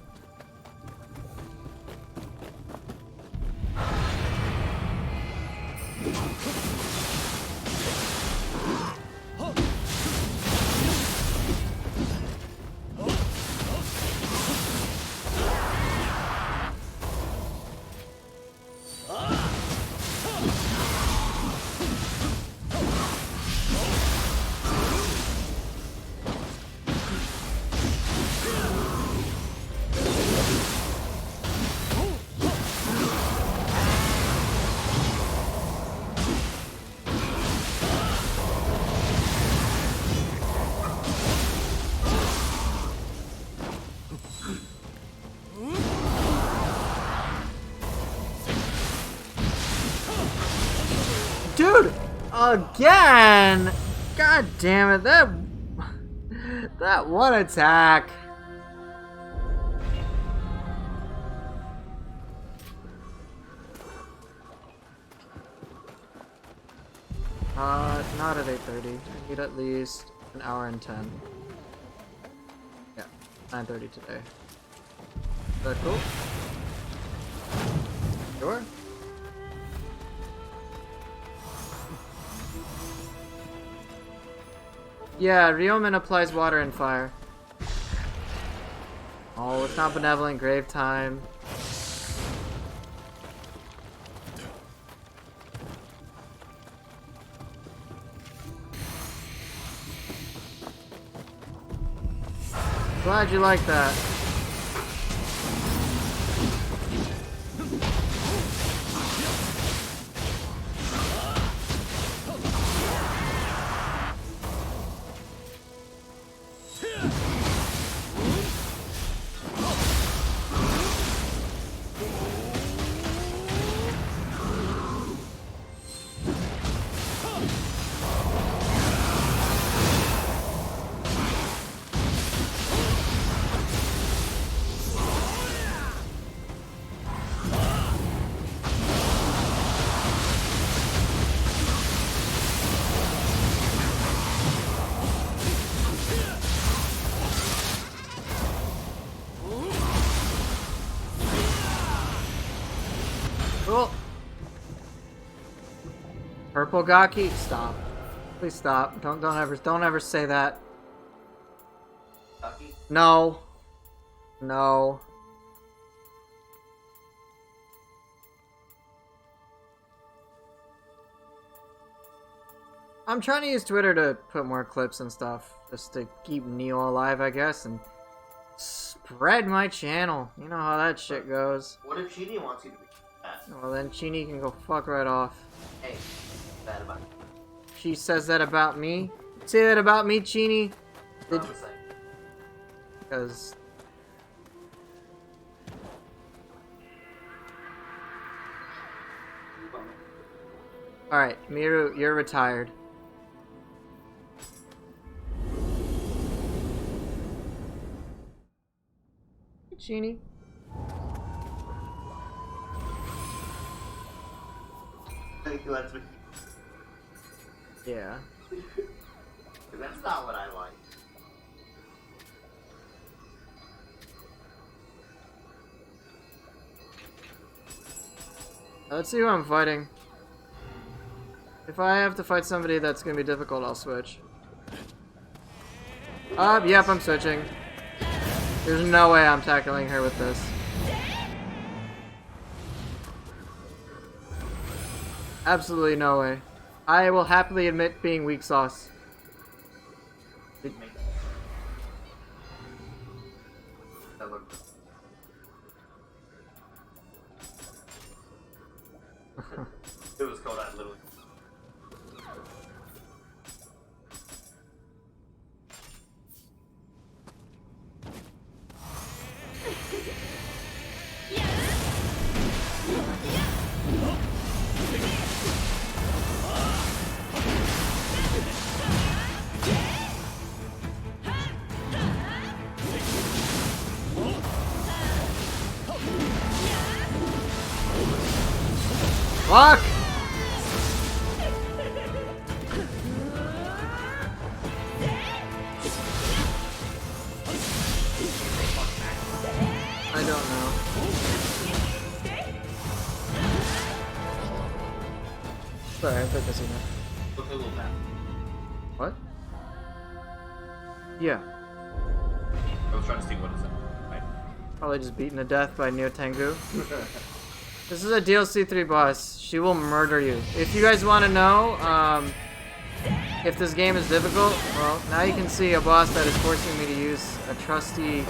Dude! Again! God damn it, that one attack. Not at 8:30. I need at least an hour and 10. Yeah, 9:30 today. Is that cool? Sure. Yeah, Ryomen applies water and fire. Oh, it's not benevolent grave time. Glad you like that. Cool. Purple Gaki, stop. Please stop. Don't ever say that. Gaki? No. No. I'm trying to use Twitter to put more clips and stuff. Just to keep Nioh alive, I guess, and spread my channel. You know how that shit goes. What if Chini wants you to be that? Well, then Chini can go fuck right off. Hey, bad about it. She says that about me? Say that about me, Chini? I'm just saying. Because... Alright, Miru, you're retired. Hey, Chini. That's what Yeah. that's not what I like. Let's see who I'm fighting. If I have to fight somebody that's gonna be difficult, I'll switch. Yep, I'm switching. There's no way I'm tackling her with this. Absolutely no way. I will happily admit being weak sauce. That looked... It was cold, I literally... Fuck! I don't know. Sorry, I'm focusing now. Look a little bad. What? Yeah. I was trying to see what is that. Right. Probably just beaten to death by Nioh Tengu. This is a DLC 3 boss. She will murder you. If you guys want to know, if this game is difficult, well, now you can see a boss that is forcing me to use a trusty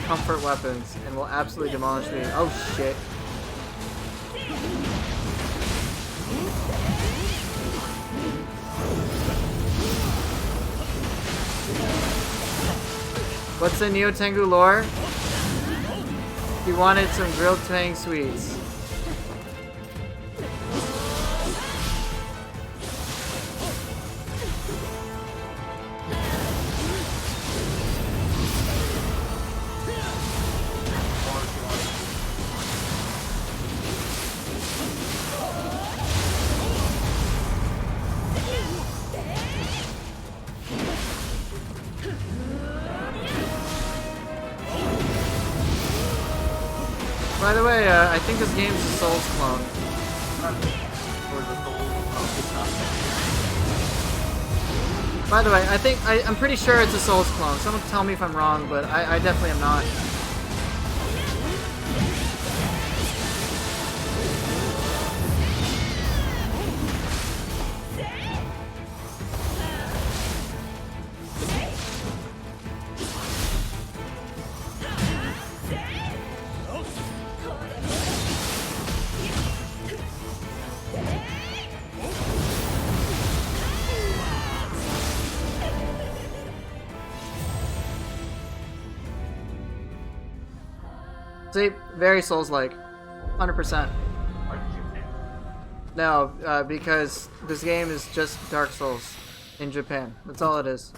comfort weapons and will absolutely demolish me. Oh shit. What's the Nioh Tengu lore? He wanted some grilled tang sweets. By the way, I think this game's a Souls clone. By the way, I'm pretty sure it's a Souls clone. Someone tell me if I'm wrong, but I definitely am not. See, very Souls-like, 100%. Why did you pick? No, because this game is just Dark Souls in Japan. That's all it is.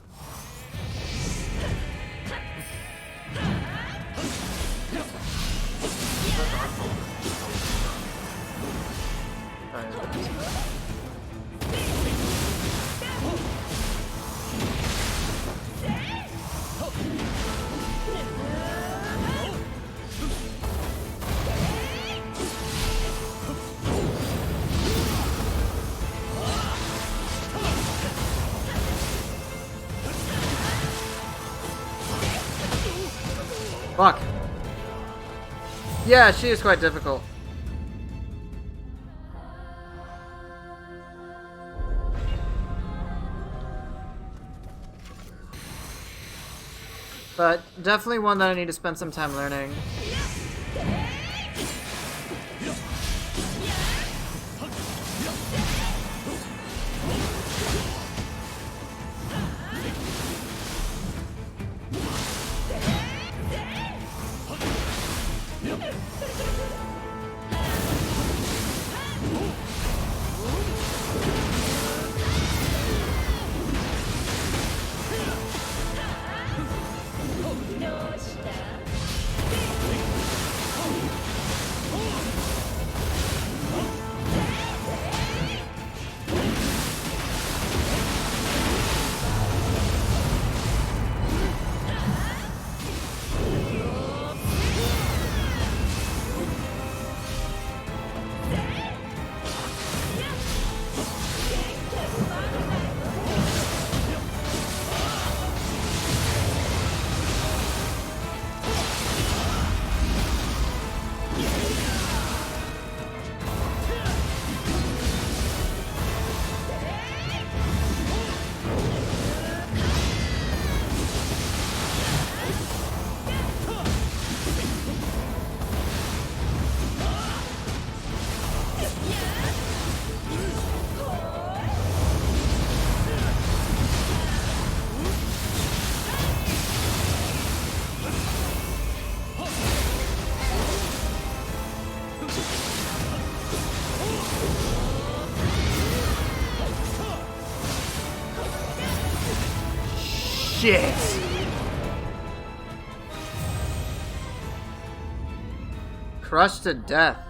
Fuck. Yeah, she is quite difficult. But definitely one that I need to spend some time learning. Shit! Crushed to death.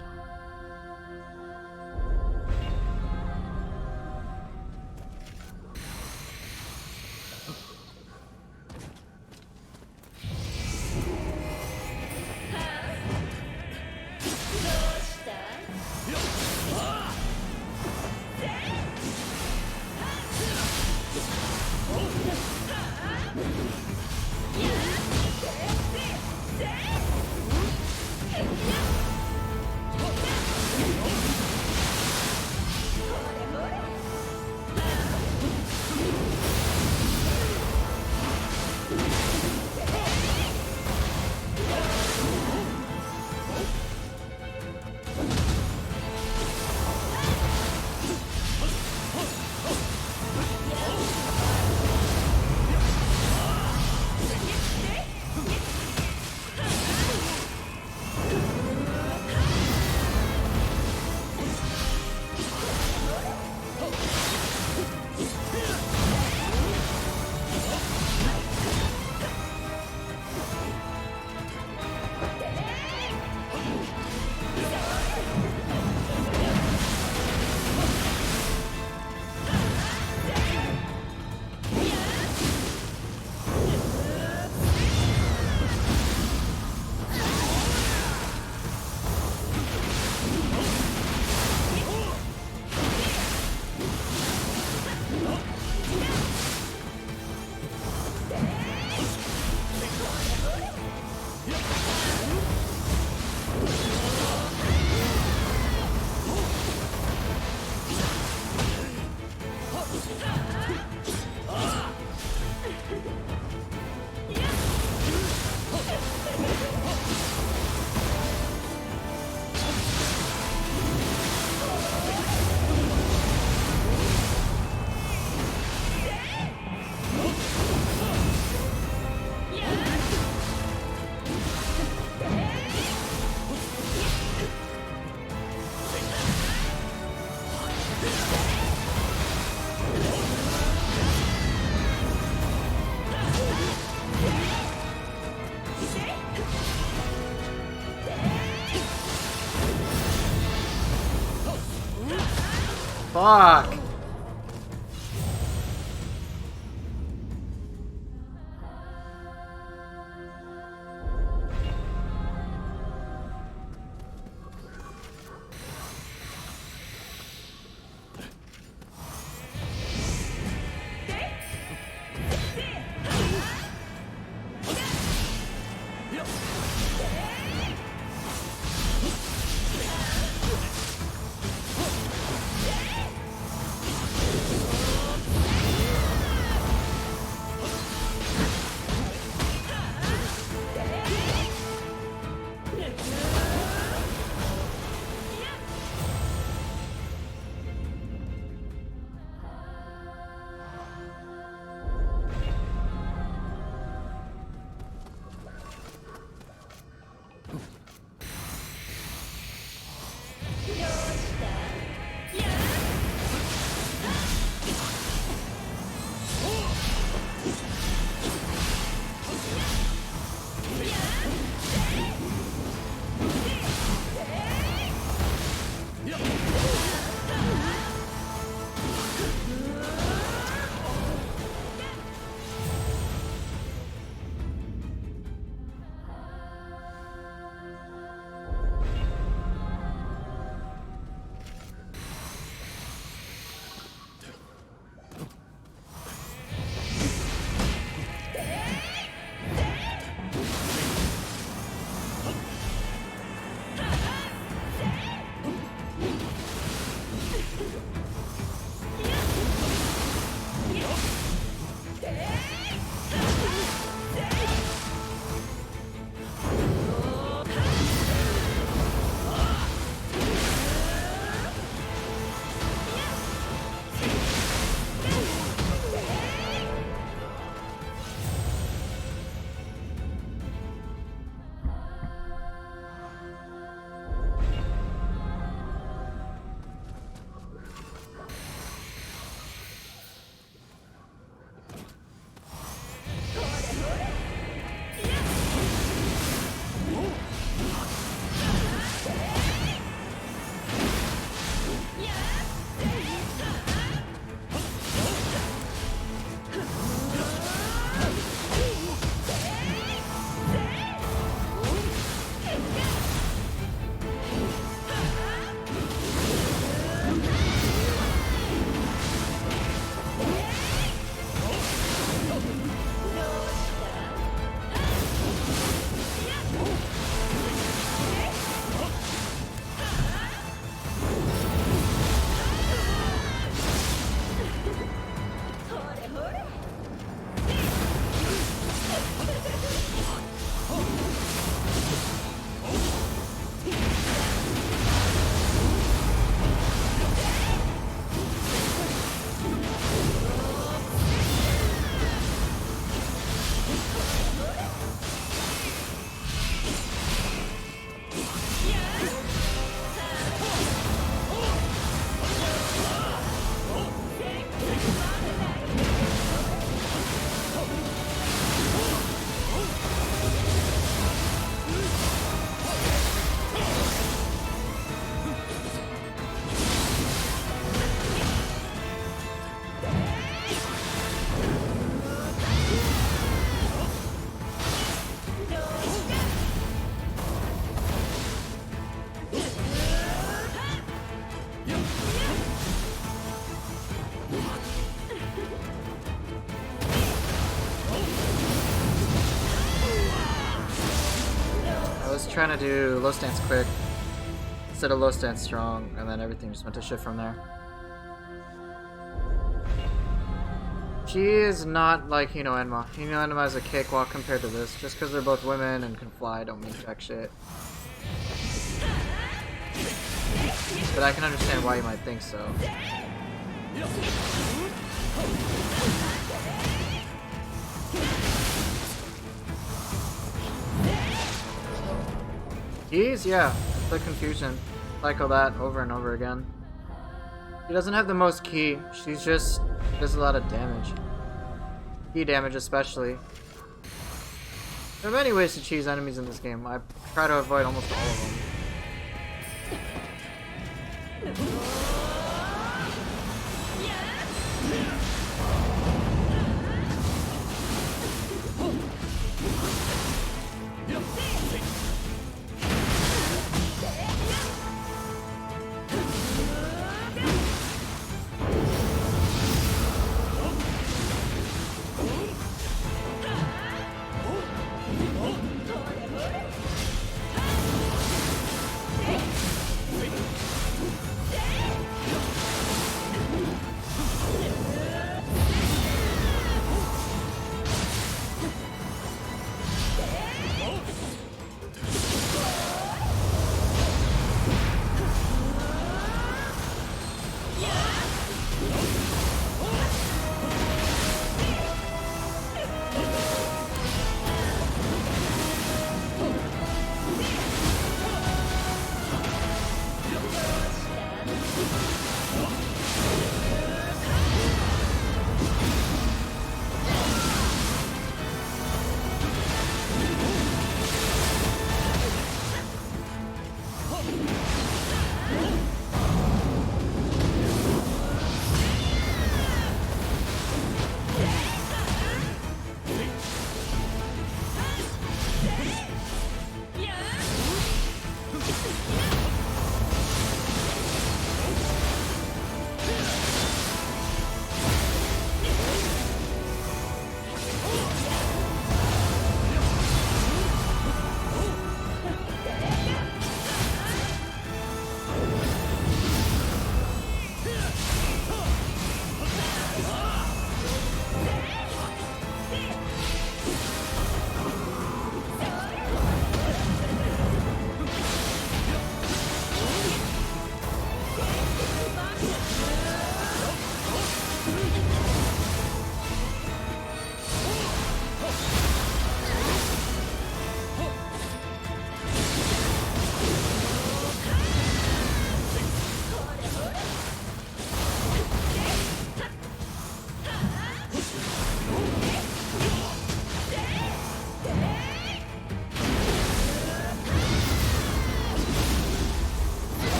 Fuck! was trying to do low stance quick instead of low stance strong, and then everything just went to shit from there. She is not like Hino Enma. Hino Enma is a cakewalk compared to this. Just because they're both women and can fly don't mean jack shit. But I can understand why you might think so. Jeez, yeah. The confusion. Cycle that over and over again. She doesn't have the most ki. She's just does a lot of damage. Ki damage especially. There are many ways to cheese enemies in this game. I try to avoid almost all of them.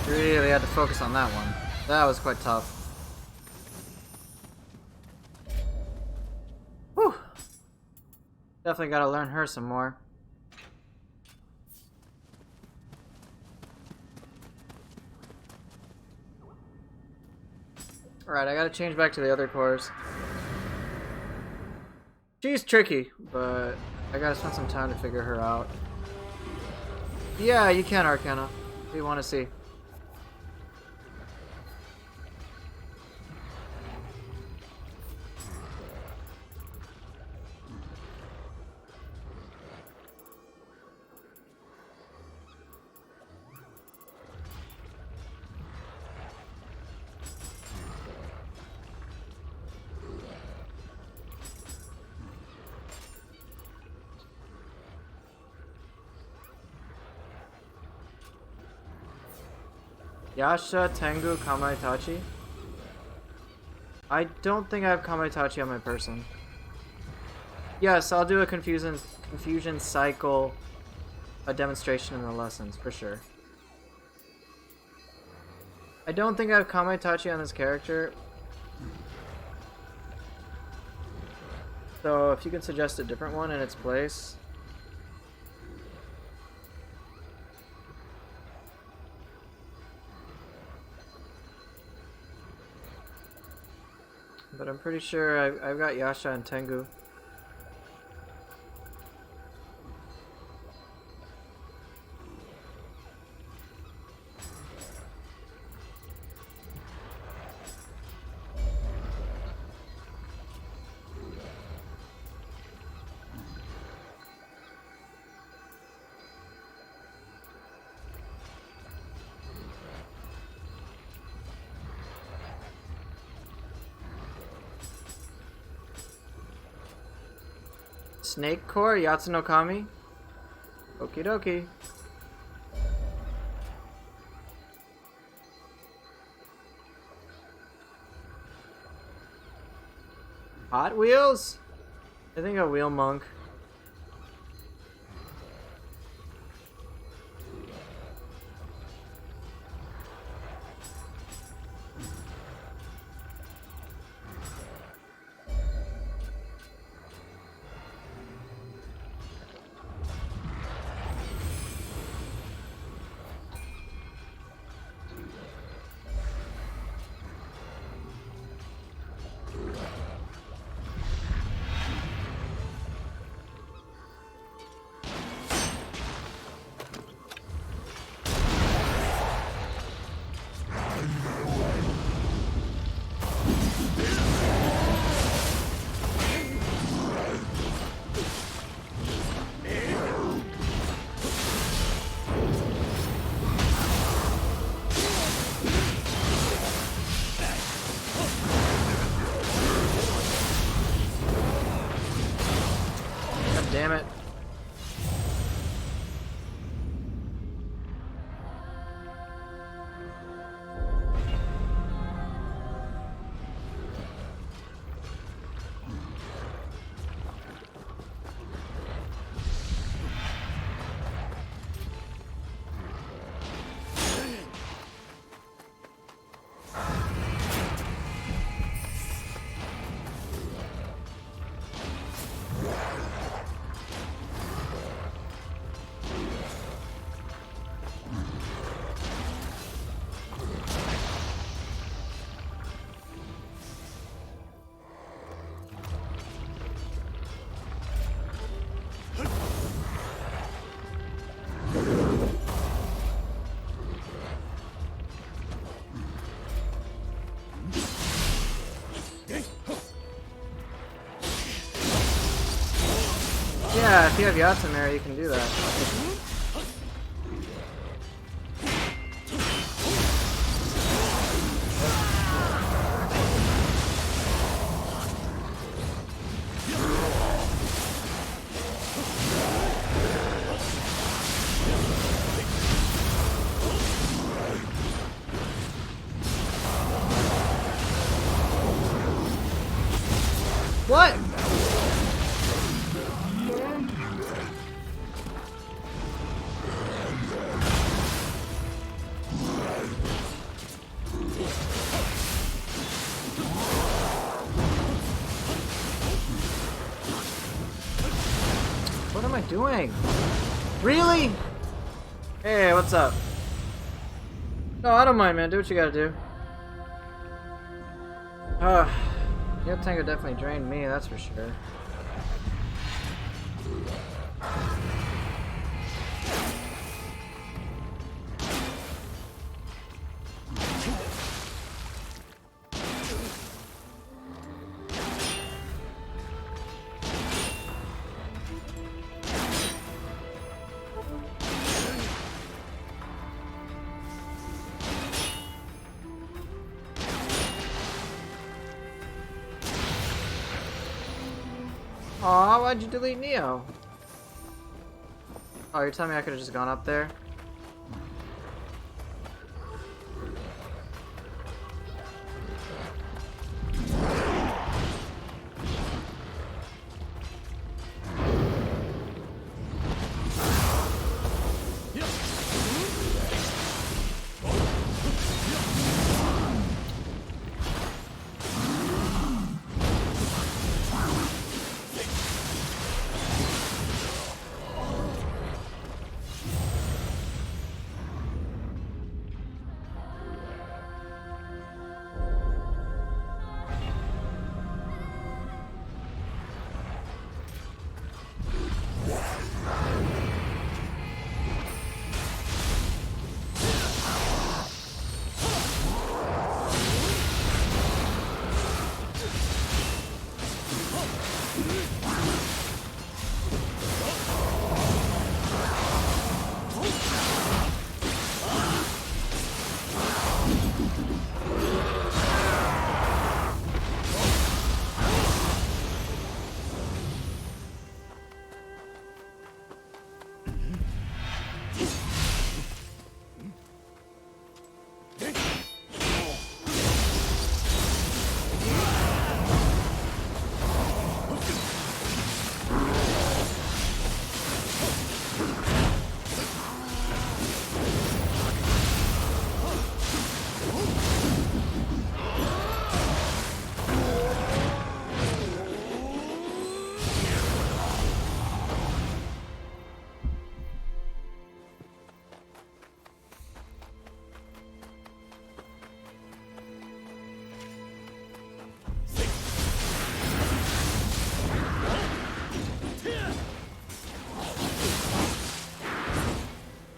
Really had to focus on that one. That was quite tough. Whew. Definitely gotta learn her some more. Alright, I gotta change back to the other cores. She's tricky, but I gotta spend some time to figure her out. Yeah, you can, Arcana. What do you want to see? Yasha, Tengu, Kamaitachi. I don't think I have Kamaitachi on my person. Yes, I'll do a confusion cycle, a demonstration in the lessons for sure. I don't think I have Kamaitachi on this character. So if you could suggest a different one in its place. But I'm pretty sure I've got Yasha and Tengu. Snake Core, Yatsunokami. Okie dokie. Hot Wheels? I think a Wheel Monk. Damn it. Yeah, if you have Yatsumare, you can do that. What? What am I doing? Really? Hey, what's up? No, I don't mind, man. Do what you gotta do. Neo Tango definitely drained me, that's for sure. Aw, why'd you delete Nioh? Oh, you're telling me I could've just gone up there?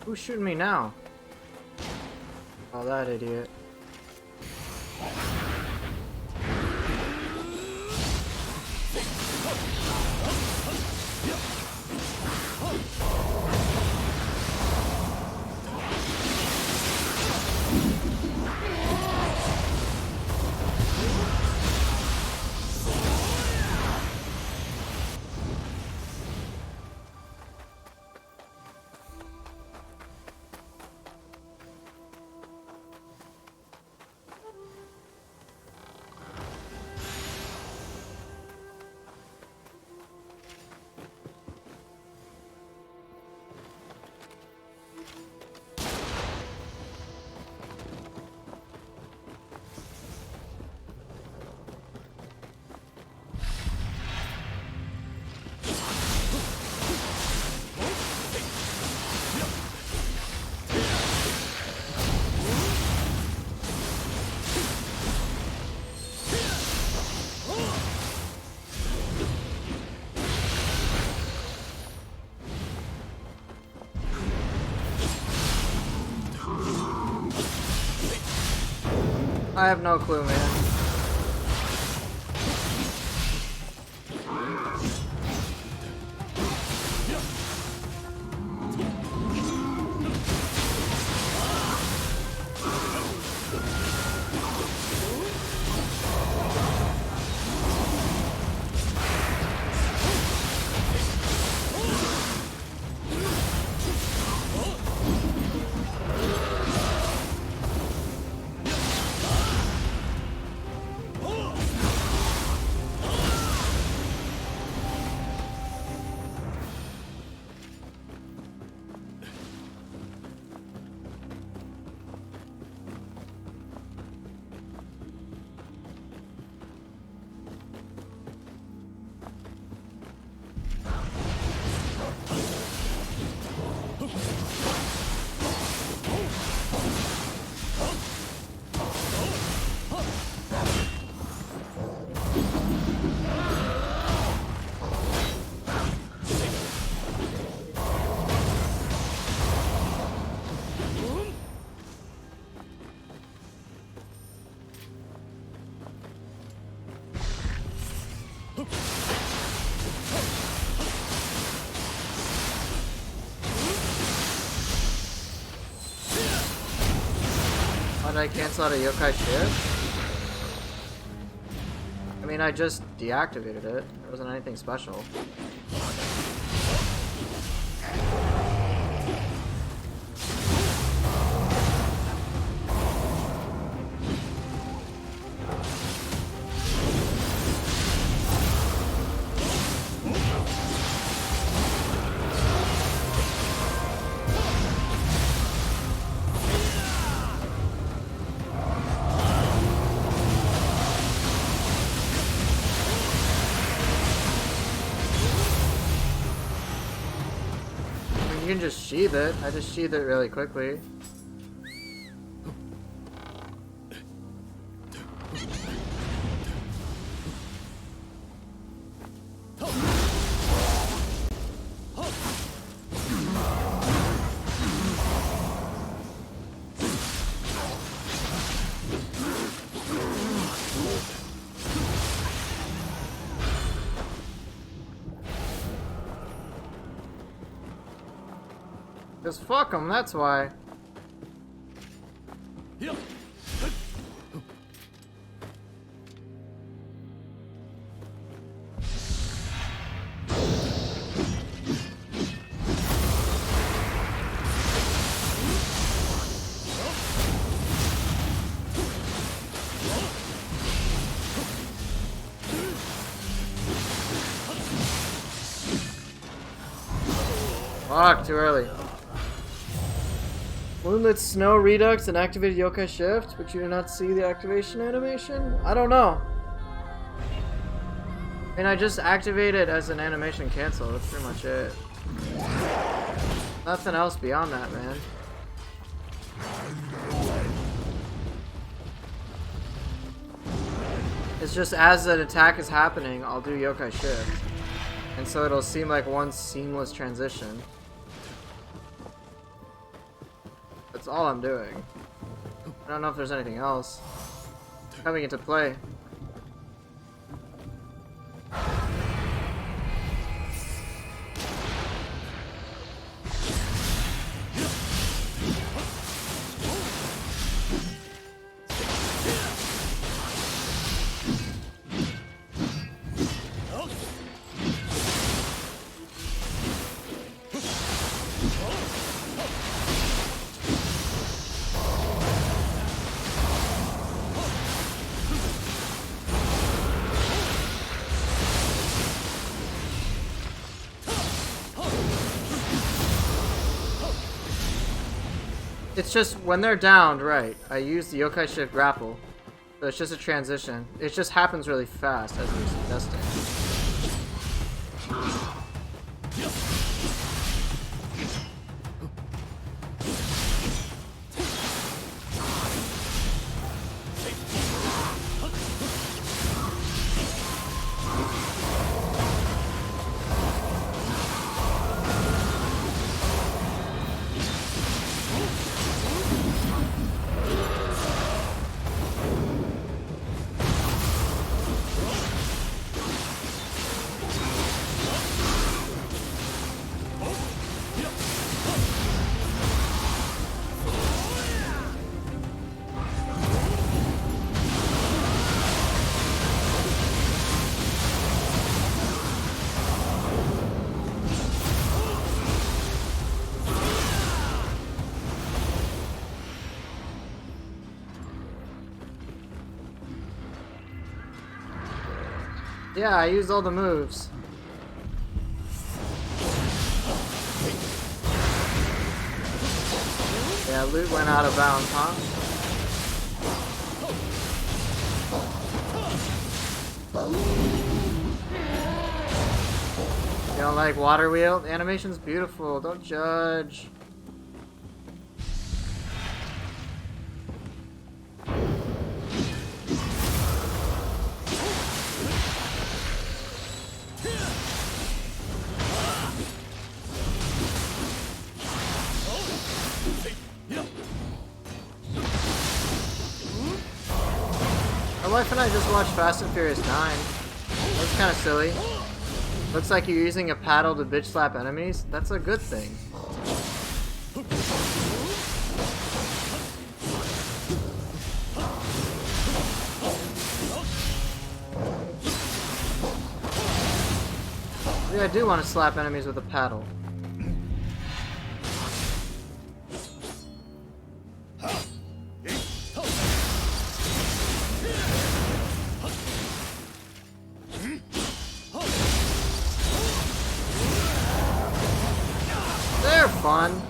Who's shooting me now? Oh, that idiot. I have no clue, man. Why did I cancel out a yokai shift? I mean, I just deactivated it. There wasn't anything special. You can just sheath it. I just sheath it really quickly. Just fuck them, that's why. Fuck, too early. Moonlit Snow Redux and activated Yokai Shift, but you did not see the activation animation? I don't know. I mean, I just activated as an animation cancel, that's pretty much it. Nothing else beyond that, man. It's just as an attack is happening, I'll do Yokai Shift. And so it'll seem like one seamless transition. That's all I'm doing. I don't know if there's anything else coming into play. It's just when they're downed, right? I use the yokai shift grapple, so it's just a transition. It just happens really fast, as we were suggesting. Yeah, I used all the moves. Yeah, loot went out of bounds, huh? You don't like water wheel? The animation's beautiful, don't judge. My wife and I just watched Fast and Furious 9. That's kind of silly. Looks like you're using a paddle to bitch slap enemies. That's a good thing. Yeah, I do want to slap enemies with a paddle. They're fun.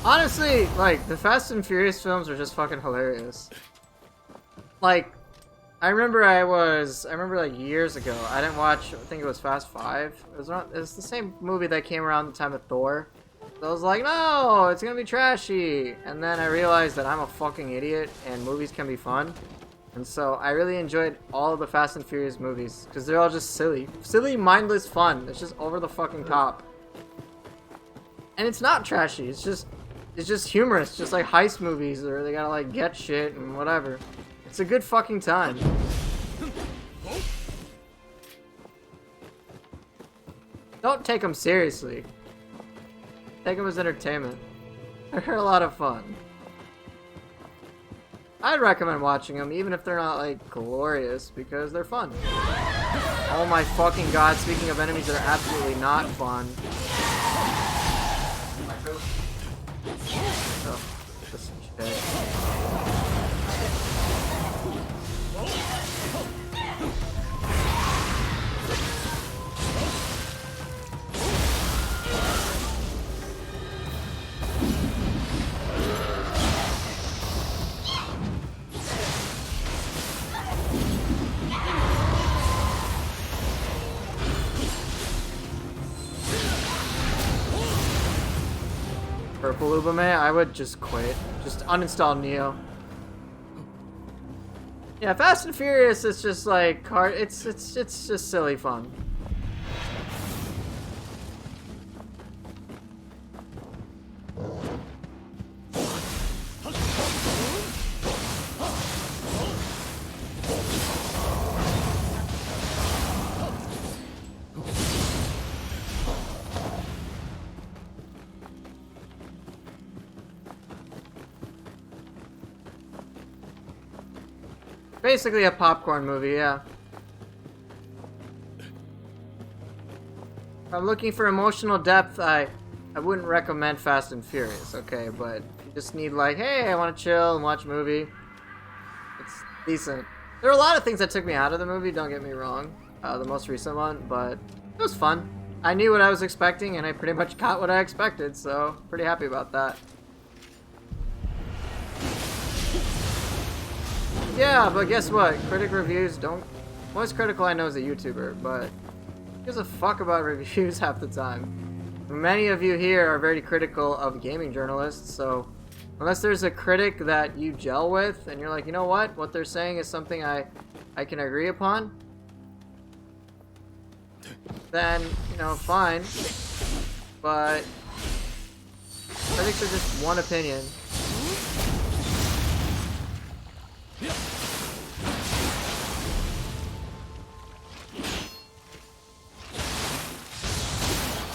Honestly, like, the Fast and Furious films are just fucking hilarious. Like, I remember like years ago, I didn't watch, I think it was Fast 5. It was the same movie that came around the time of Thor. So I was like, no, it's gonna be trashy. And then I realized that I'm a fucking idiot and movies can be fun. And so I really enjoyed all of the Fast and Furious movies because they're all just silly. Silly, mindless fun. It's just over the fucking top. And it's not trashy, it's just humorous, just like heist movies where they gotta like get shit and whatever. It's a good fucking time. Don't take them seriously. Take them as entertainment. They're a lot of fun. I'd recommend watching them even if they're not like glorious because they're fun. Oh my fucking god, speaking of enemies that are absolutely not fun. Oh, this shit. Palubame, I would just quit. Just uninstall Nioh. Yeah, Fast and Furious is just like it's just silly fun. Basically a popcorn movie, yeah. If I'm looking for emotional depth, I wouldn't recommend Fast and Furious, okay? But if you just need like, hey, I want to chill and watch a movie, it's decent. There are a lot of things that took me out of the movie, don't get me wrong. The most recent one, but it was fun. I knew what I was expecting, and I pretty much got what I expected, so pretty happy about that. Yeah, but guess what? Critic reviews don't... Most critical I know is a YouTuber, but who gives a fuck about reviews half the time? Many of you here are very critical of gaming journalists, so unless there's a critic that you gel with, and you're like, you know what they're saying is something I can agree upon, then, you know, fine. But critics are just one opinion.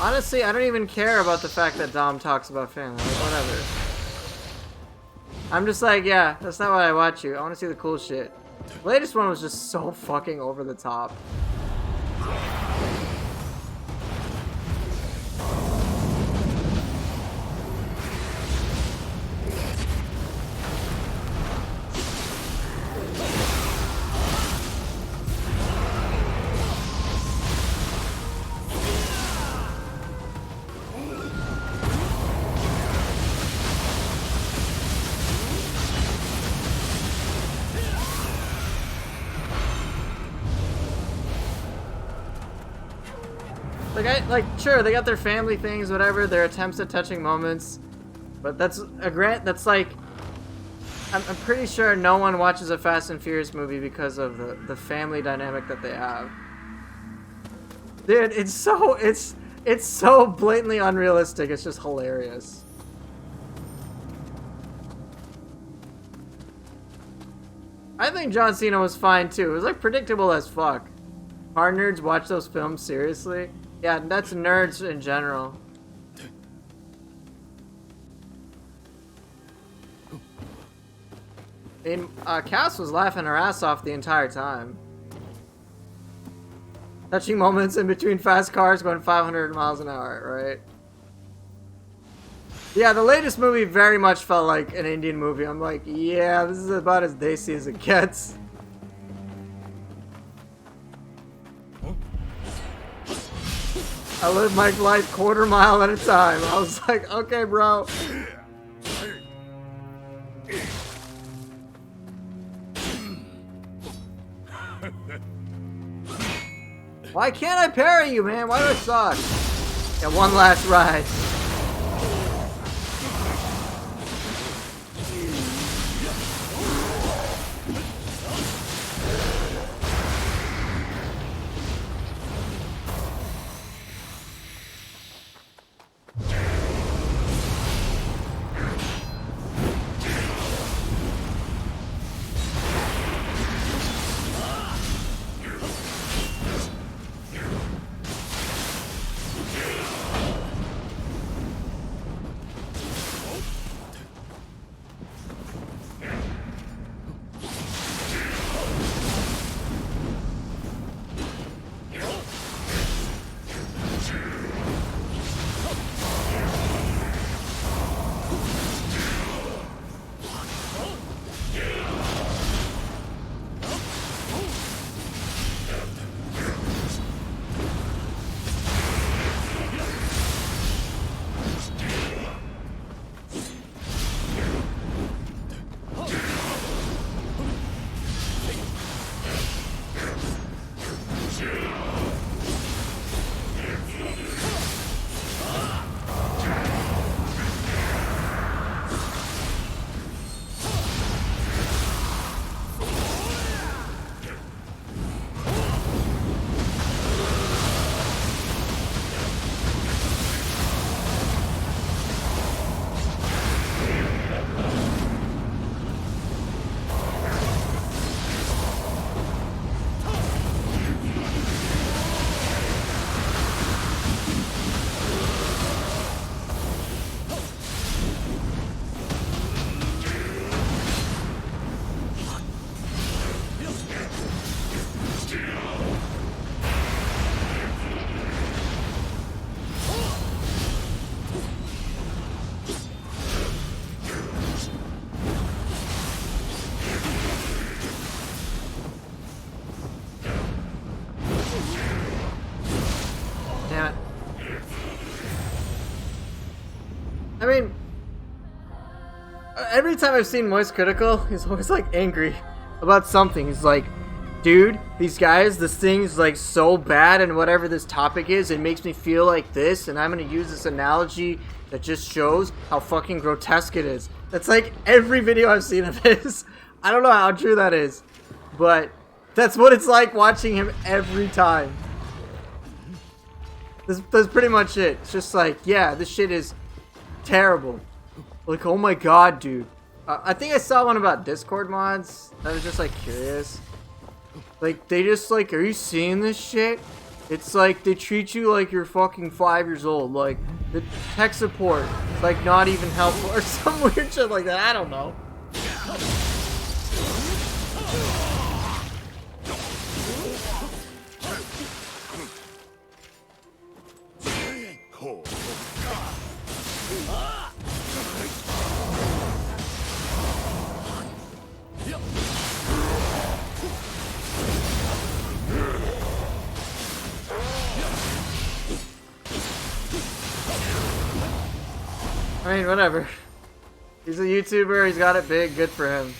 Honestly, I don't even care about the fact that Dom talks about family. Like, whatever. I'm just like, yeah, that's not why I watch you. I want to see the cool shit. The latest one was just so fucking over the top. Like, sure, they got their family things, whatever, their attempts at touching moments, but that's like, I'm pretty sure no one watches a Fast and Furious movie because of the family dynamic that they have. Dude, it's so blatantly unrealistic, it's just hilarious. I think John Cena was fine too. It was like predictable as fuck. Hard nerds watch those films seriously? Yeah, that's nerds in general. I mean, Cass was laughing her ass off the entire time. Touching moments in between fast cars going 500 miles an hour, right? Yeah, the latest movie very much felt like an Indian movie. I'm like, yeah, this is about as desi as it gets. I live my life quarter mile at a time. I was like, okay, bro. Why can't I parry you, man? Why do I suck? Yeah, one last ride. mean, every time I've seen Moist Critical, he's always like angry about something. He's like, dude, these guys, this thing's like so bad, and whatever this topic is, it makes me feel like this, and I'm gonna use this analogy that just shows how fucking grotesque it is. That's like every video I've seen of his. I don't know how true that is, but that's what it's like watching him every time. That's pretty much it. It's just like, yeah, this shit is terrible. Like, oh my god, dude. I think I saw one about Discord mods. I was just like curious. Like, they just like, are you seeing this shit? It's like, they treat you like you're fucking 5 years old. Like, the tech support is like not even helpful or some weird shit like that. I don't know. I mean, whatever. He's a YouTuber, he's got it big, good for him.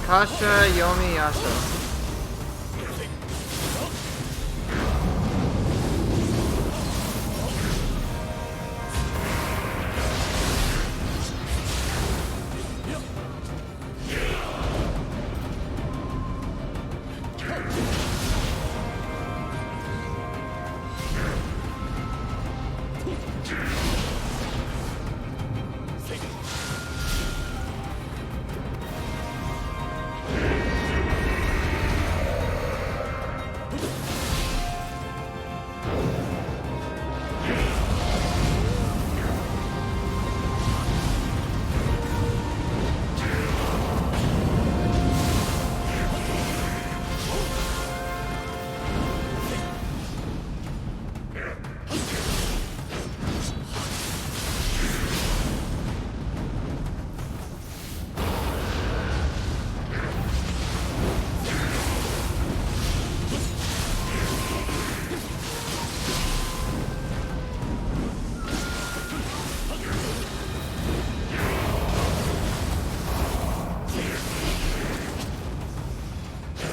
Kasha Yomi Yasha.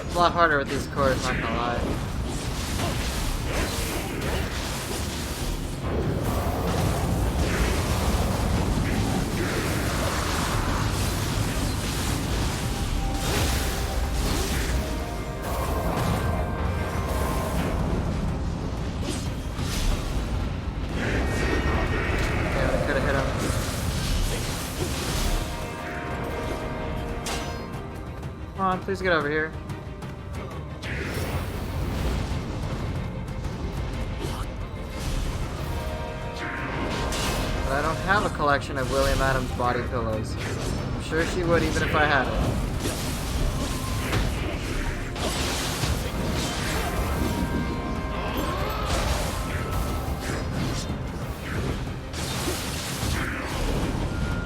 It's a lot harder with these cores, not gonna lie. Yeah, we could've hit him. Come on, please get over here. But I don't have a collection of William Adams body pillows. I'm sure she would even if I had it.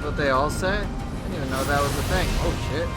What they all say? I didn't even know that was a thing. Oh shit.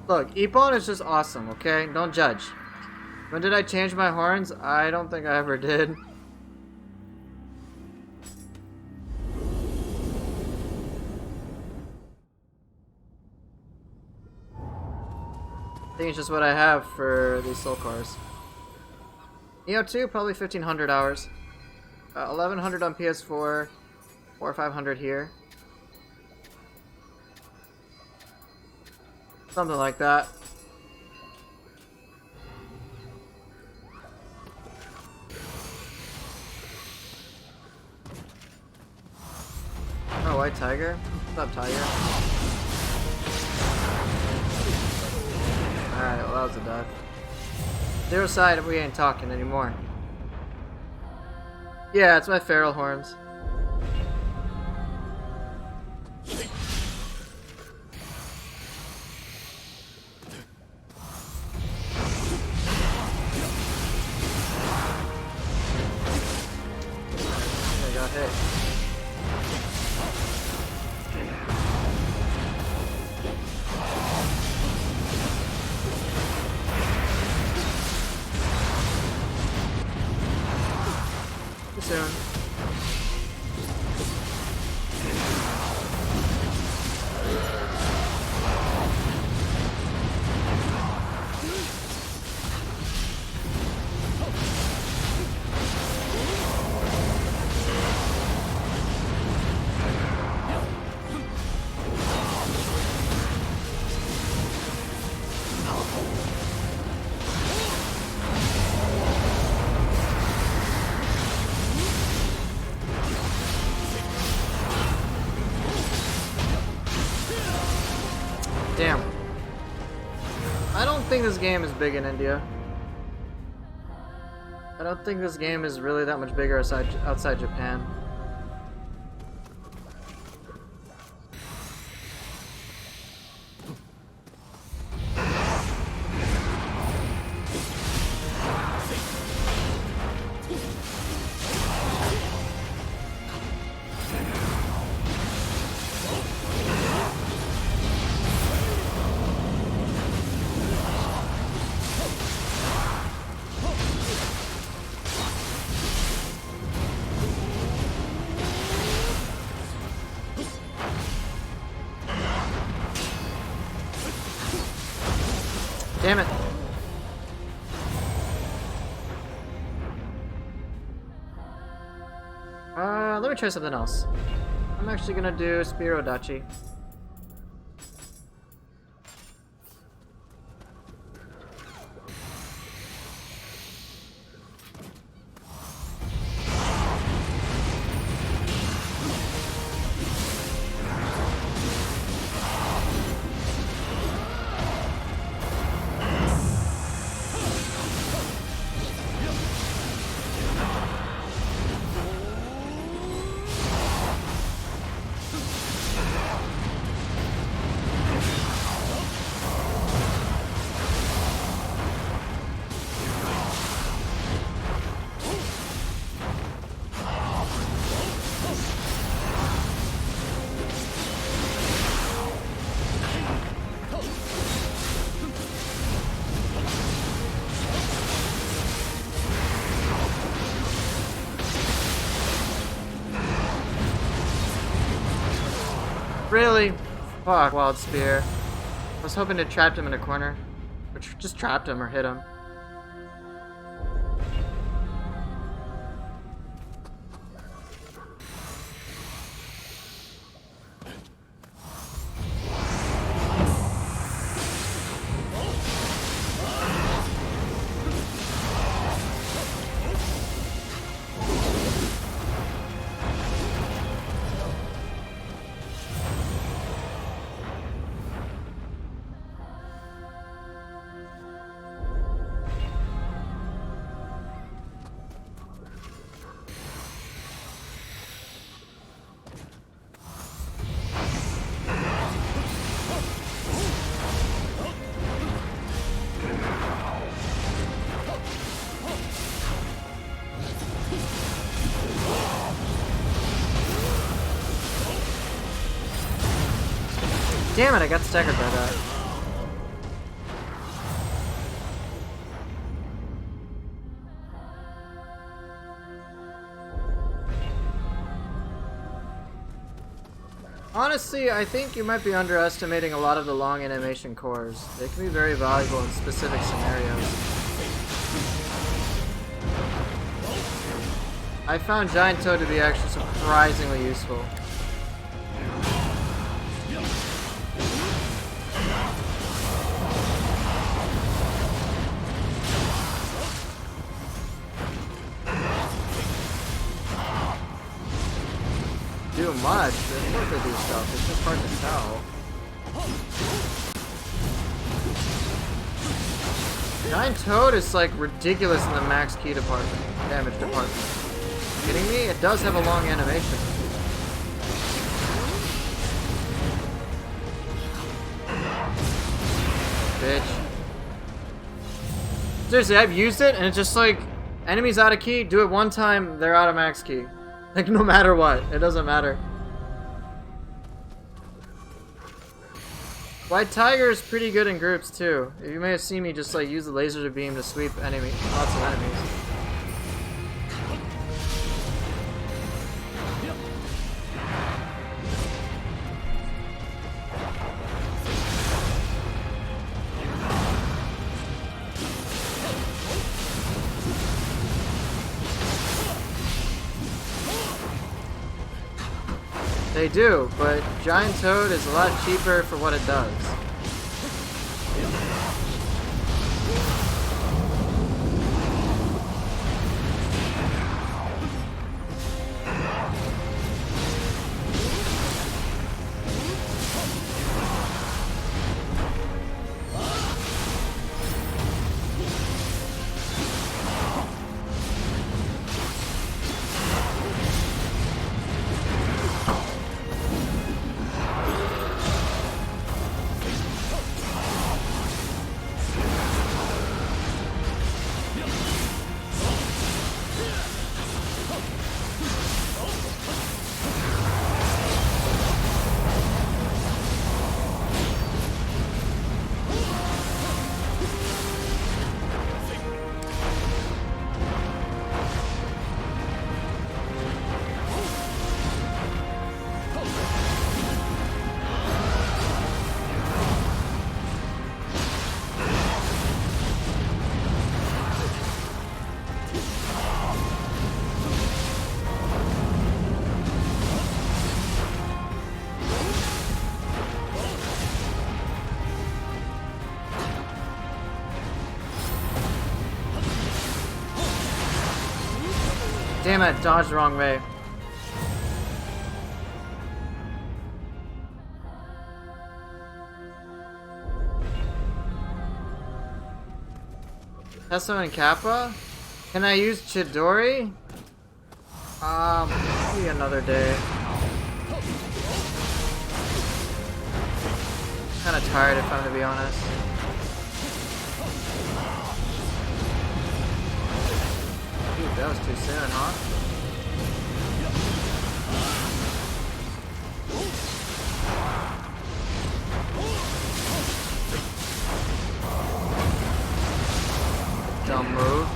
Look, Ippon is just awesome, okay? Don't judge. When did I change my horns? I don't think I ever did. I think it's just what I have for these soul cores. Nioh 2, probably 1500 hours. 1100 on PS4, 4 or 500 here. Something like that. Oh, White Tiger? What's up, Tiger? Alright, well that was a death. Zero side, we ain't talking anymore. Yeah, it's my feral horns. I got hit. Too soon. Damn. I don't think this game is big in India. I don't think this game is really that much bigger outside Japan. Damn it. Let me try something else. I'm actually gonna do Spiro Dachi. Really? Fuck, Wild Spear. I was hoping to trap him in a corner. Or just trapped him or hit him. Damn it, I got staggered by that. Honestly, I think you might be underestimating a lot of the long animation cores. They can be very valuable in specific scenarios. I found Giant Toad to be actually surprisingly useful. Do much. Of course they do stuff. It's just hard to tell. Giant Toad is like ridiculous in the max key department, damage department. Are you kidding me? It does have a long animation. Bitch. Seriously, I've used it and it's just like enemies out of key, do it one time, they're out of max key. Like, no matter what, it doesn't matter. White Tiger is pretty good in groups too. You may have seen me just like use the laser beam to sweep lots of enemies. They do, but Giant Toad is a lot cheaper for what it does. Damn it, dodged the wrong way. Tesso and Kappa? Can I use Chidori? Maybe another day. Kinda tired if I'm to be honest. Dude, that was too soon, huh? Dumb move.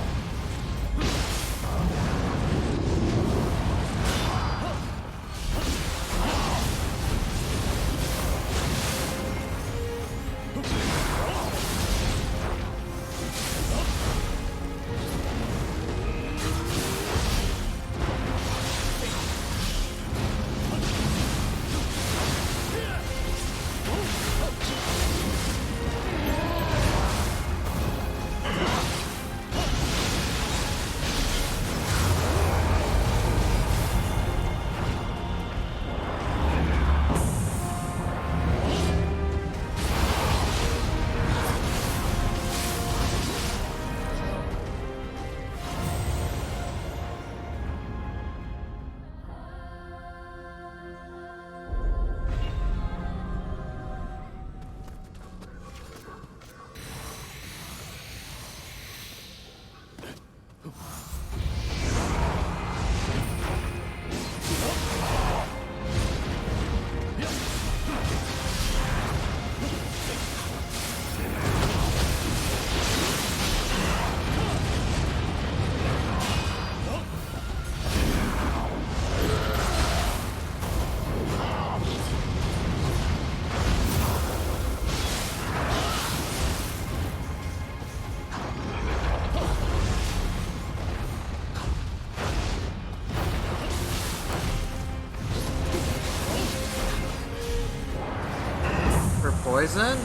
poison?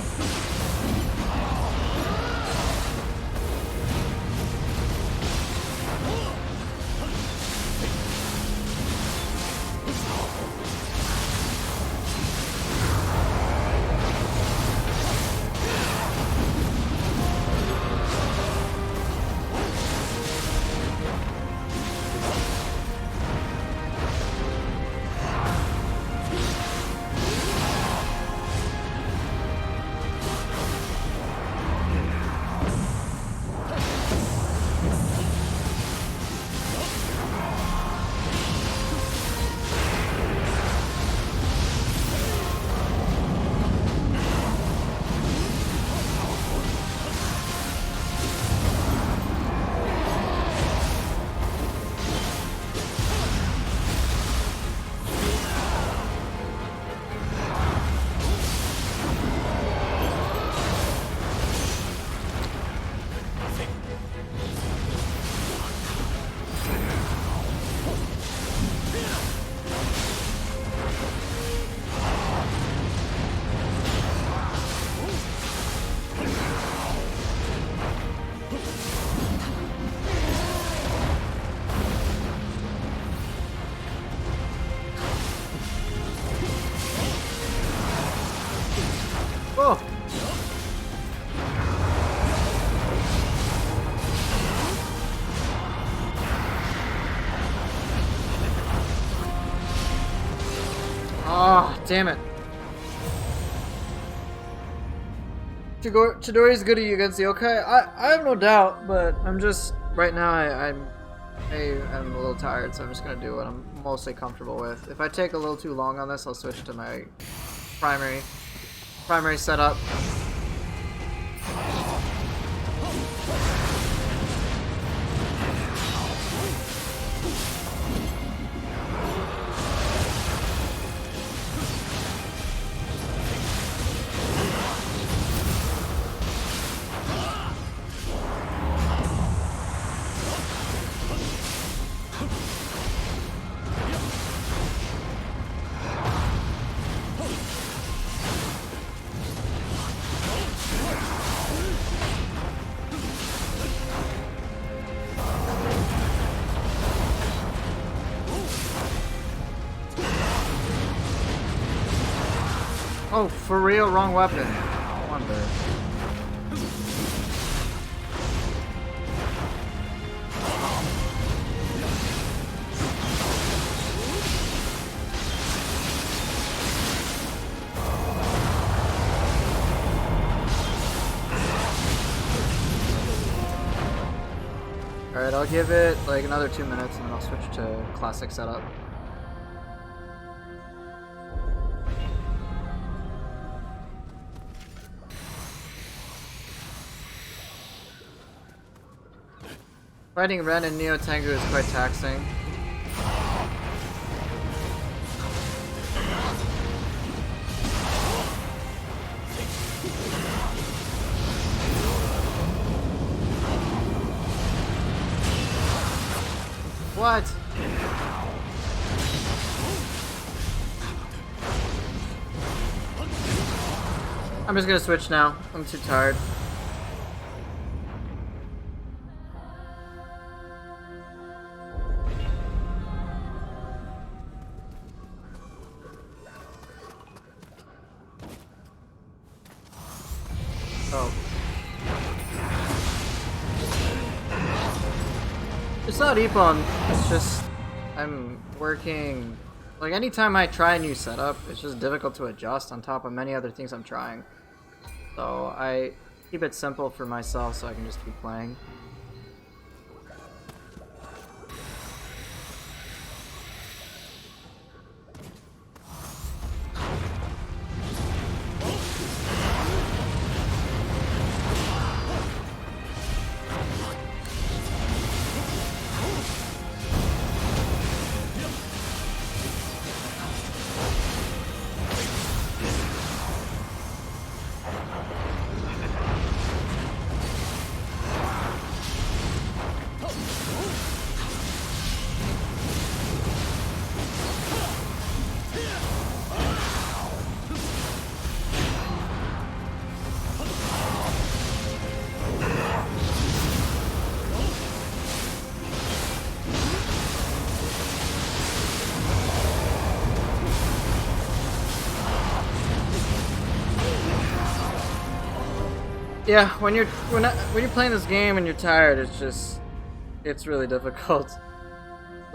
Oh! Oh, damn it. Chidori's good at you against the yokai. I have no doubt, but I'm just right now I'm a little tired, so I'm just gonna do what I'm mostly comfortable with. If I take a little too long on this, I'll switch to my primary setup. Oh, for real? Wrong weapon. I wonder. Alright, I'll give it like another 2 minutes and then I'll switch to classic setup. Fighting Ren and Nioh Tengu is quite taxing. What? I'm just gonna switch now. I'm too tired. Oh. It's not Ippon, it's just I'm working. Like anytime I try a new setup, it's just difficult to adjust on top of many other things I'm trying. So I keep it simple for myself so I can just keep playing. Yeah, when you're playing this game and you're tired, it's really difficult.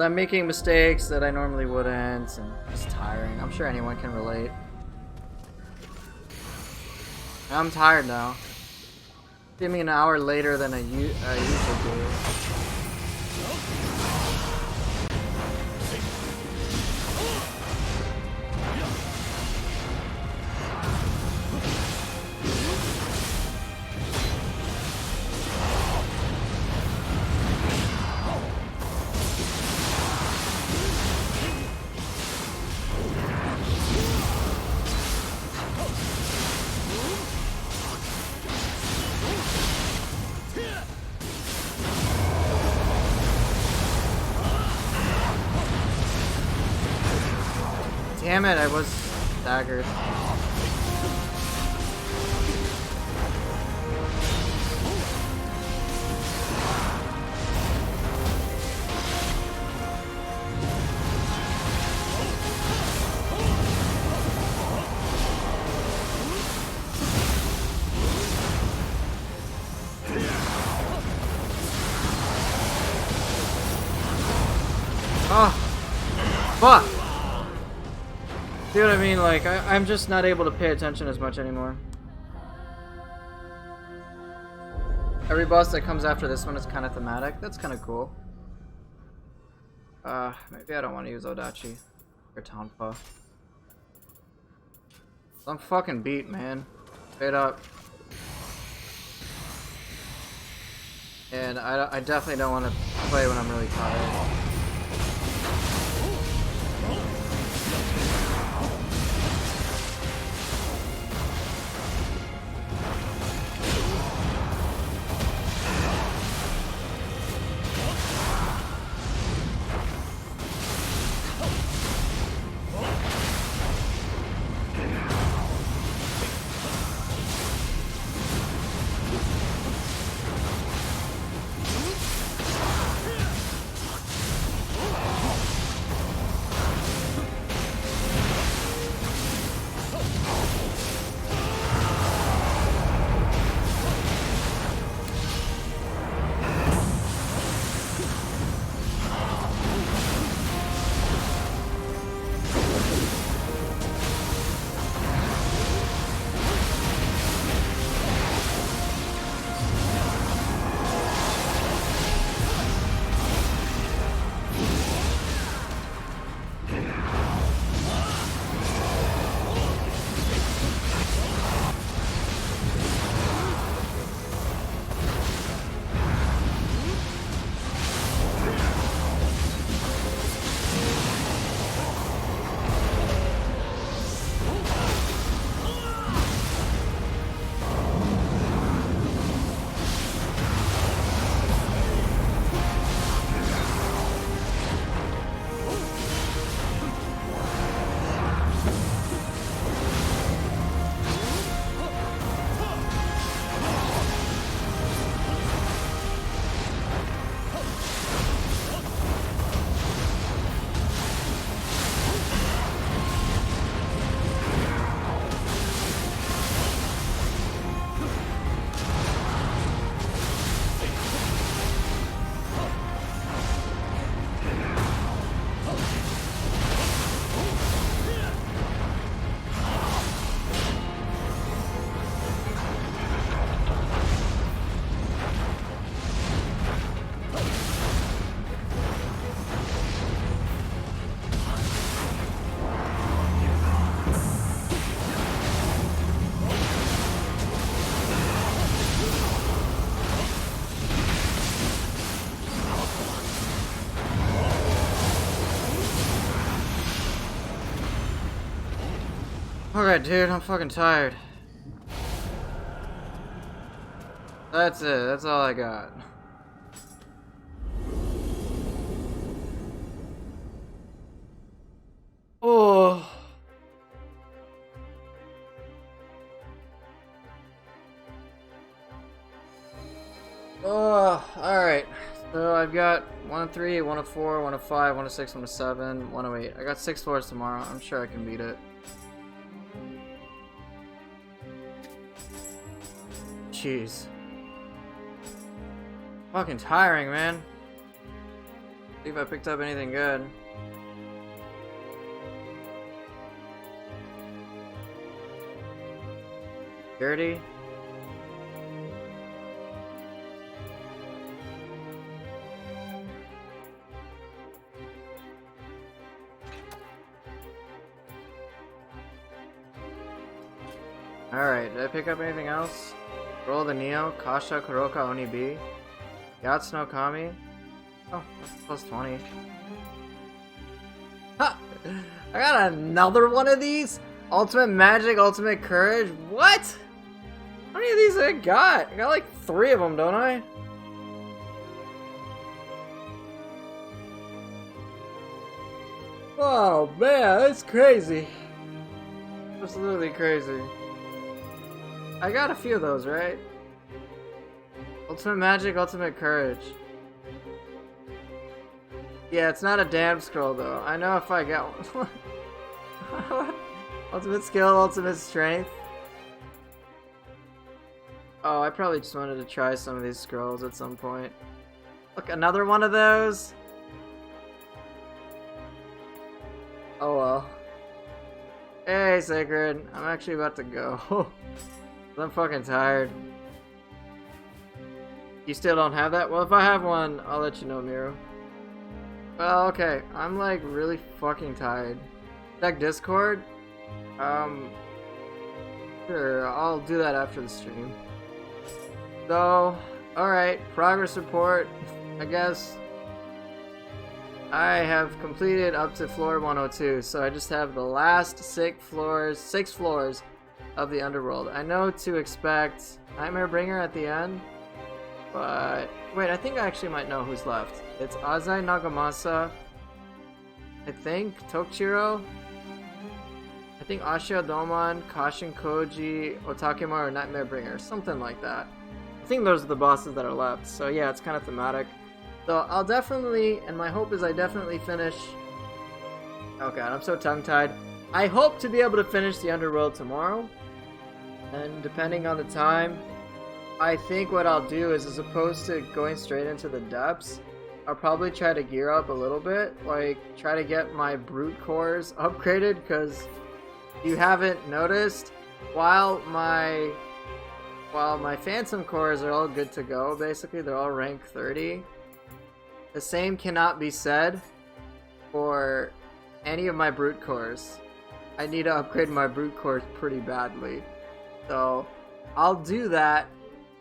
I'm making mistakes that I normally wouldn't, and it's tiring. I'm sure anyone can relate. I'm tired now. Give me an hour later than I usually do. Damn it, I was staggered. Oh, fuck! See what I mean? Like, I'm just not able to pay attention as much anymore. Every boss that comes after this one is kind of thematic. That's kind of cool. Maybe I don't want to use Odachi or Tonfa. I'm fucking beat, man. Straight up. And I definitely don't want to play when I'm really tired. Alright, dude, I'm fucking tired. That's it, that's all I got. Oh. Oh, alright. So I've got 1 of 3, 1 of 4, 1 of 5, 1 of 6, 1 of 7, 1 of 8. I got 6 floors tomorrow. I'm sure I can beat it. jeez. Fucking tiring, man. See if I picked up anything good. Dirty. Alright, did I pick up anything else? Roll the Nioh, Kasha, Kuroka, Onibi, Yatsuno Kami. Oh, that's plus 20. Ha! I got another one of these? Ultimate Magic, Ultimate Courage? What? How many of these I got? I got like 3 of them, don't I? Oh man, that's crazy. Absolutely crazy. I got a few of those, right? Ultimate Magic, Ultimate Courage. Yeah, it's not a damn scroll though. I know if I get one. Ultimate Skill, Ultimate Strength. Oh, I probably just wanted to try some of these scrolls at some point. Look, another one of those. Oh well. Hey, Sacred. I'm actually about to go. I'm fucking tired. You still don't have that? Well, if I have one, I'll let you know, Miro. Well, okay. I'm like really fucking tired. Check Discord? Sure, I'll do that after the stream. So, alright, progress report. I guess I have completed up to floor 102, so I just have the last 6 floors of the Underworld. I know to expect Nightmare Bringer at the end, but wait, I think I actually might know who's left. It's Azai Nagamasa, I think Tokichiro, I think Ashia Doman, Kashin Koji, Otakemaru, Nightmare Bringer, something like that. I think those are the bosses that are left, so yeah, it's kind of thematic. So I'll definitely, and my hope is I definitely finish. Oh god, I'm so tongue-tied. I hope to be able to finish the Underworld tomorrow. And depending on the time, I think what I'll do is, as opposed to going straight into the depths, I'll probably try to gear up a little bit. Like, try to get my brute cores upgraded, because you haven't noticed, while my phantom cores are all good to go, basically, they're all rank 30. The same cannot be said for any of my brute cores. I need to upgrade my brute cores pretty badly. So I'll do that,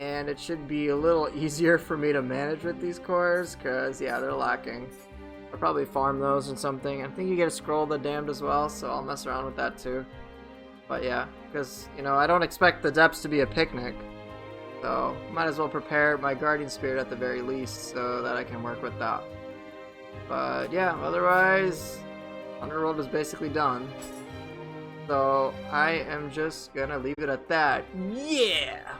and it should be a little easier for me to manage with these cores, because yeah, they're lacking. I'll probably farm those or something. I think you get a Scroll of the Damned as well, so I'll mess around with that too. But yeah, because, you know, I don't expect the depths to be a picnic. So, might as well prepare my Guardian Spirit at the very least, so that I can work with that. But yeah, otherwise, Underworld is basically done. So, I am just gonna leave it at that. Yeah!